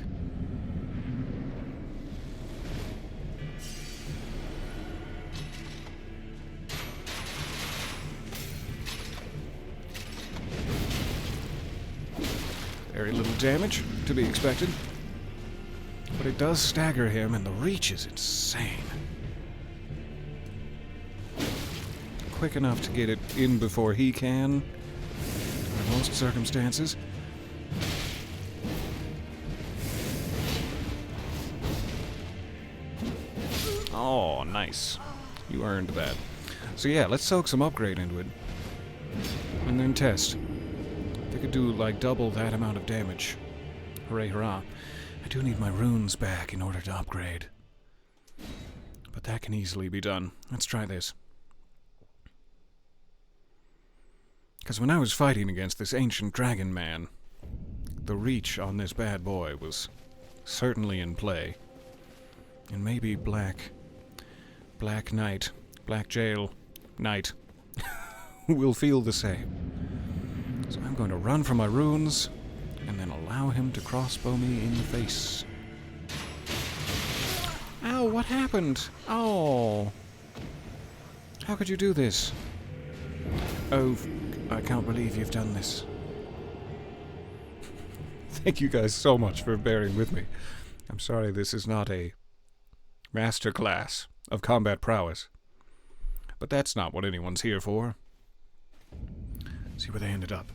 Very little damage to be expected. But it does stagger him, and the reach is insane. Quick enough to get it in before he can, in most circumstances. Oh, nice. You earned that. So yeah, let's soak some upgrade into it. And then test. They could do like double that amount of damage. Hooray, hurrah. I do need my runes back in order to upgrade. But that can easily be done. Let's try this. Because when I was fighting against this ancient dragon man, the reach on this bad boy was certainly in play. And maybe Black Knight, Black Jail Knight will feel the same. So I'm going to run for my runes, and then allow him to crossbow me in the face. Ow, what happened? Oh. How could you do this? Oh, I can't believe you've done this. Thank you guys so much for bearing with me. I'm sorry this is not a masterclass of combat prowess. But that's not what anyone's here for. See where they ended up.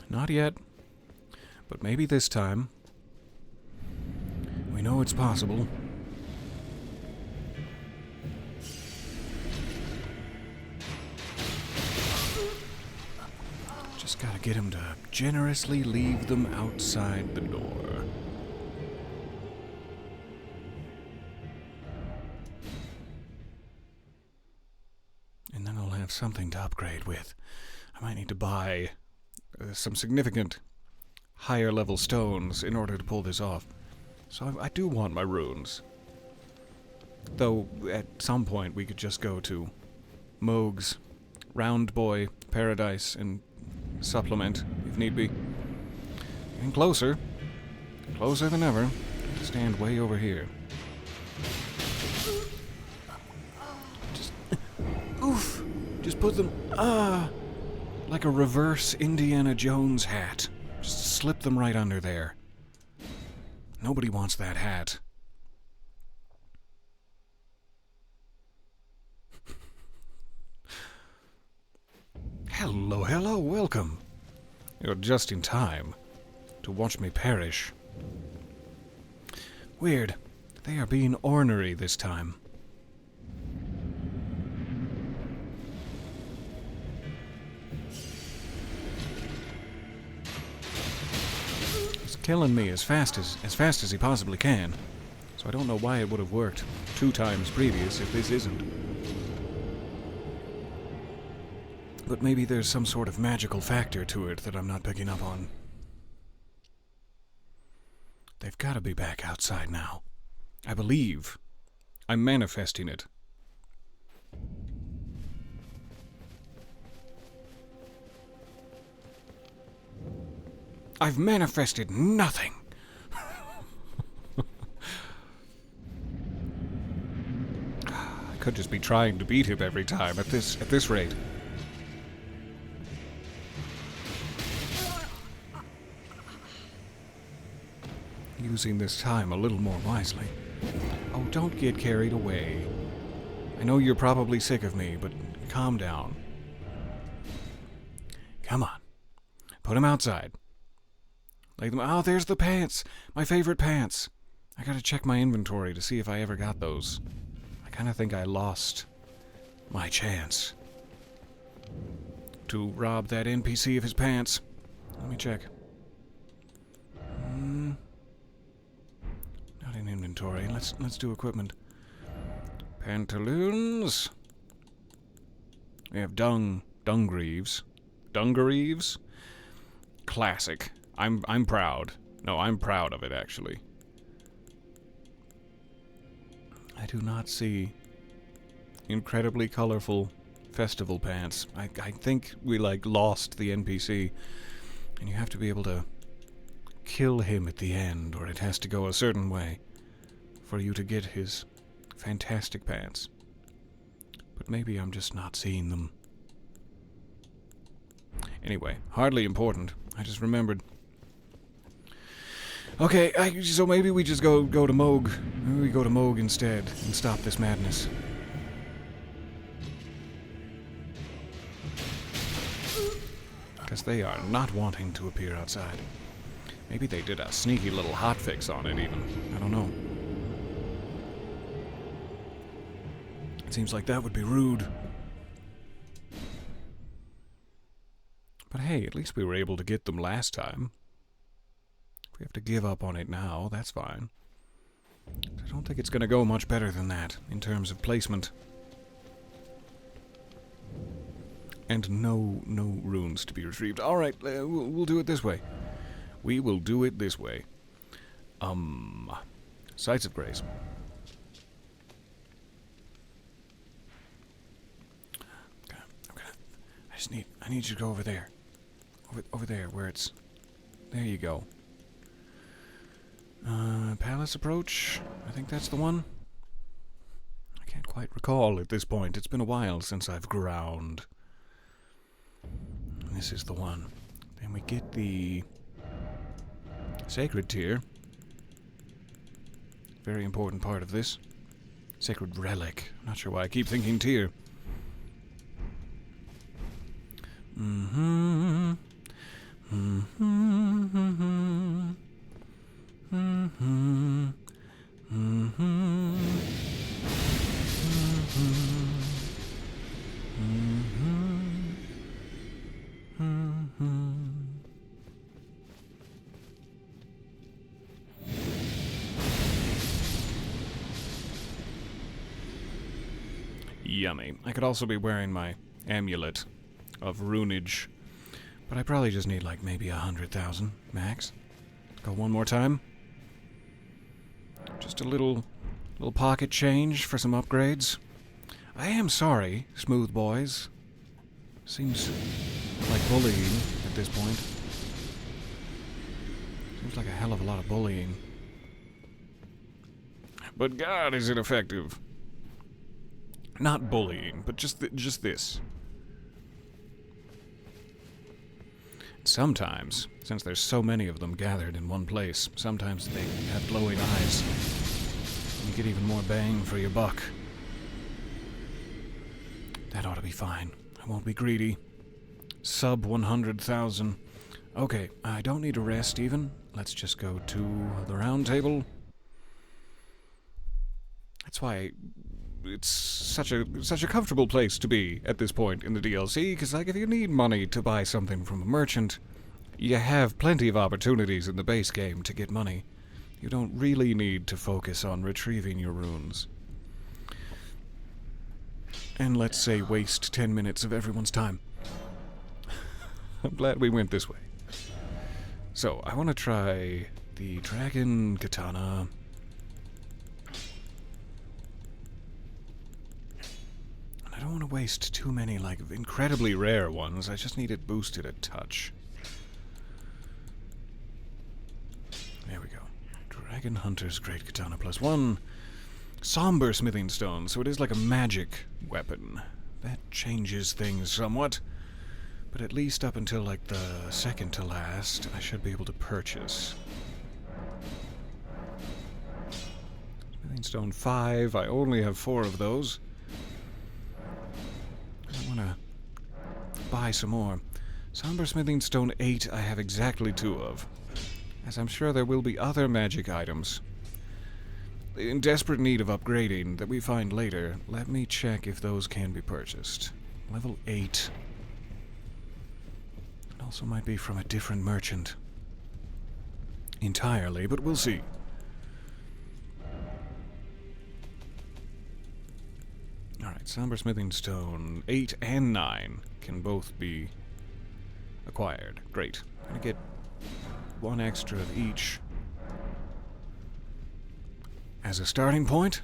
Not yet. But maybe this time. We know it's possible. Just gotta get him to generously leave them outside the door. And then I'll have something to upgrade with. I might need to buy some significant higher level stones in order to pull this off. So I do want my runes. Though at some point we could just go to Moog's Round Boy Paradise and supplement if need be. And closer than ever. Stand way over here. Just oof. Just put them like a reverse Indiana Jones hat. Just slip them right under there. Nobody wants that hat. Hello, welcome. You're just in time to watch me perish. Weird. They are being ornery this time. He's killing me as fast as he possibly can. So I don't know why it would have worked 2 times previous if this isn't. But maybe there's some sort of magical factor to it that I'm not picking up on. They've got to be back outside now. I believe. I'm manifesting it. I've manifested nothing. I could just be trying to beat him every time at this rate. Using this time a little more wisely. Oh, don't get carried away. I know you're probably sick of me, but calm down. Come on. Put him outside. Lay them. Oh, there's the pants. My favorite pants. I gotta check my inventory to see if I ever got those. I kinda think I lost my chance to rob that NPC of his pants. Let me check. Not in inventory. Let's do equipment. Pantaloons. We have Dungreaves. Dungareeves? Classic. I'm proud. No, I'm proud of it, actually. I do not see incredibly colorful festival pants. I think we, lost the NPC. And you have to be able to kill him at the end, or it has to go a certain way for you to get his fantastic pants. But maybe I'm just not seeing them. Anyway, hardly important. I just remembered. Okay, so maybe we just go to Moog. Maybe we go to Moog instead and stop this madness. Because they are not wanting to appear outside. Maybe they did a sneaky little hotfix on it even. I don't know. It seems like that would be rude. But hey, at least we were able to get them last time. If we have to give up on it now, that's fine. I don't think it's going to go much better than that in terms of placement. And no runes to be retrieved. Alright, we'll do it this way. We will do it this way. Sites of Grace. Okay. I need you to go over there. Over there, where it's... There you go. Palace Approach. I think that's the one. I can't quite recall at this point. It's been a while since I've ground. This is the one. Then we get the Sacred Tier. Very important part of this. Sacred Relic. Not sure why I keep thinking tier. Yummy. I could also be wearing my amulet of runage, but I probably just need like maybe 100,000 max. Go one more time. Just a little pocket change for some upgrades. I am sorry, smooth boys. Seems like bullying at this point. Seems like a hell of a lot of bullying. But God, is it effective. Not bullying, but just this. Sometimes, since there's so many of them gathered in one place, sometimes they have glowing eyes. You get even more bang for your buck. That ought to be fine. I won't be greedy. Sub 100,000. Okay, I don't need a rest even. Let's just go to the round table. That's why it's such a comfortable place to be at this point in the DLC, because like if you need money to buy something from a merchant, you have plenty of opportunities in the base game to get money. You don't really need to focus on retrieving your runes. And let's say waste 10 minutes of everyone's time. I'm glad we went this way. So, I want to try the Dragon Katana. I don't want to waste too many, like, incredibly rare ones. I just need it boosted a touch. There we go. Dragon Hunter's Great Katana +1. Somber Smithing Stone, so it is like a magic weapon. That changes things somewhat. But at least up until, like, the second to last, I should be able to purchase. Smithing Stone 5, I only have 4 of those. I want to buy some more. Somber Smithing Stone 8 I have exactly 2 of, as I'm sure there will be other magic items in desperate need of upgrading that we find later. Let me check if those can be purchased. Level 8. It also might be from a different merchant entirely, but we'll see. Alright, Somber Smithing Stone 8 and 9 can both be acquired. Great. I'm gonna get 1 extra of each as a starting point.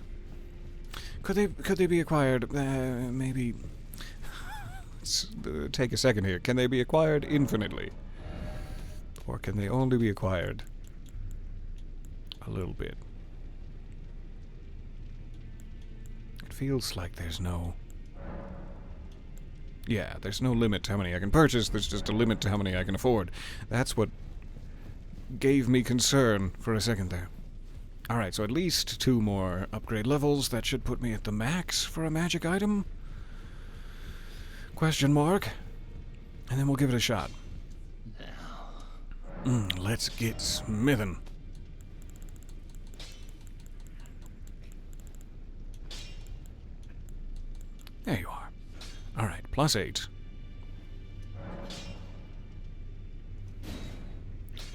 Could they be acquired? Maybe. Let's take a second here. Can they be acquired infinitely, or can they only be acquired a little bit? It feels like there's no Yeah, there's no limit to how many I can purchase, there's just a limit to how many I can afford. That's what gave me concern for a second there. Alright, so at least 2 more upgrade levels. That should put me at the max for a magic item? Question mark. And then we'll give it a shot. Let's get smithin'. There you are. Alright, +8.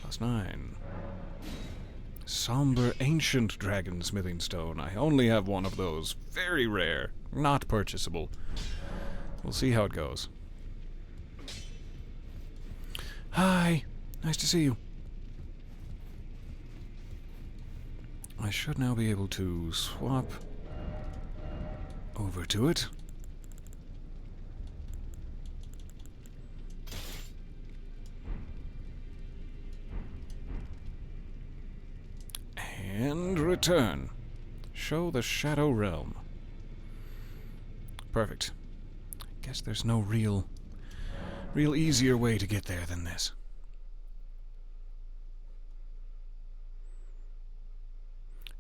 +9. Somber Ancient Dragon Smithing Stone. I only have one of those. Very rare. Not purchasable. We'll see how it goes. Hi. Nice to see you. I should now be able to swap over to it. And return. Show the Shadow Realm. Perfect. Guess there's no real easier way to get there than this.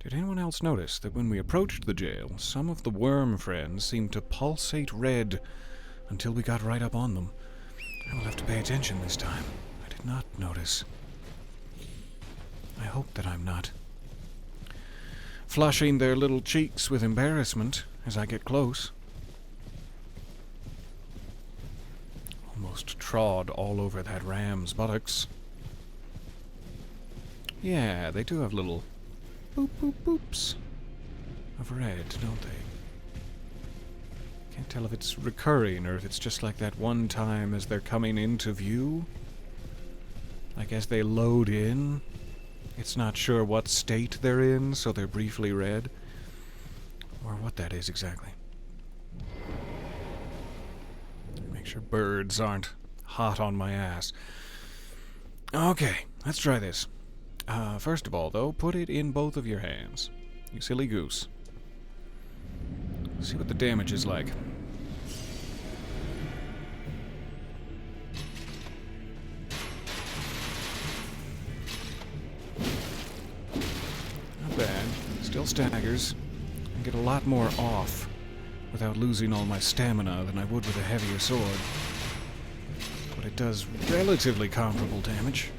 Did anyone else notice that when we approached the jail, some of the worm friends seemed to pulsate red until we got right up on them? I will have to pay attention this time. I did not notice. I hope that I'm not flushing their little cheeks with embarrassment as I get close. Almost trod all over that ram's buttocks. Yeah, they do have little boop boop boops of red, don't they? Can't tell if it's recurring or if it's just like that one time as they're coming into view. Like as they load in, it's not sure what state they're in, so they're briefly red. Or what that is exactly. Make sure birds aren't hot on my ass. Okay, let's try this. First of all, though, put it in both of your hands. You silly goose. See what the damage is like. Not bad. Still staggers. I get a lot more off without losing all my stamina than I would with a heavier sword. But it does relatively comparable damage.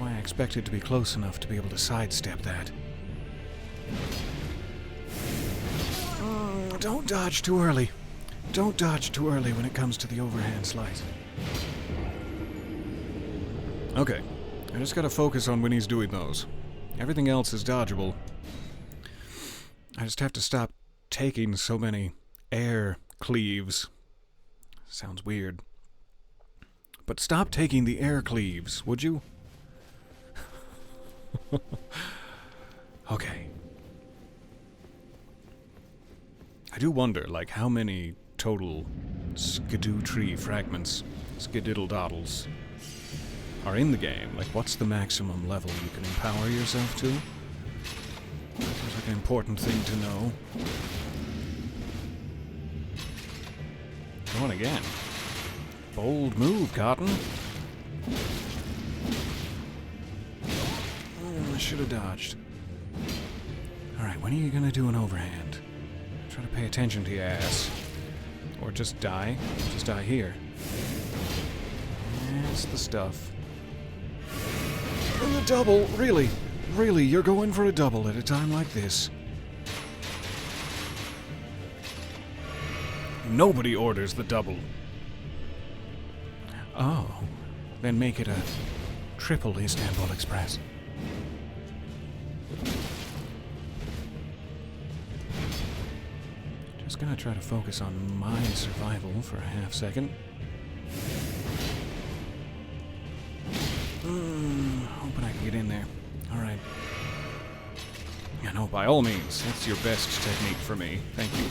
I expected to be close enough to be able to sidestep that. Don't dodge too early. Don't dodge too early when it comes to the overhand slice. Okay, I just gotta focus on when he's doing those. Everything else is dodgeable. I just have to stop taking so many air cleaves. Sounds weird. But stop taking the air cleaves, would you? Okay. I do wonder, like, how many total Erdtree fragments, skididdle-doddles, are in the game. Like, what's the maximum level you can empower yourself to? Seems like an important thing to know. Going again. Bold move, Cotton. I should have dodged. Alright, when are you gonna do an overhand? Try to pay attention to your ass. Or just die. Just die here. That's the stuff. And the double! Really? Really, you're going for a double at a time like this? Nobody orders the double. Oh. Then make it a triple Istanbul Express. Just gonna try to focus on my survival for a half second. Hoping I can get in there. Alright. Yeah, no, by all means, that's your best technique for me. Thank you.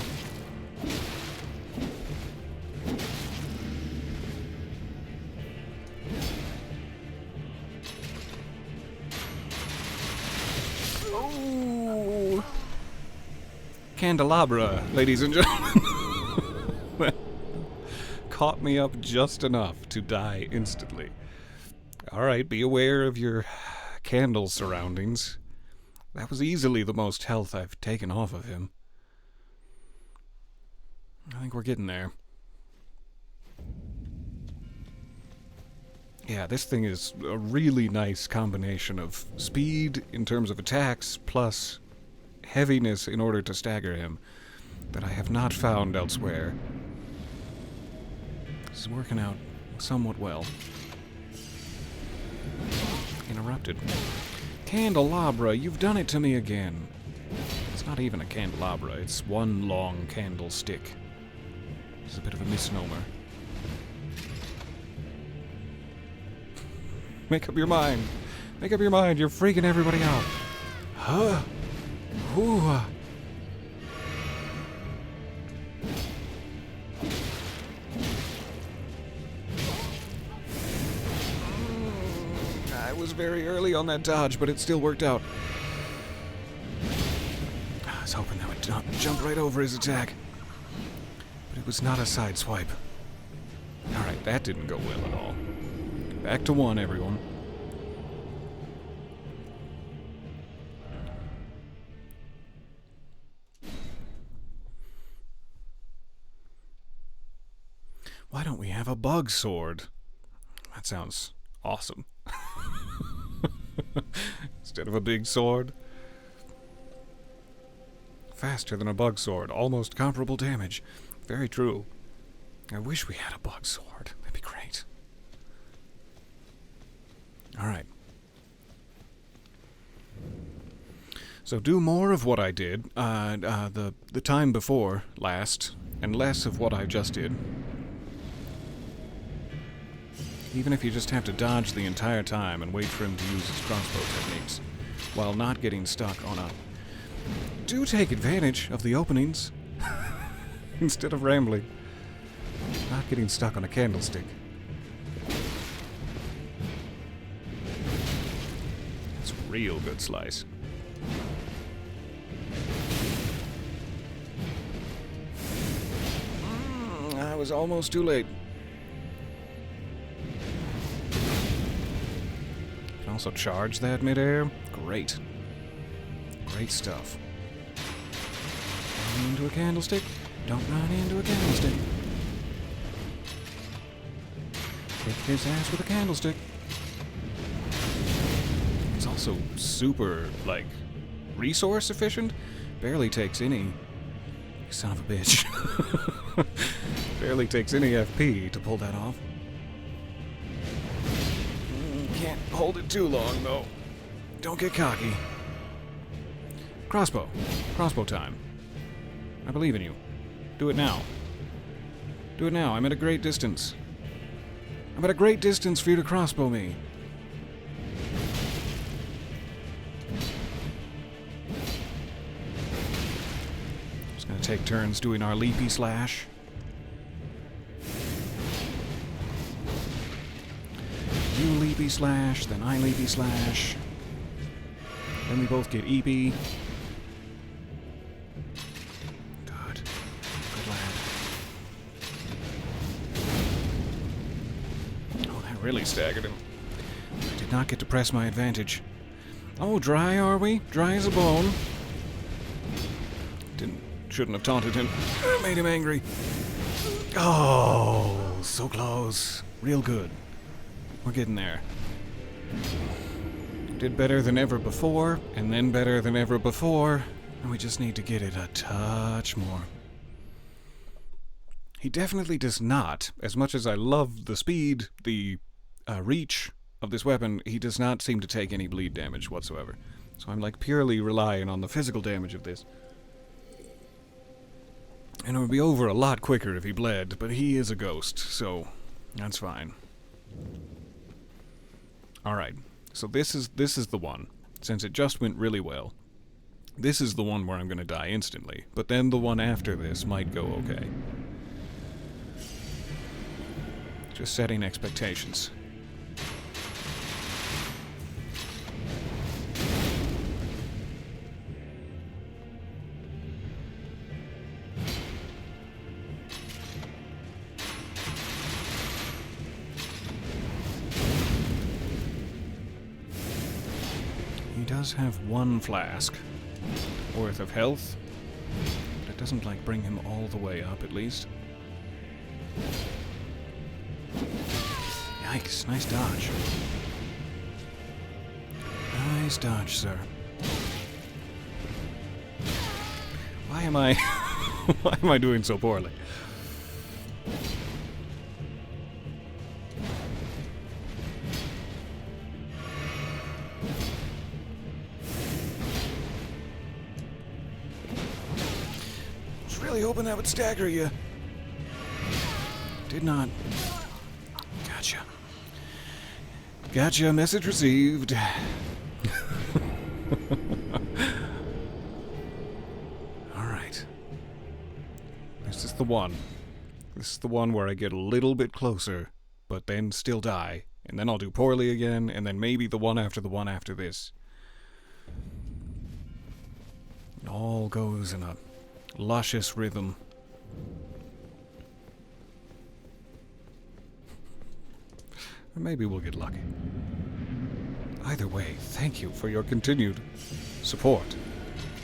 candelabra, ladies and gentlemen. Caught me up just enough to die instantly. Alright, be aware of your candle surroundings. That was easily the most health I've taken off of him. I think we're getting there. Yeah, this thing is a really nice combination of speed in terms of attacks plus heaviness in order to stagger him that I have not found elsewhere. This is working out somewhat well. Interrupted. Candelabra, you've done it to me again. It's not even a candelabra, it's one long candlestick. It's a bit of a misnomer. Make up your mind. Make up your mind, you're freaking everybody out. Huh? Ooh. I was very early on that dodge, but it still worked out. I was hoping that would jump right over his attack. But it was not a side swipe. Alright, that didn't go well at all. Back to 1, everyone. Why don't we have a bug sword? That sounds awesome. Instead of a big sword. Faster than a bug sword. Almost comparable damage. Very true. I wish we had a bug sword. That'd be great. Alright. So do more of what I did the time before last, and less of what I just did. Even if you just have to dodge the entire time and wait for him to use his crossbow techniques, while not getting stuck on a... Do take advantage of the openings, instead of rambling. Not getting stuck on a candlestick. It's a real good slice. I was almost too late. Can also charge that midair. Great. Great stuff. Run into a candlestick. Don't run into a candlestick. Kick his ass with a candlestick. It's also super, like, resource efficient. Barely takes any... Son of a bitch. Barely takes any FP to pull that off. Can't hold it too long, though. Don't get cocky. Crossbow. Crossbow time. I believe in you. Do it now. Do it now. I'm at a great distance. I'm at a great distance for you to crossbow me. Just gonna take turns doing our leapy slash. You leapy slash, then I leapy slash. Then we both get EP. Good. Good lad. Oh, that really staggered him. I did not get to press my advantage. Oh, dry are we? Dry as a bone. Shouldn't have taunted him. Made him angry. Oh, so close. Real good. We're getting there. Did better than ever before, and then better than ever before, and we just need to get it a touch more. He definitely does not, as much as I love the speed, the reach of this weapon, he does not seem to take any bleed damage whatsoever. So I'm like purely relying on the physical damage of this. And it would be over a lot quicker if he bled, but he is a ghost, so that's fine. Alright, so this is the one. Since it just went really well, this is the one where I'm going to die instantly, but then the one after this might go okay. Just setting expectations. does have one flask worth of health. But it doesn't, like, bring him all the way up, at least. Yikes, nice dodge. Nice dodge, sir. Why am I... why am I doing so poorly? Really hoping that would stagger you. Did not. Gotcha. Gotcha, message received. Alright. This is the one. This is the one where I get a little bit closer, but then still die. And then I'll do poorly again, and then maybe the one after this. It all goes in a luscious rhythm. Or maybe we'll get lucky. Either way, thank you for your continued support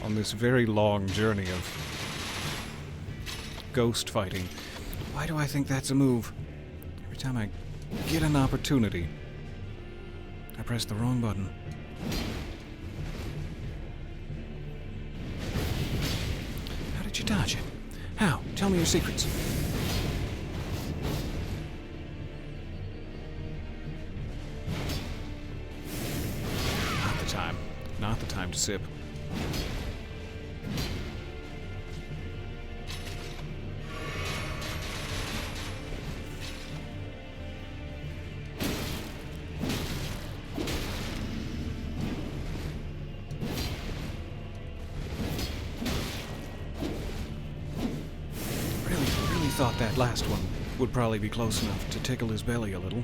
on this very long journey of ghost fighting. Why do I think that's a move? Every time I get an opportunity, I press the wrong button. How did you dodge it? How? Tell me your secrets. Not the time to sip. Really thought that last one would probably be close enough to tickle his belly a little.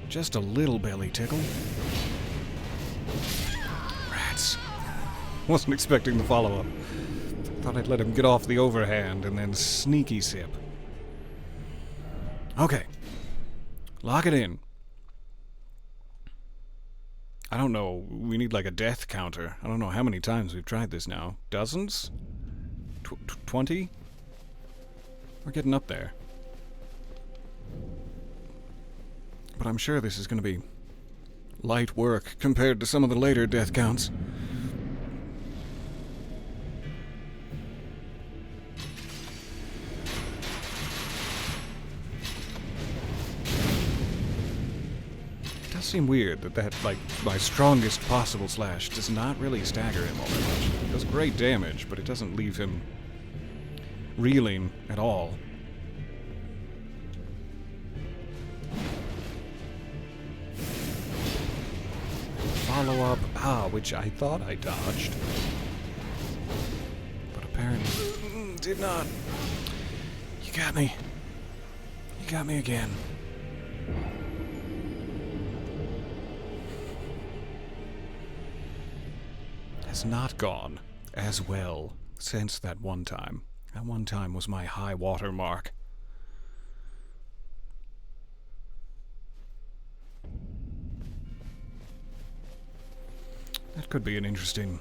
Just a little belly tickle. Wasn't expecting the follow-up. Thought I'd let him get off the overhand and then sneaky sip. Okay. Lock it in. I don't know. We need like a death counter. I don't know how many times we've tried this now. Dozens? 20? We're getting up there. But I'm sure this is going to be light work compared to some of the later death counts. Seem weird that like my strongest possible slash does not really stagger him all that much. It does great damage, but it doesn't leave him reeling at all. Follow up, which I thought I dodged, but apparently did not. You got me. You got me again. Has not gone as well since that one time. That one time was my high water mark. That could be an interesting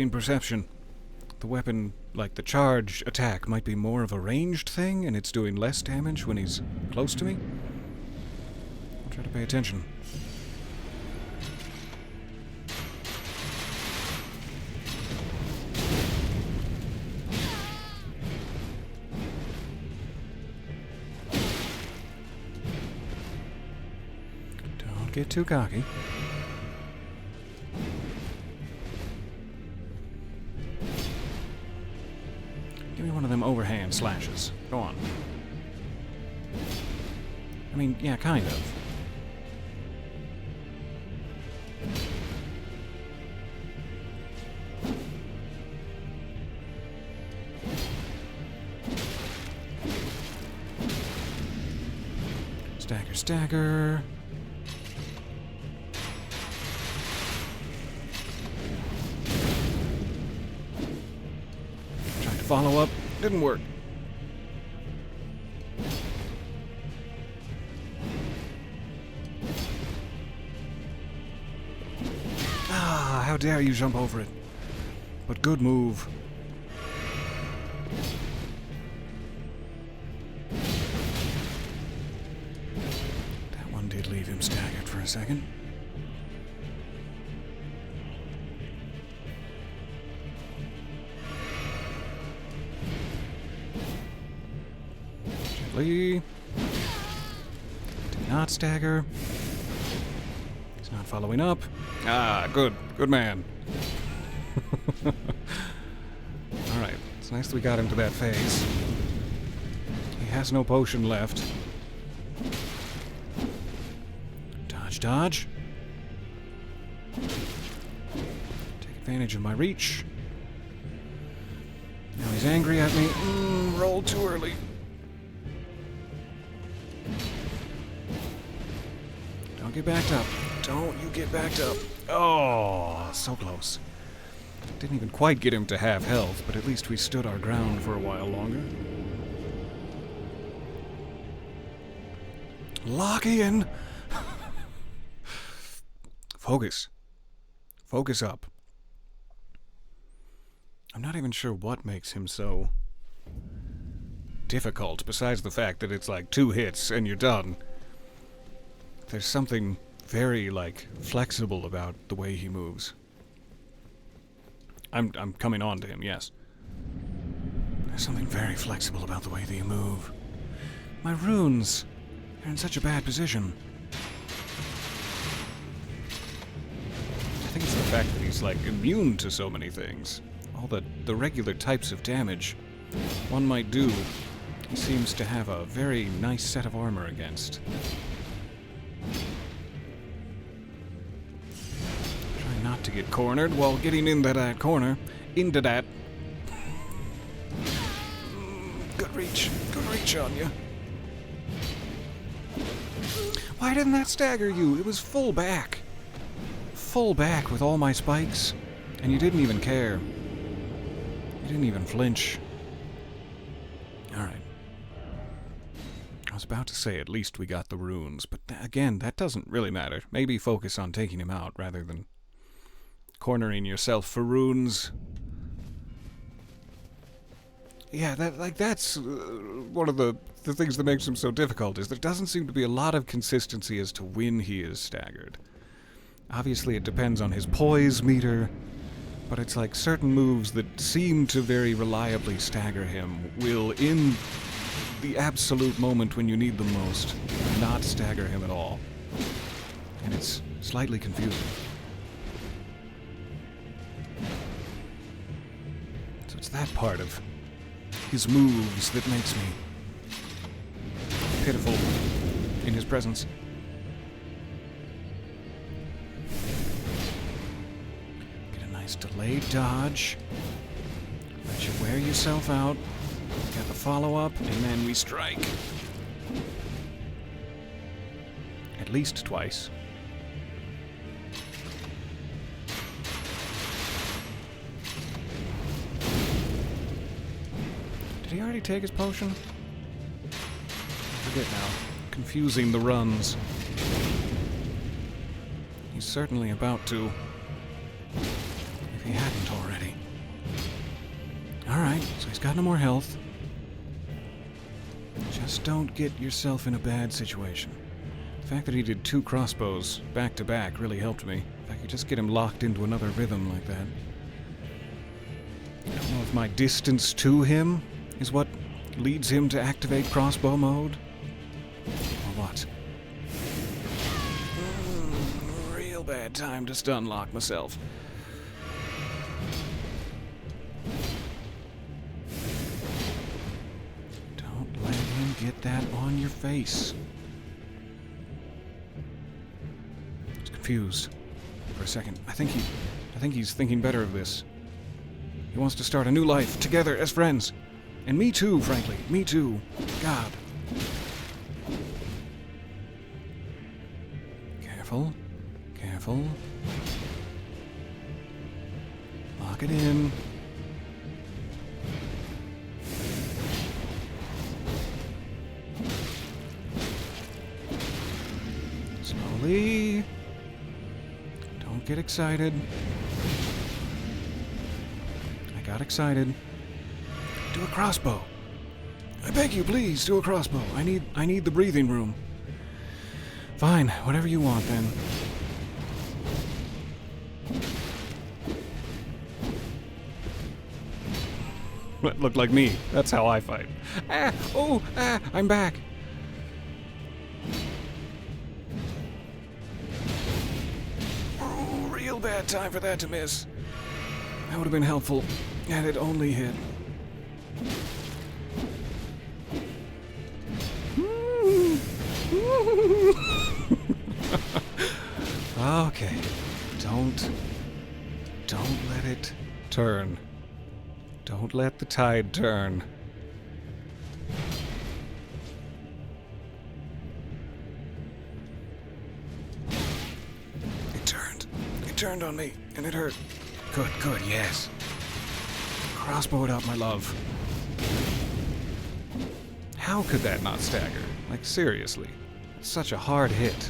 perception. The weapon, like the charge attack, might be more of a ranged thing, and it's doing less damage when he's close to me. I'll try to pay attention. Get too cocky. Give me one of them overhand slashes. Go on. I mean, yeah, kind of. Stagger, stagger. Follow up. Didn't work. how dare you jump over it. But good move. That one did leave him staggered for a second. Gently. Did not stagger. He's not following up. Ah, good. Good man. Alright, it's nice that we got him to that phase. He has no potion left. Dodge, dodge. Take advantage of my reach. Now he's angry at me. Rolled too early. Don't get backed up. Don't you get backed up. Oh, so close. Didn't even quite get him to half health, but at least we stood our ground for a while longer. Lock in! Focus. Focus up. I'm not even sure what makes him so difficult, besides the fact that it's like 2 hits and you're done. There's something very, flexible about the way he moves. I'm coming on to him, yes. There's something very flexible about the way that you move. My runes, they're in such a bad position. I think it's the fact that he's, immune to so many things. All the regular types of damage one might do, he seems to have a very nice set of armor against. Not to get cornered while getting into that corner. Into that. Good reach. Good reach on you. Why didn't that stagger you? It was full back. Full back with all my spikes. And you didn't even care. You didn't even flinch. Alright. I was about to say at least we got the runes, but again, that doesn't really matter. Maybe focus on taking him out rather than cornering yourself for runes. Yeah, that's one of the things that makes him so difficult, is there doesn't seem to be a lot of consistency as to when he is staggered. Obviously it depends on his poise meter, but it's like certain moves that seem to very reliably stagger him will, in the absolute moment when you need them most, not stagger him at all. And it's slightly confusing. So it's that part of his moves that makes me pitiful in his presence. Get a nice delayed dodge. Let you wear yourself out. Got the follow-up, and then we strike. At least twice. Did he already take his potion? I forget now. Confusing the runs. He's certainly about to, if he hadn't already. Alright, so he's got no more health. Just don't get yourself in a bad situation. The fact that he did 2 crossbows back to back really helped me. If I could just get him locked into another rhythm like that. I don't know if my distance to him is what leads him to activate crossbow mode, or what? Real bad time to stun lock myself. Don't let him get that on your face. He's confused for a second. I think he's thinking better of this. He wants to start a new life together as friends. And me too, frankly. Me too. God. Careful. Careful. Lock it in. Slowly. Don't get excited. Got excited. Do a crossbow. I beg you, please, do a crossbow. I need the breathing room. Fine, whatever you want then. That looked like me. That's how I fight. I'm back. Oh, real bad time for that to miss. That would have been helpful had it only hit. Okay. Don't let it turn. Don't let the tide turn. It turned. It turned on me, and it hurt. Good, yes. Crossbow it up, my love. How could that not stagger? Like, seriously. It's such a hard hit.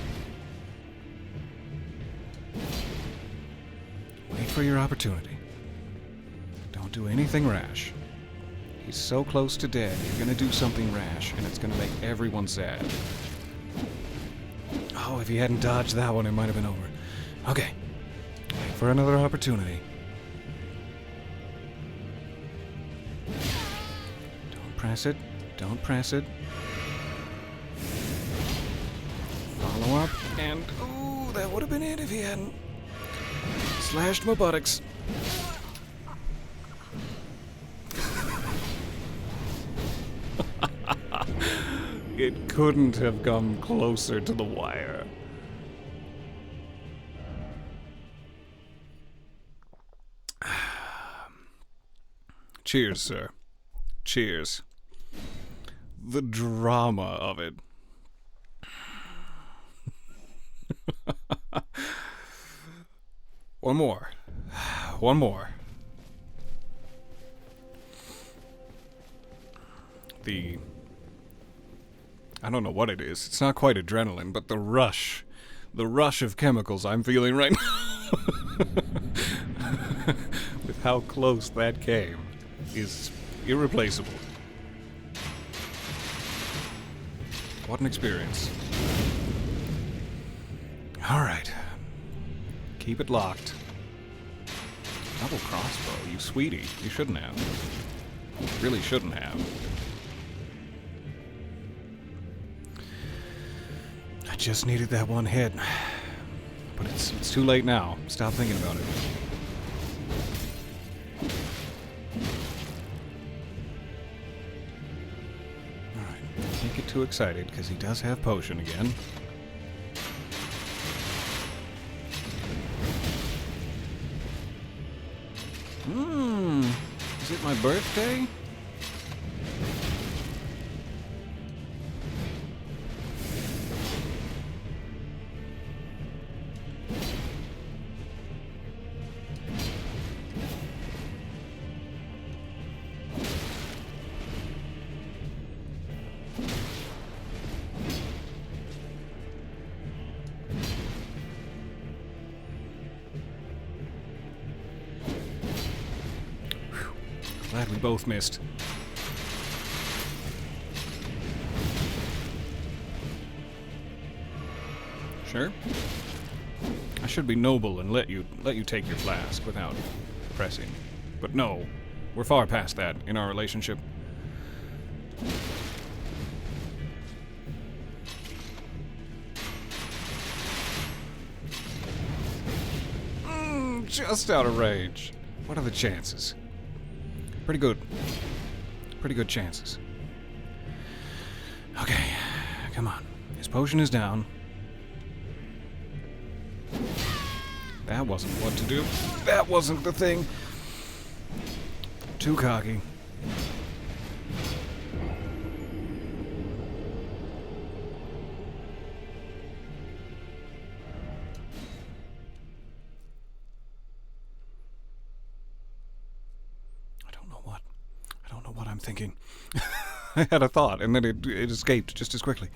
Wait for your opportunity. Don't do anything rash. He's so close to dead, you're gonna do something rash, and it's gonna make everyone sad. Oh, if he hadn't dodged that one, it might have been over. Okay. Wait for another opportunity. Don't press it. Don't press it. Follow up, and... ooh, that would have been it if he hadn't slashed my buttocks. It couldn't have come closer to the wire. Cheers, sir. Cheers. The drama of it. One more. One more. I don't know what it is. It's not quite adrenaline, but the rush of chemicals I'm feeling right now. With how close that came is irreplaceable. What an experience. Alright. Keep it locked. Double crossbow, you sweetie. You shouldn't have. You really shouldn't have. I just needed that one hit. But it's too late now. Stop thinking about it. Alright, can't get too excited, because he does have potion again. Is it my birthday? Glad we both missed. Sure. I should be noble and let you take your flask without pressing. But no, we're far past that in our relationship. Just out of range. What are the chances? Pretty good. Pretty good chances. Okay, come on. His potion is down. That wasn't what to do. That wasn't the thing. Too cocky. I'm thinking. I had a thought, and then it escaped just as quickly.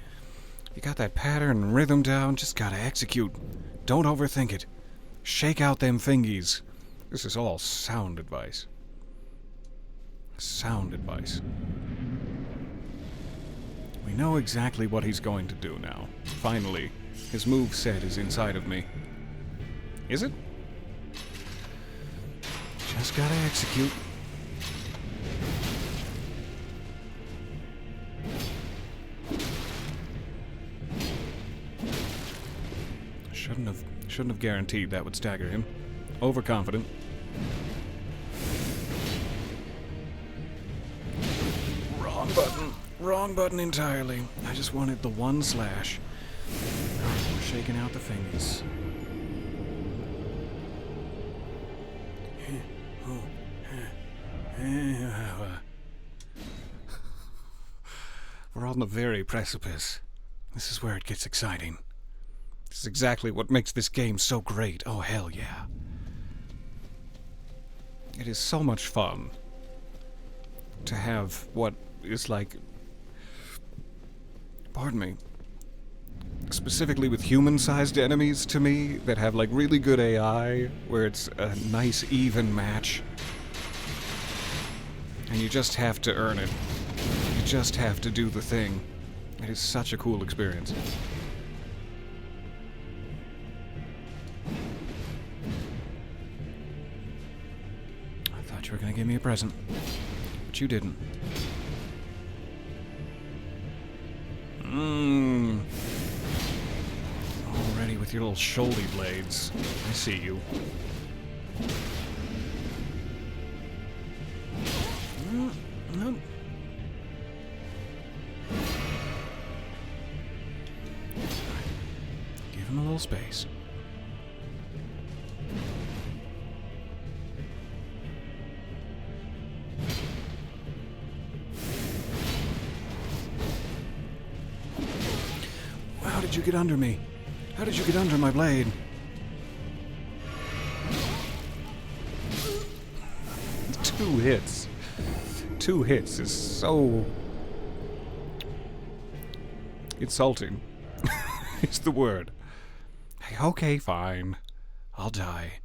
You got that pattern and rhythm down, just gotta execute. Don't overthink it. Shake out them fingies. This is all sound advice. Sound advice. We know exactly what he's going to do now. Finally, his move set is inside of me. Is it? Just gotta execute. Shouldn't have guaranteed that would stagger him. Overconfident. Wrong button. Wrong button entirely. I just wanted the one slash. We're shaking out the fingers. We're on the very precipice. This is where it gets exciting. This is exactly what makes this game so great. Oh, hell yeah. It is so much fun to have what is like... Pardon me. Specifically with human-sized enemies to me that have like really good AI, where it's a nice even match. And you just have to earn it. You just have to do the thing. It is such a cool experience. I thought you were gonna give me a present, but you didn't. Already with your little shoulder blades. I see you. No. Give him a little space. How did you get under me? How did you get under my blade? Two hits. 2 hits is so... insulting. It's the word. Hey, okay, fine. I'll die.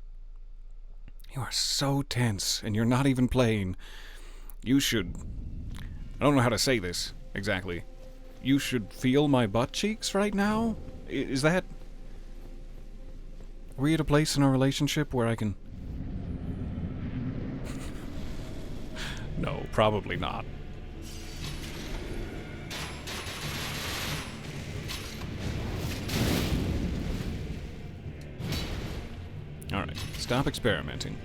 You are so tense, and you're not even playing. You should... I don't know how to say this, exactly. You should feel my butt cheeks right now? Is that... Are we at a place in our relationship where I can... No, probably not. Alright, stop experimenting.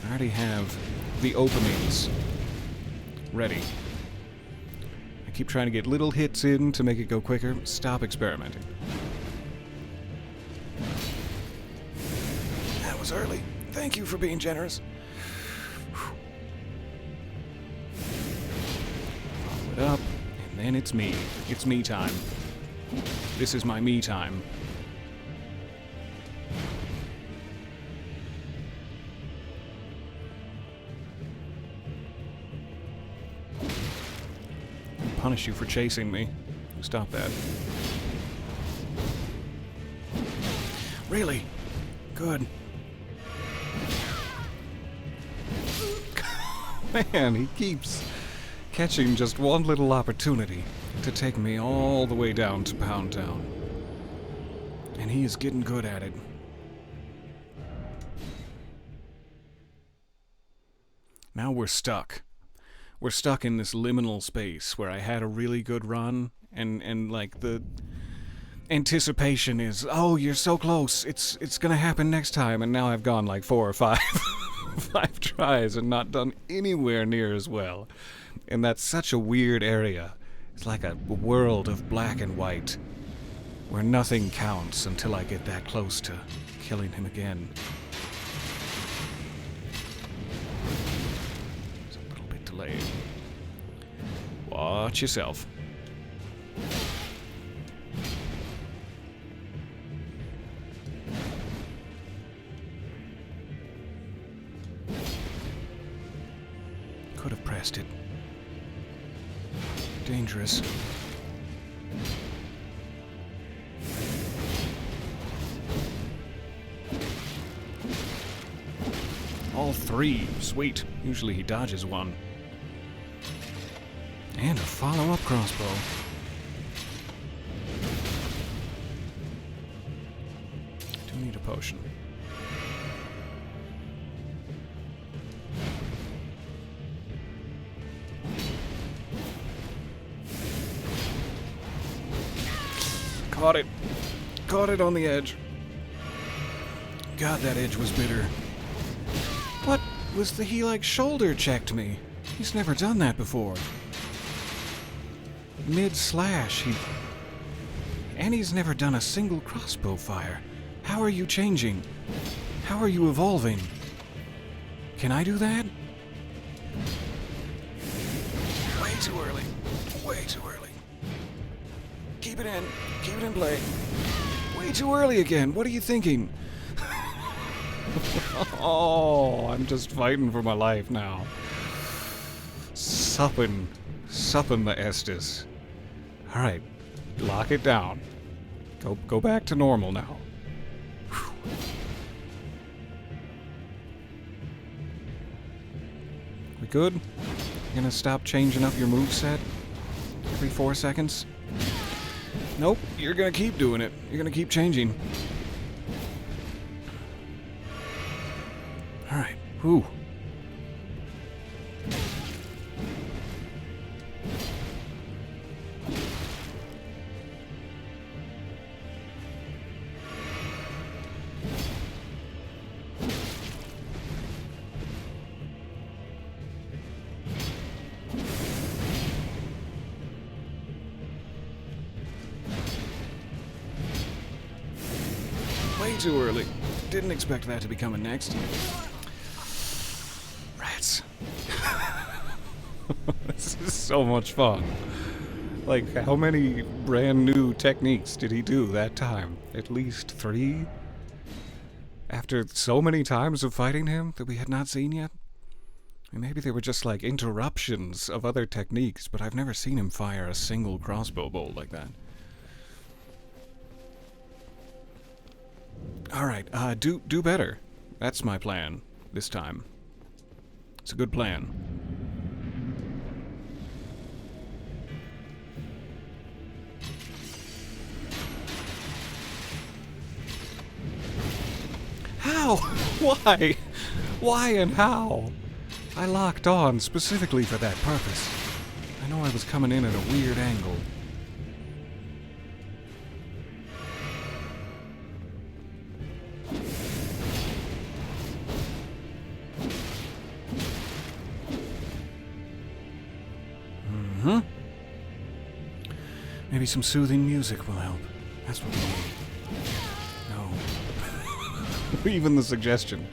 I already have the openings ready. I keep trying to get little hits in to make it go quicker. Stop experimenting. That was early. Thank you for being generous. Up, and then it's me. It's me time. This is my me time. I'll punish you for chasing me. Stop that. Really? Good. Man, he keeps... catching just one little opportunity to take me all the way down to Pound Town. And he is getting good at it. Now we're stuck. We're stuck in this liminal space where I had a really good run, and like the anticipation is, oh, you're so close, it's gonna happen next time, and now I've gone like 4 or 5 5 tries and not done anywhere near as well. And that's such a weird area. It's like a world of black and white, where nothing counts until I get that close to killing him again. It's a little bit delayed. Watch yourself. Could have pressed it. Dangerous. All 3. Sweet. Usually he dodges 1. And a follow-up crossbow. Do need a potion. Caught it. Caught it on the edge. God, that edge was bitter. What was the he like shoulder checked me? He's never done that before. Mid-slash, and he's never done a single crossbow fire. How are you changing? How are you evolving? Can I do that? Way too early. Way too early. Keep it in. Keep it in play. Way too early again. What are you thinking? Oh, I'm just fighting for my life now. Supping the Estes. All right, lock it down. Go back to normal now. Whew. We good? You gonna stop changing up your moveset every 4 seconds? Nope, you're gonna keep doing it. You're gonna keep changing. All right, whew. Way too early. Didn't expect that to be coming next. Rats. This is so much fun. Like, how many brand new techniques did he do that time? At least 3? After so many times of fighting him that we had not seen yet? I mean, maybe they were just like interruptions of other techniques, but I've never seen him fire a single crossbow bolt like that. Alright, do better. That's my plan this time. It's a good plan. How? Why? Why and how? I locked on specifically for that purpose. I know I was coming in at a weird angle. Maybe some soothing music will help. That's what we need. No. Even the suggestion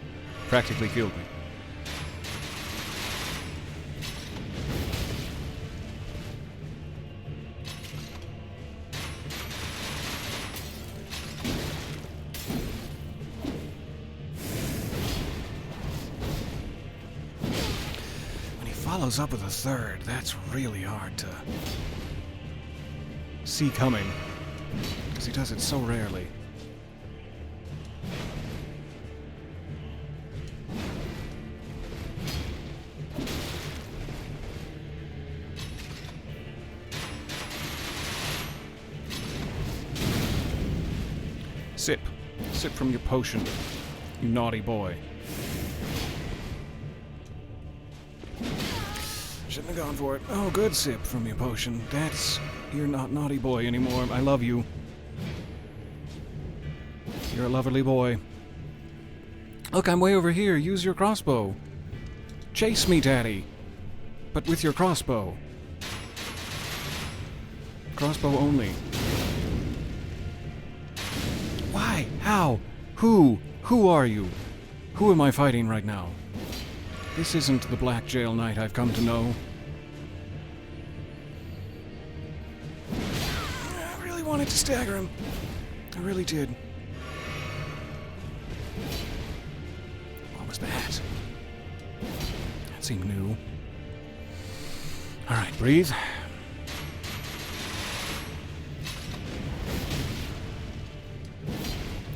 practically killed me. When he follows up with a third, that's really hard to see coming, because he does it so rarely. Sip. Sip from your potion, you naughty boy. Shouldn't have gone for it. Oh, good sip from your potion. You're not naughty boy anymore. I love you. You're a lovely boy. Look, I'm way over here. Use your crossbow. Chase me, Daddy. But with your crossbow. Crossbow only. Why? How? Who? Who are you? Who am I fighting right now? This isn't the Black Jail Knight I've come to know. I really wanted to stagger him. I really did. What was that? That seemed new. Alright, breathe.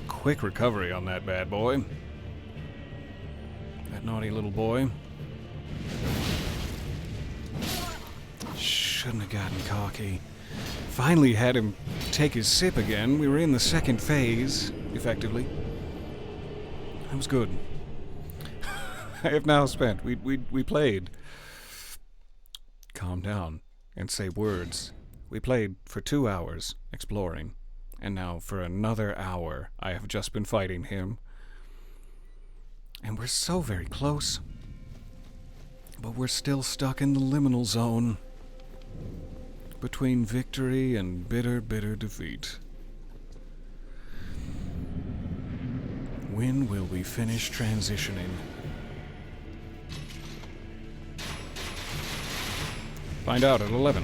Quick recovery on that bad boy. That Naughty little boy. Shouldn't have gotten cocky. Finally had him take his sip again. We were in the second phase, effectively. That was good. I have now spent... We played. Calm down and say words. We played for 2 hours, exploring. And now for another hour, I have just been fighting him. And we're so very close. But we're still stuck in the liminal zone. Between victory and bitter, bitter defeat. When will we finish transitioning? Find out at 11.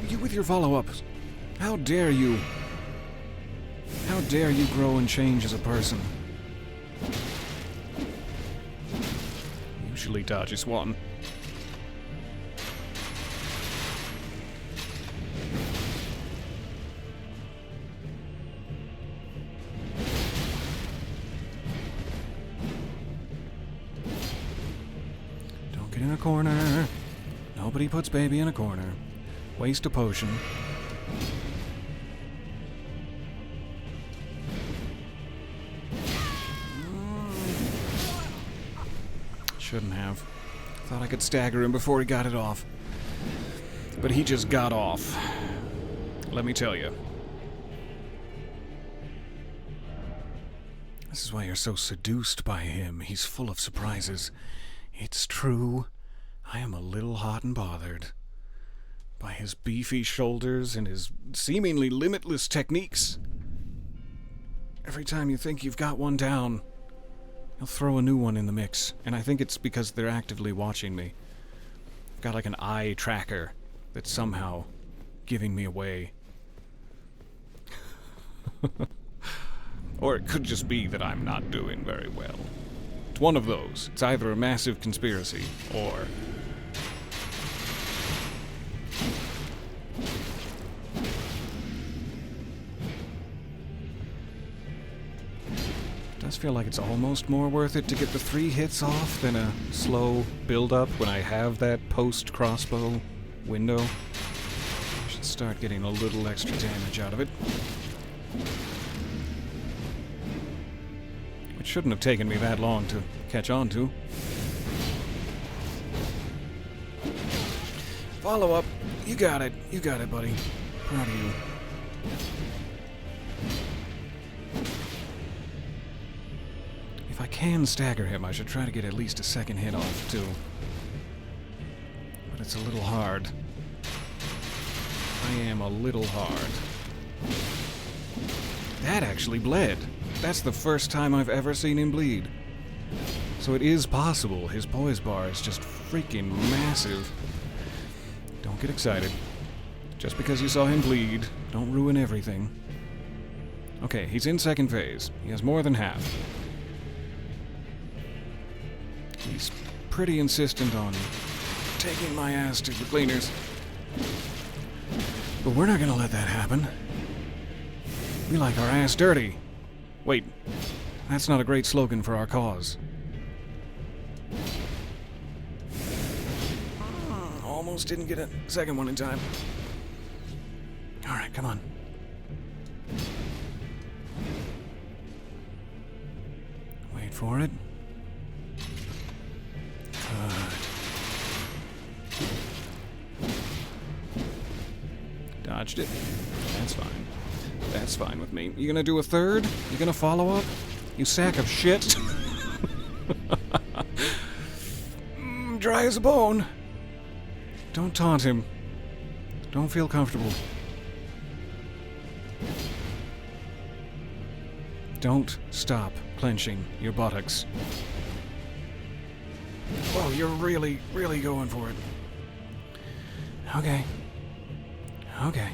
You with your follow-ups. How dare you? How dare you grow and change as a person? Usually dodges one. Don't get in a corner. Nobody puts baby in a corner. Waste a potion. Shouldn't have. Thought I could stagger him before he got it off. But he just got off. Let me tell you. This is why you're so seduced by him. He's full of surprises. It's true. I am a little hot and bothered by his beefy shoulders and his seemingly limitless techniques. Every time you think you've got one down, he'll throw a new one in the mix, and I think it's because they're actively watching me. I've got like an eye tracker that's somehow giving me away. Or it could just be that I'm not doing very well. It's one of those. It's either a massive conspiracy, or... It does feel like it's almost more worth it to get the 3 hits off than a slow build-up when I have that post-crossbow window. I should start getting a little extra damage out of it. Which shouldn't have taken me that long to catch on to. Follow up. You got it. You got it, buddy. Proud of you. If I can stagger him, I should try to get at least a second hit off, too. But it's a little hard. I am a little hard. That actually bled. That's the first time I've ever seen him bleed. So it is possible. His poise bar is just freaking massive. Don't get excited. Just because you saw him bleed, don't ruin everything. Okay, he's in second phase. He has more than half. He's pretty insistent on taking my ass to the cleaners. But we're not gonna let that happen. We like our ass dirty. Wait, that's not a great slogan for our cause. Almost didn't get a second one in time. Alright, come on. Wait for it. Good. Dodged it. That's fine. That's fine with me. You gonna do a third? You gonna follow up? You sack of shit. Dry as a bone. Don't taunt him. Don't feel comfortable. Don't stop clenching your buttocks. Whoa, you're really, really going for it. Okay. Okay.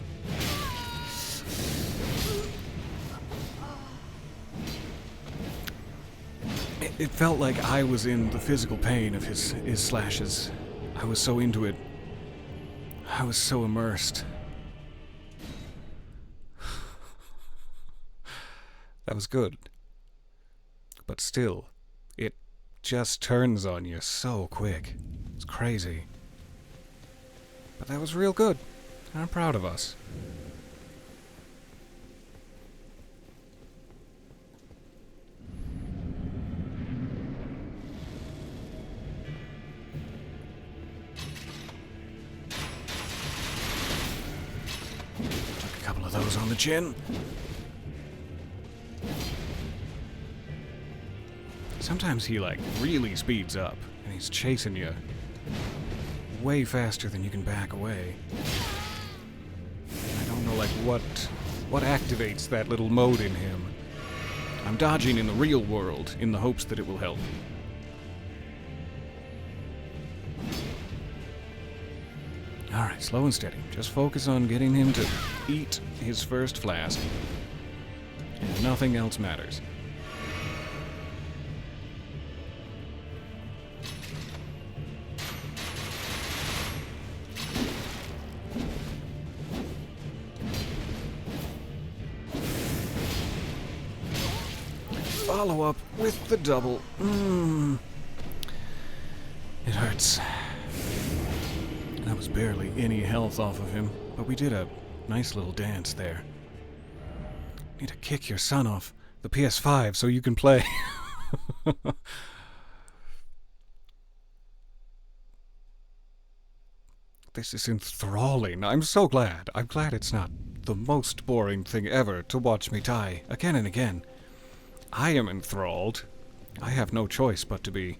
It felt like I was in the physical pain of his slashes. I was so into it. I was so immersed. That was good. But still, it just turns on you so quick. It's crazy. But that was real good. I'm proud of us. Took a couple of those on the chin. Sometimes he, like, really speeds up, and he's chasing you way faster than you can back away. I don't know, like, what activates that little mode in him. I'm dodging in the real world in the hopes that it will help. Alright, slow and steady. Just focus on getting him to eat his first flask, and nothing else matters. Follow up with the double. It hurts. That was barely any health off of him, but we did a nice little dance there. Need to kick your son off the PS5 so you can play. This is enthralling. I'm so glad. I'm glad it's not the most boring thing ever to watch me die again and again. I am enthralled. I have no choice but to be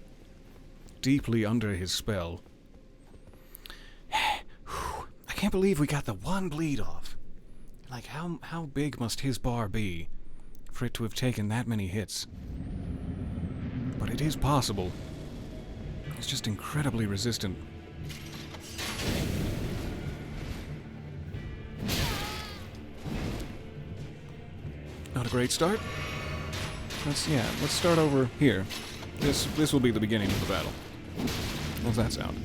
deeply under his spell. I can't believe we got the one bleed off. Like, how big must his bar be for it to have taken that many hits? But it is possible. He's just incredibly resistant. Not a great start. Let's start over here. This will be the beginning of the battle. How's that sound?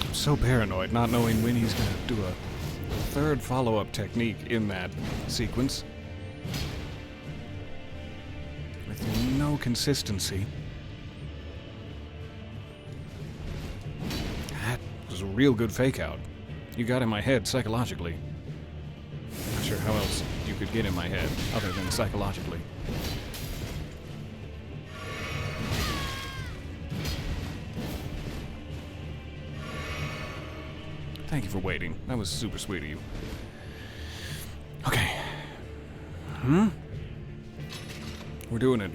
I'm so paranoid, not knowing when he's gonna do a third follow-up technique in that sequence. No consistency. That was a real good fake out. You got in my head psychologically. Not sure how else you could get in my head other than psychologically. Thank you for waiting. That was super sweet of you. Okay. We're doing it.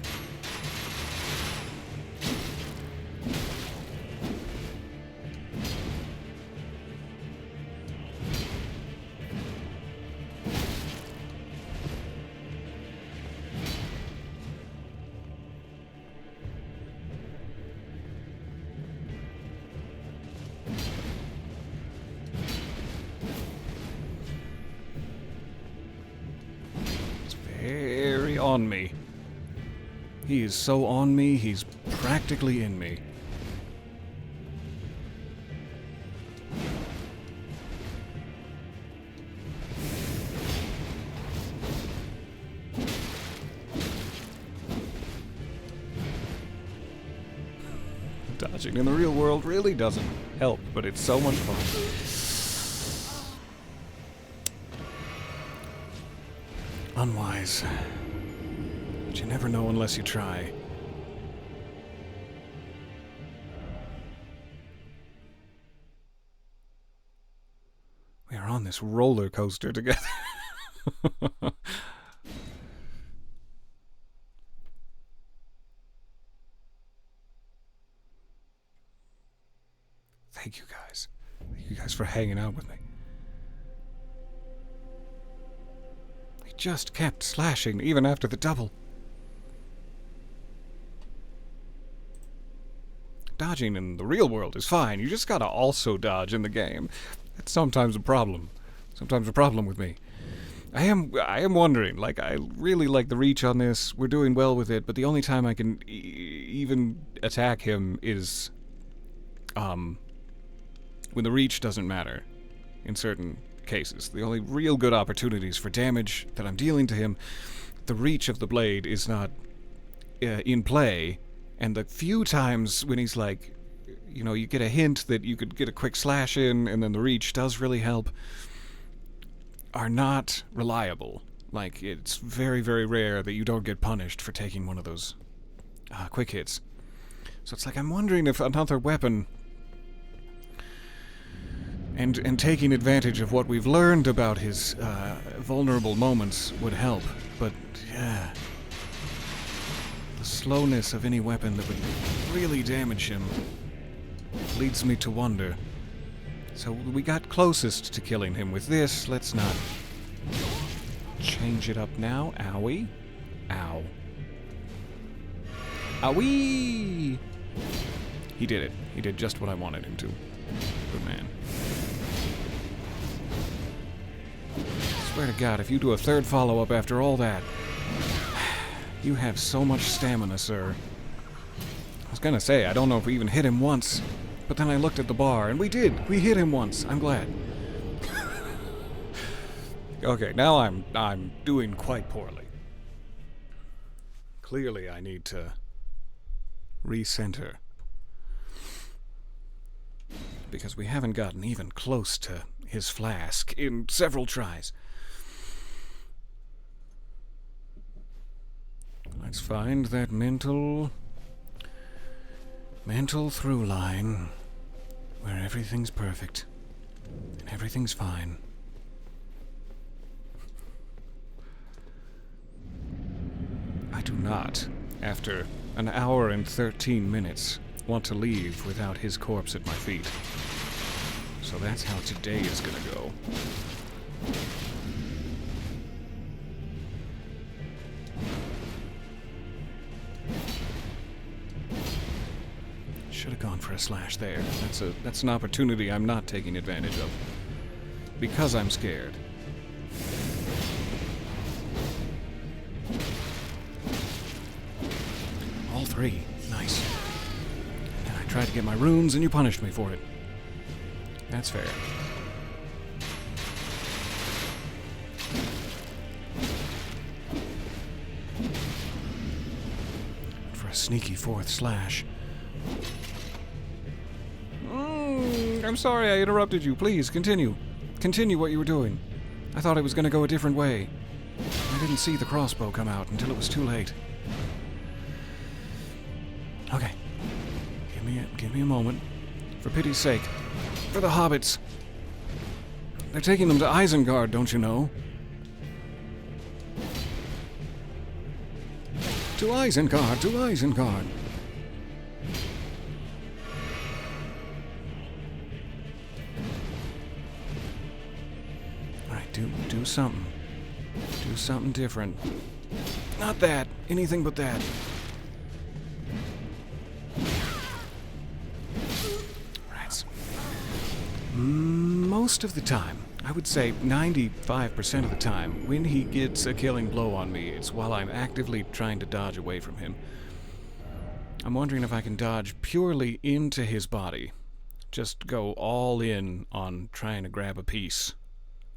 It's very on me. He is so on me, he's practically in me. Dodging in the real world really doesn't help, but it's so much fun. Unwise. But you never know unless you try. We are on this roller coaster together. Thank you guys. Thank you guys for hanging out with me. He just kept slashing even after the double. Dodging in the real world is fine. You just gotta also dodge in the game. That's sometimes a problem. Sometimes a problem with me. I am wondering, like, I really like the reach on this. We're doing well with it, but the only time I can even attack him is, when the reach doesn't matter in certain cases. The only real good opportunities for damage that I'm dealing to him, the reach of the blade is not in play, and the few times when he's like, you know, you get a hint that you could get a quick slash in, and then the reach does really help, are not reliable. Like, it's very, very rare that you don't get punished for taking one of those quick hits. So it's like, I'm wondering if another weapon and taking advantage of what we've learned about his vulnerable moments would help. But, yeah, the slowness of any weapon that would really damage him leads me to wonder. So we got closest to killing him with this. Let's not change it up now. Owie. Ow. Owie! He did it. He did just what I wanted him to. Good man. Swear to God, if you do a third follow-up after all that... You have so much stamina, sir. I was gonna say, I don't know if we even hit him once. But then I looked at the bar, and we did. We hit him once. I'm glad. Okay, now I'm doing quite poorly. Clearly, I need to recenter. Because we haven't gotten even close to his flask in several tries. Let's find that mental through line where everything's perfect and everything's fine. I do not, after an hour and 13 minutes, want to leave without his corpse at my feet. So that's how today is gonna go. Should have gone for a slash there. That's an opportunity I'm not taking advantage of. Because I'm scared. All three. Nice. And I tried to get my runes and you punished me for it. That's fair. For a sneaky fourth slash. I'm sorry I interrupted you. Please, continue. Continue what you were doing. I thought it was going to go a different way. I didn't see the crossbow come out until it was too late. Okay. Give me a moment. For pity's sake. For the hobbits. They're taking them to Isengard, don't you know? To Isengard, to Isengard. Do something. Do something different. Not that. Anything but that. Rats. Most of the time, I would say 95% of the time, when he gets a killing blow on me, it's while I'm actively trying to dodge away from him. I'm wondering if I can dodge purely into his body. Just go all in on trying to grab a piece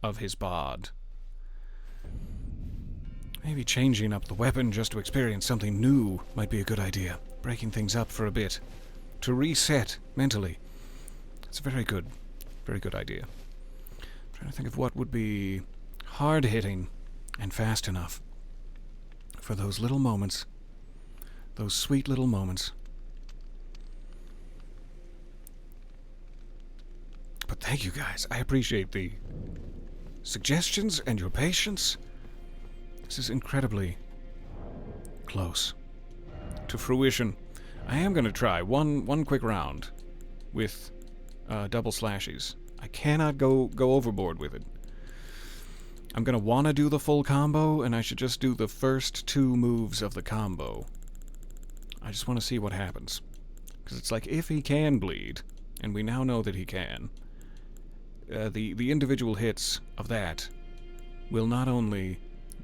of his bod. Maybe changing up the weapon just to experience something new might be a good idea. Breaking things up for a bit. To reset mentally. It's a very good idea. I'm trying to think of what would be hard-hitting and fast enough for those little moments. Those sweet little moments. But thank you guys. I appreciate the suggestions and your patience. This is incredibly close to fruition. I am going to try one quick round with double slashes. I cannot go overboard with it. I'm going to want to do the full combo, and I should just do the first two moves of the combo. I just want to see what happens. Because it's like, if he can bleed, and we now know that he can, the individual hits of that will not only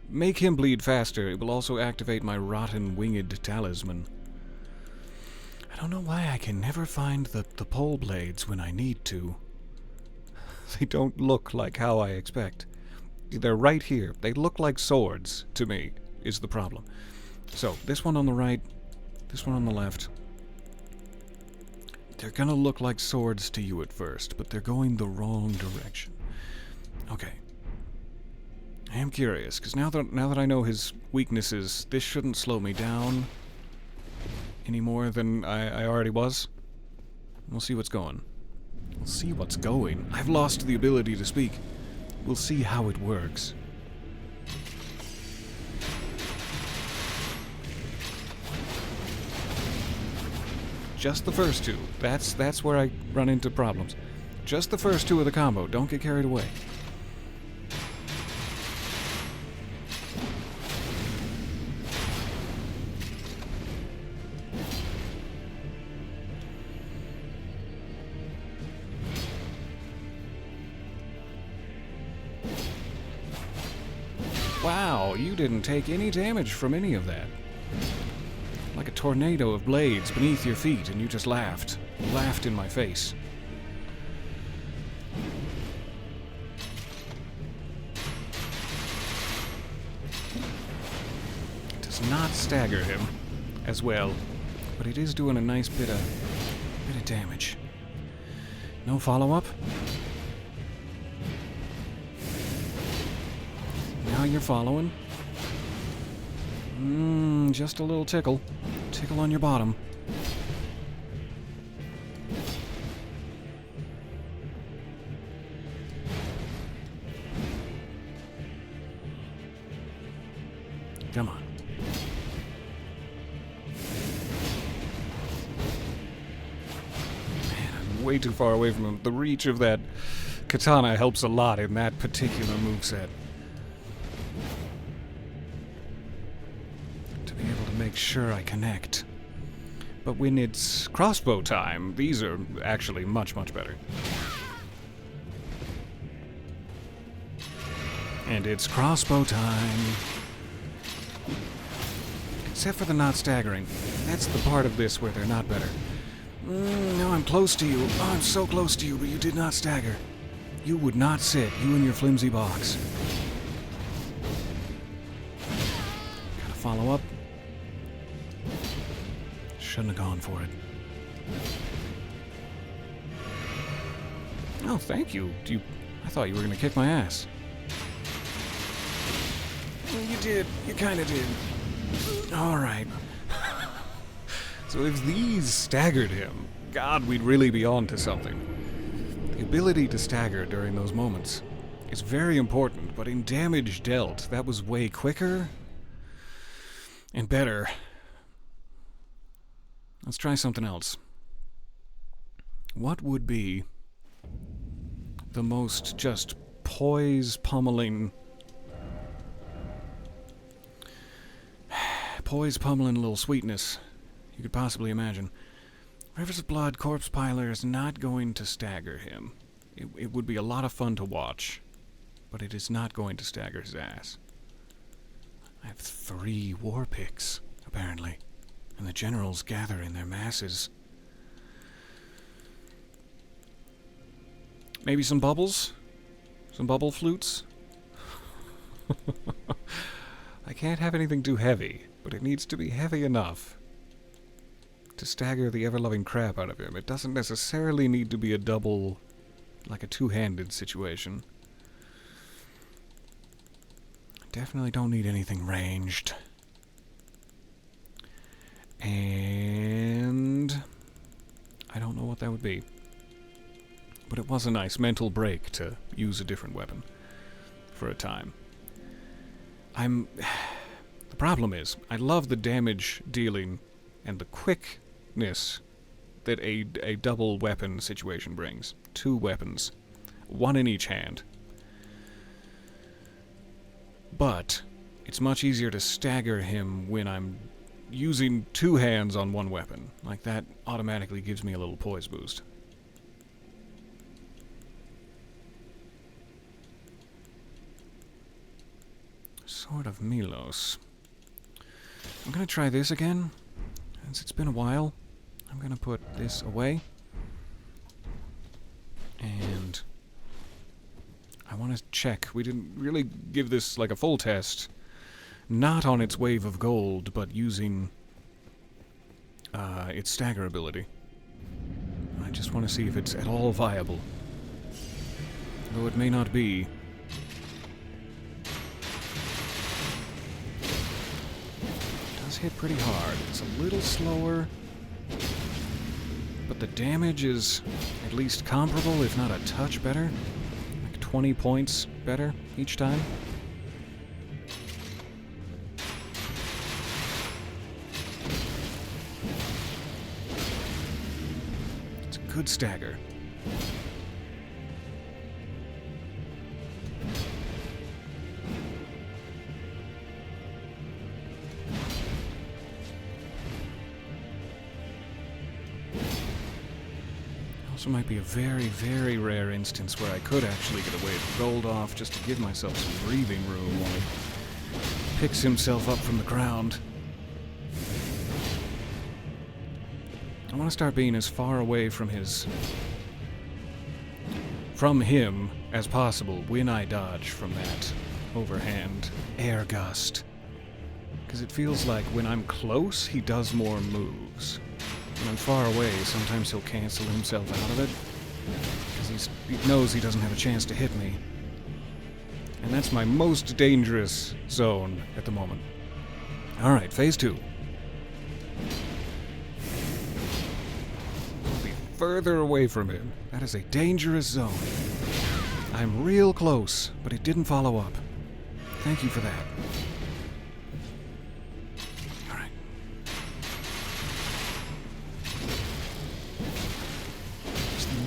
make him bleed faster, it will also activate my rotten winged talisman. I don't know why I can never find the pole blades when I need to. They don't look like how I expect. They're right here. They look like swords to me, is the problem. So, this one on the right, this one on the left. They're gonna look like swords to you at first, but they're going the wrong direction. Okay. I am curious, because now that I know his weaknesses, this shouldn't slow me down any more than I already was. We'll see what's going. We'll see what's going. I've lost the ability to speak. We'll see how it works. Just the first two. That's where I run into problems. Just the first two of the combo. Don't get carried away. Wow, you didn't take any damage from any of that. Like a tornado of blades beneath your feet, and you just laughed. Laughed in my face. It does not stagger him as well, but it is doing a nice bit of damage. No follow-up? Now you're following. Just a little tickle. Tickle on your bottom. Come on. Man, I'm way too far away from him. The reach of that katana helps a lot in that particular moveset. Make sure I connect. But when it's crossbow time, these are actually much, much better. And it's crossbow time. Except for the not staggering. That's the part of this where they're not better. No, I'm close to you. Oh, I'm so close to you, but you did not stagger. You would not sit, you and your flimsy box. Gotta follow up. Shouldn't have gone for it. Oh, thank you. I thought you were going to kick my ass. Well, you did. You kind of did. All right. So if these staggered him, God, we'd really be on to something. The ability to stagger during those moments is very important, but in damage dealt, that was way quicker and better. Let's try something else. What would be the most just pummeling little sweetness you could possibly imagine? Rivers of Blood, Corpse Piler is not going to stagger him. It would be a lot of fun to watch, but it is not going to stagger his ass. I have 3 war picks, apparently. And the generals gather in their masses. Maybe some bubbles? Some bubble flutes? I can't have anything too heavy, but it needs to be heavy enough to stagger the ever-loving crap out of him. It doesn't necessarily need to be a double, like a two-handed situation. Definitely don't need anything ranged. And I don't know what that would be. But it was a nice mental break to use a different weapon for a time. The problem is, I love the damage dealing and the quickness that a double weapon situation brings. 2 weapons. 1 in each hand. But it's much easier to stagger him when I'm using 2 hands on one weapon. Like, that automatically gives me a little poise boost. Sword of Milos. I'm gonna try this again. Since it's been a while, I'm gonna put this away. And I want to check. We didn't really give this like a full test. Not on its wave of gold, but using its stagger ability. I just want to see if it's at all viable. Though it may not be. It does hit pretty hard. It's a little slower. But the damage is at least comparable, if not a touch better. Like 20 points better each time. It's a good stagger. Also might be a very, very rare instance where I could actually get a wave of gold off just to give myself some breathing room while he picks himself up from the ground. I want to start being as far away from him as possible when I dodge from that overhand air gust. Because it feels like when I'm close, he does more moves. When I'm far away, sometimes he'll cancel himself out of it, because he knows he doesn't have a chance to hit me. And that's my most dangerous zone at the moment. Alright, phase 2. I'll be further away from him. That is a dangerous zone. I'm real close, but it didn't follow up. Thank you for that.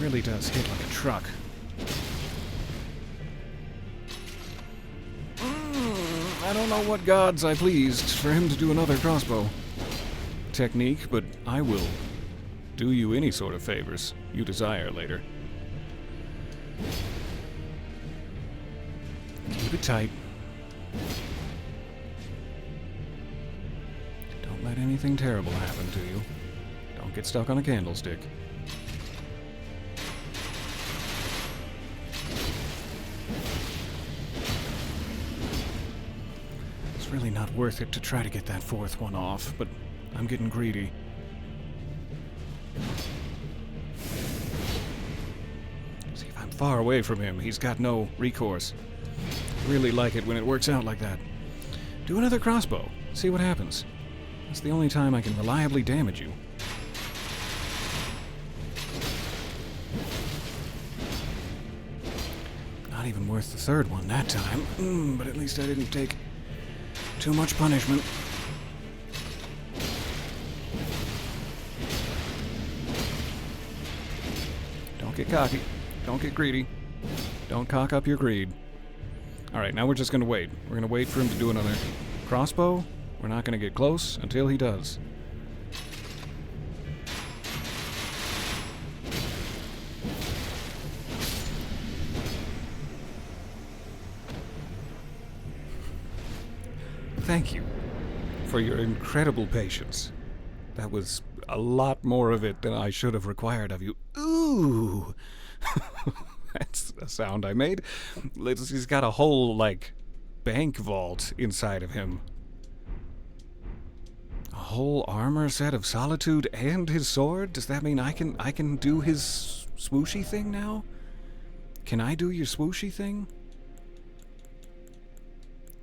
Really does hit like a truck. I don't know what gods I pleased for him to do another crossbow technique, but I will do you any sort of favors you desire later. Keep it tight. Don't let anything terrible happen to you. Don't get stuck on a candlestick. Really not worth it to try to get that 4th one off, but I'm getting greedy. See, if I'm far away from him, he's got no recourse. Really like it when it works out like that. Do another crossbow. See what happens. That's the only time I can reliably damage you. Not even worth the 3rd one that time, but at least I didn't take too much punishment. Don't get cocky. Don't get greedy. Don't cock up your greed. Alright, now we're just gonna wait. We're gonna wait for him to do another crossbow. We're not gonna get close until he does. Thank you for your incredible patience. That was a lot more of it than I should have required of you. Ooh! That's a sound I made. He's got a whole, like, bank vault inside of him. A whole armor set of Solitude and his sword? Does that mean I can do his swooshy thing now? Can I do your swooshy thing?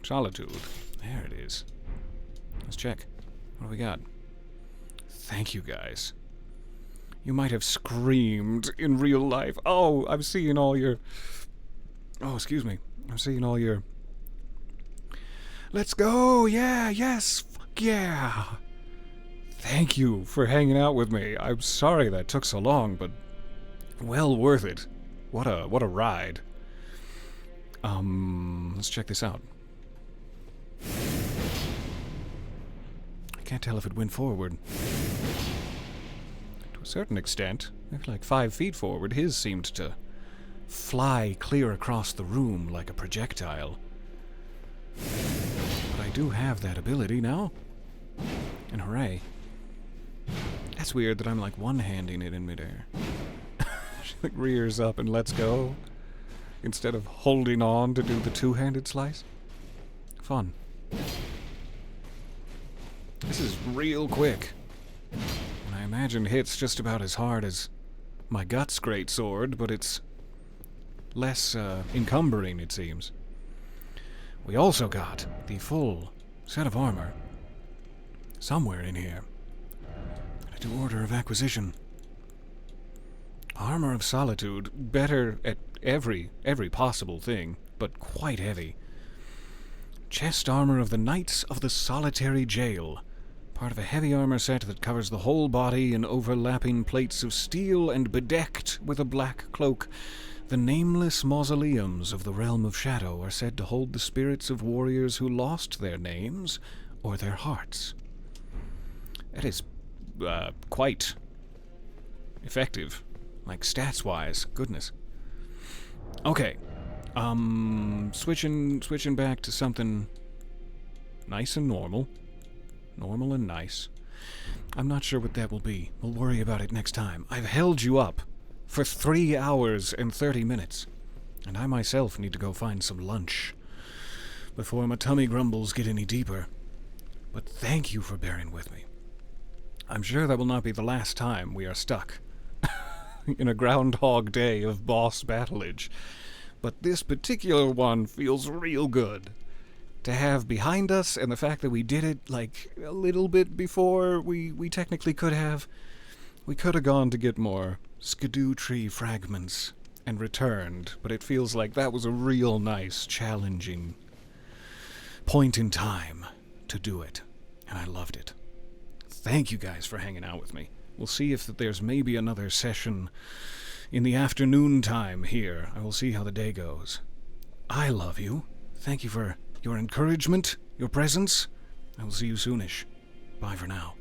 Solitude. There it is. Let's check. What do we got? Thank you, guys. You might have screamed in real life. Oh, I'm seeing all your... Oh, excuse me. I'm seeing all your... Let's go! Yeah! Yes! Fuck yeah! Thank you for hanging out with me. I'm sorry that took so long, but... well worth it. What a ride. Let's check this out. I Can't tell if it went forward. To a certain extent, maybe like 5 feet forward, his seemed to fly clear across the room like a projectile. But I do have that ability now. And hooray. That's weird that I'm like one-handing it in midair. She like rears up and lets go instead of holding on to do the two-handed slice. Fun. This is real quick. And I imagine hits just about as hard as my Guts great sword, but it's less encumbering, it seems. We also got the full set of armor somewhere in here. Gotta do order of acquisition. Armor of Solitude, better at every possible thing, but quite heavy. Chest armor of the Knights of the Solitary Jail. Part of a heavy armor set that covers the whole body in overlapping plates of steel and bedecked with a black cloak. The nameless mausoleums of the Realm of Shadow are said to hold the spirits of warriors who lost their names or their hearts. That is quite effective, like stats-wise. Goodness. Okay, switching back to something nice and normal. Normal and nice. I'm not sure what that will be. We'll worry about it next time. I've held you up for 3 hours and 30 minutes, and I myself need to go find some lunch before my tummy grumbles get any deeper. But thank you for bearing with me. I'm sure that will not be the last time we are stuck in a Groundhog Day of boss battlage, but this particular one feels real good to have behind us, and the fact that we did it like a little bit before we technically could have. We could have gone to get more skidoo tree fragments and returned, but it feels like that was a real nice, challenging point in time to do it, and I loved it. Thank you guys for hanging out with me. We'll see if there's maybe another session in the afternoon time here. I will see how the day goes. I love you. Thank you for your encouragement, your presence. I will see you soonish. Bye for now.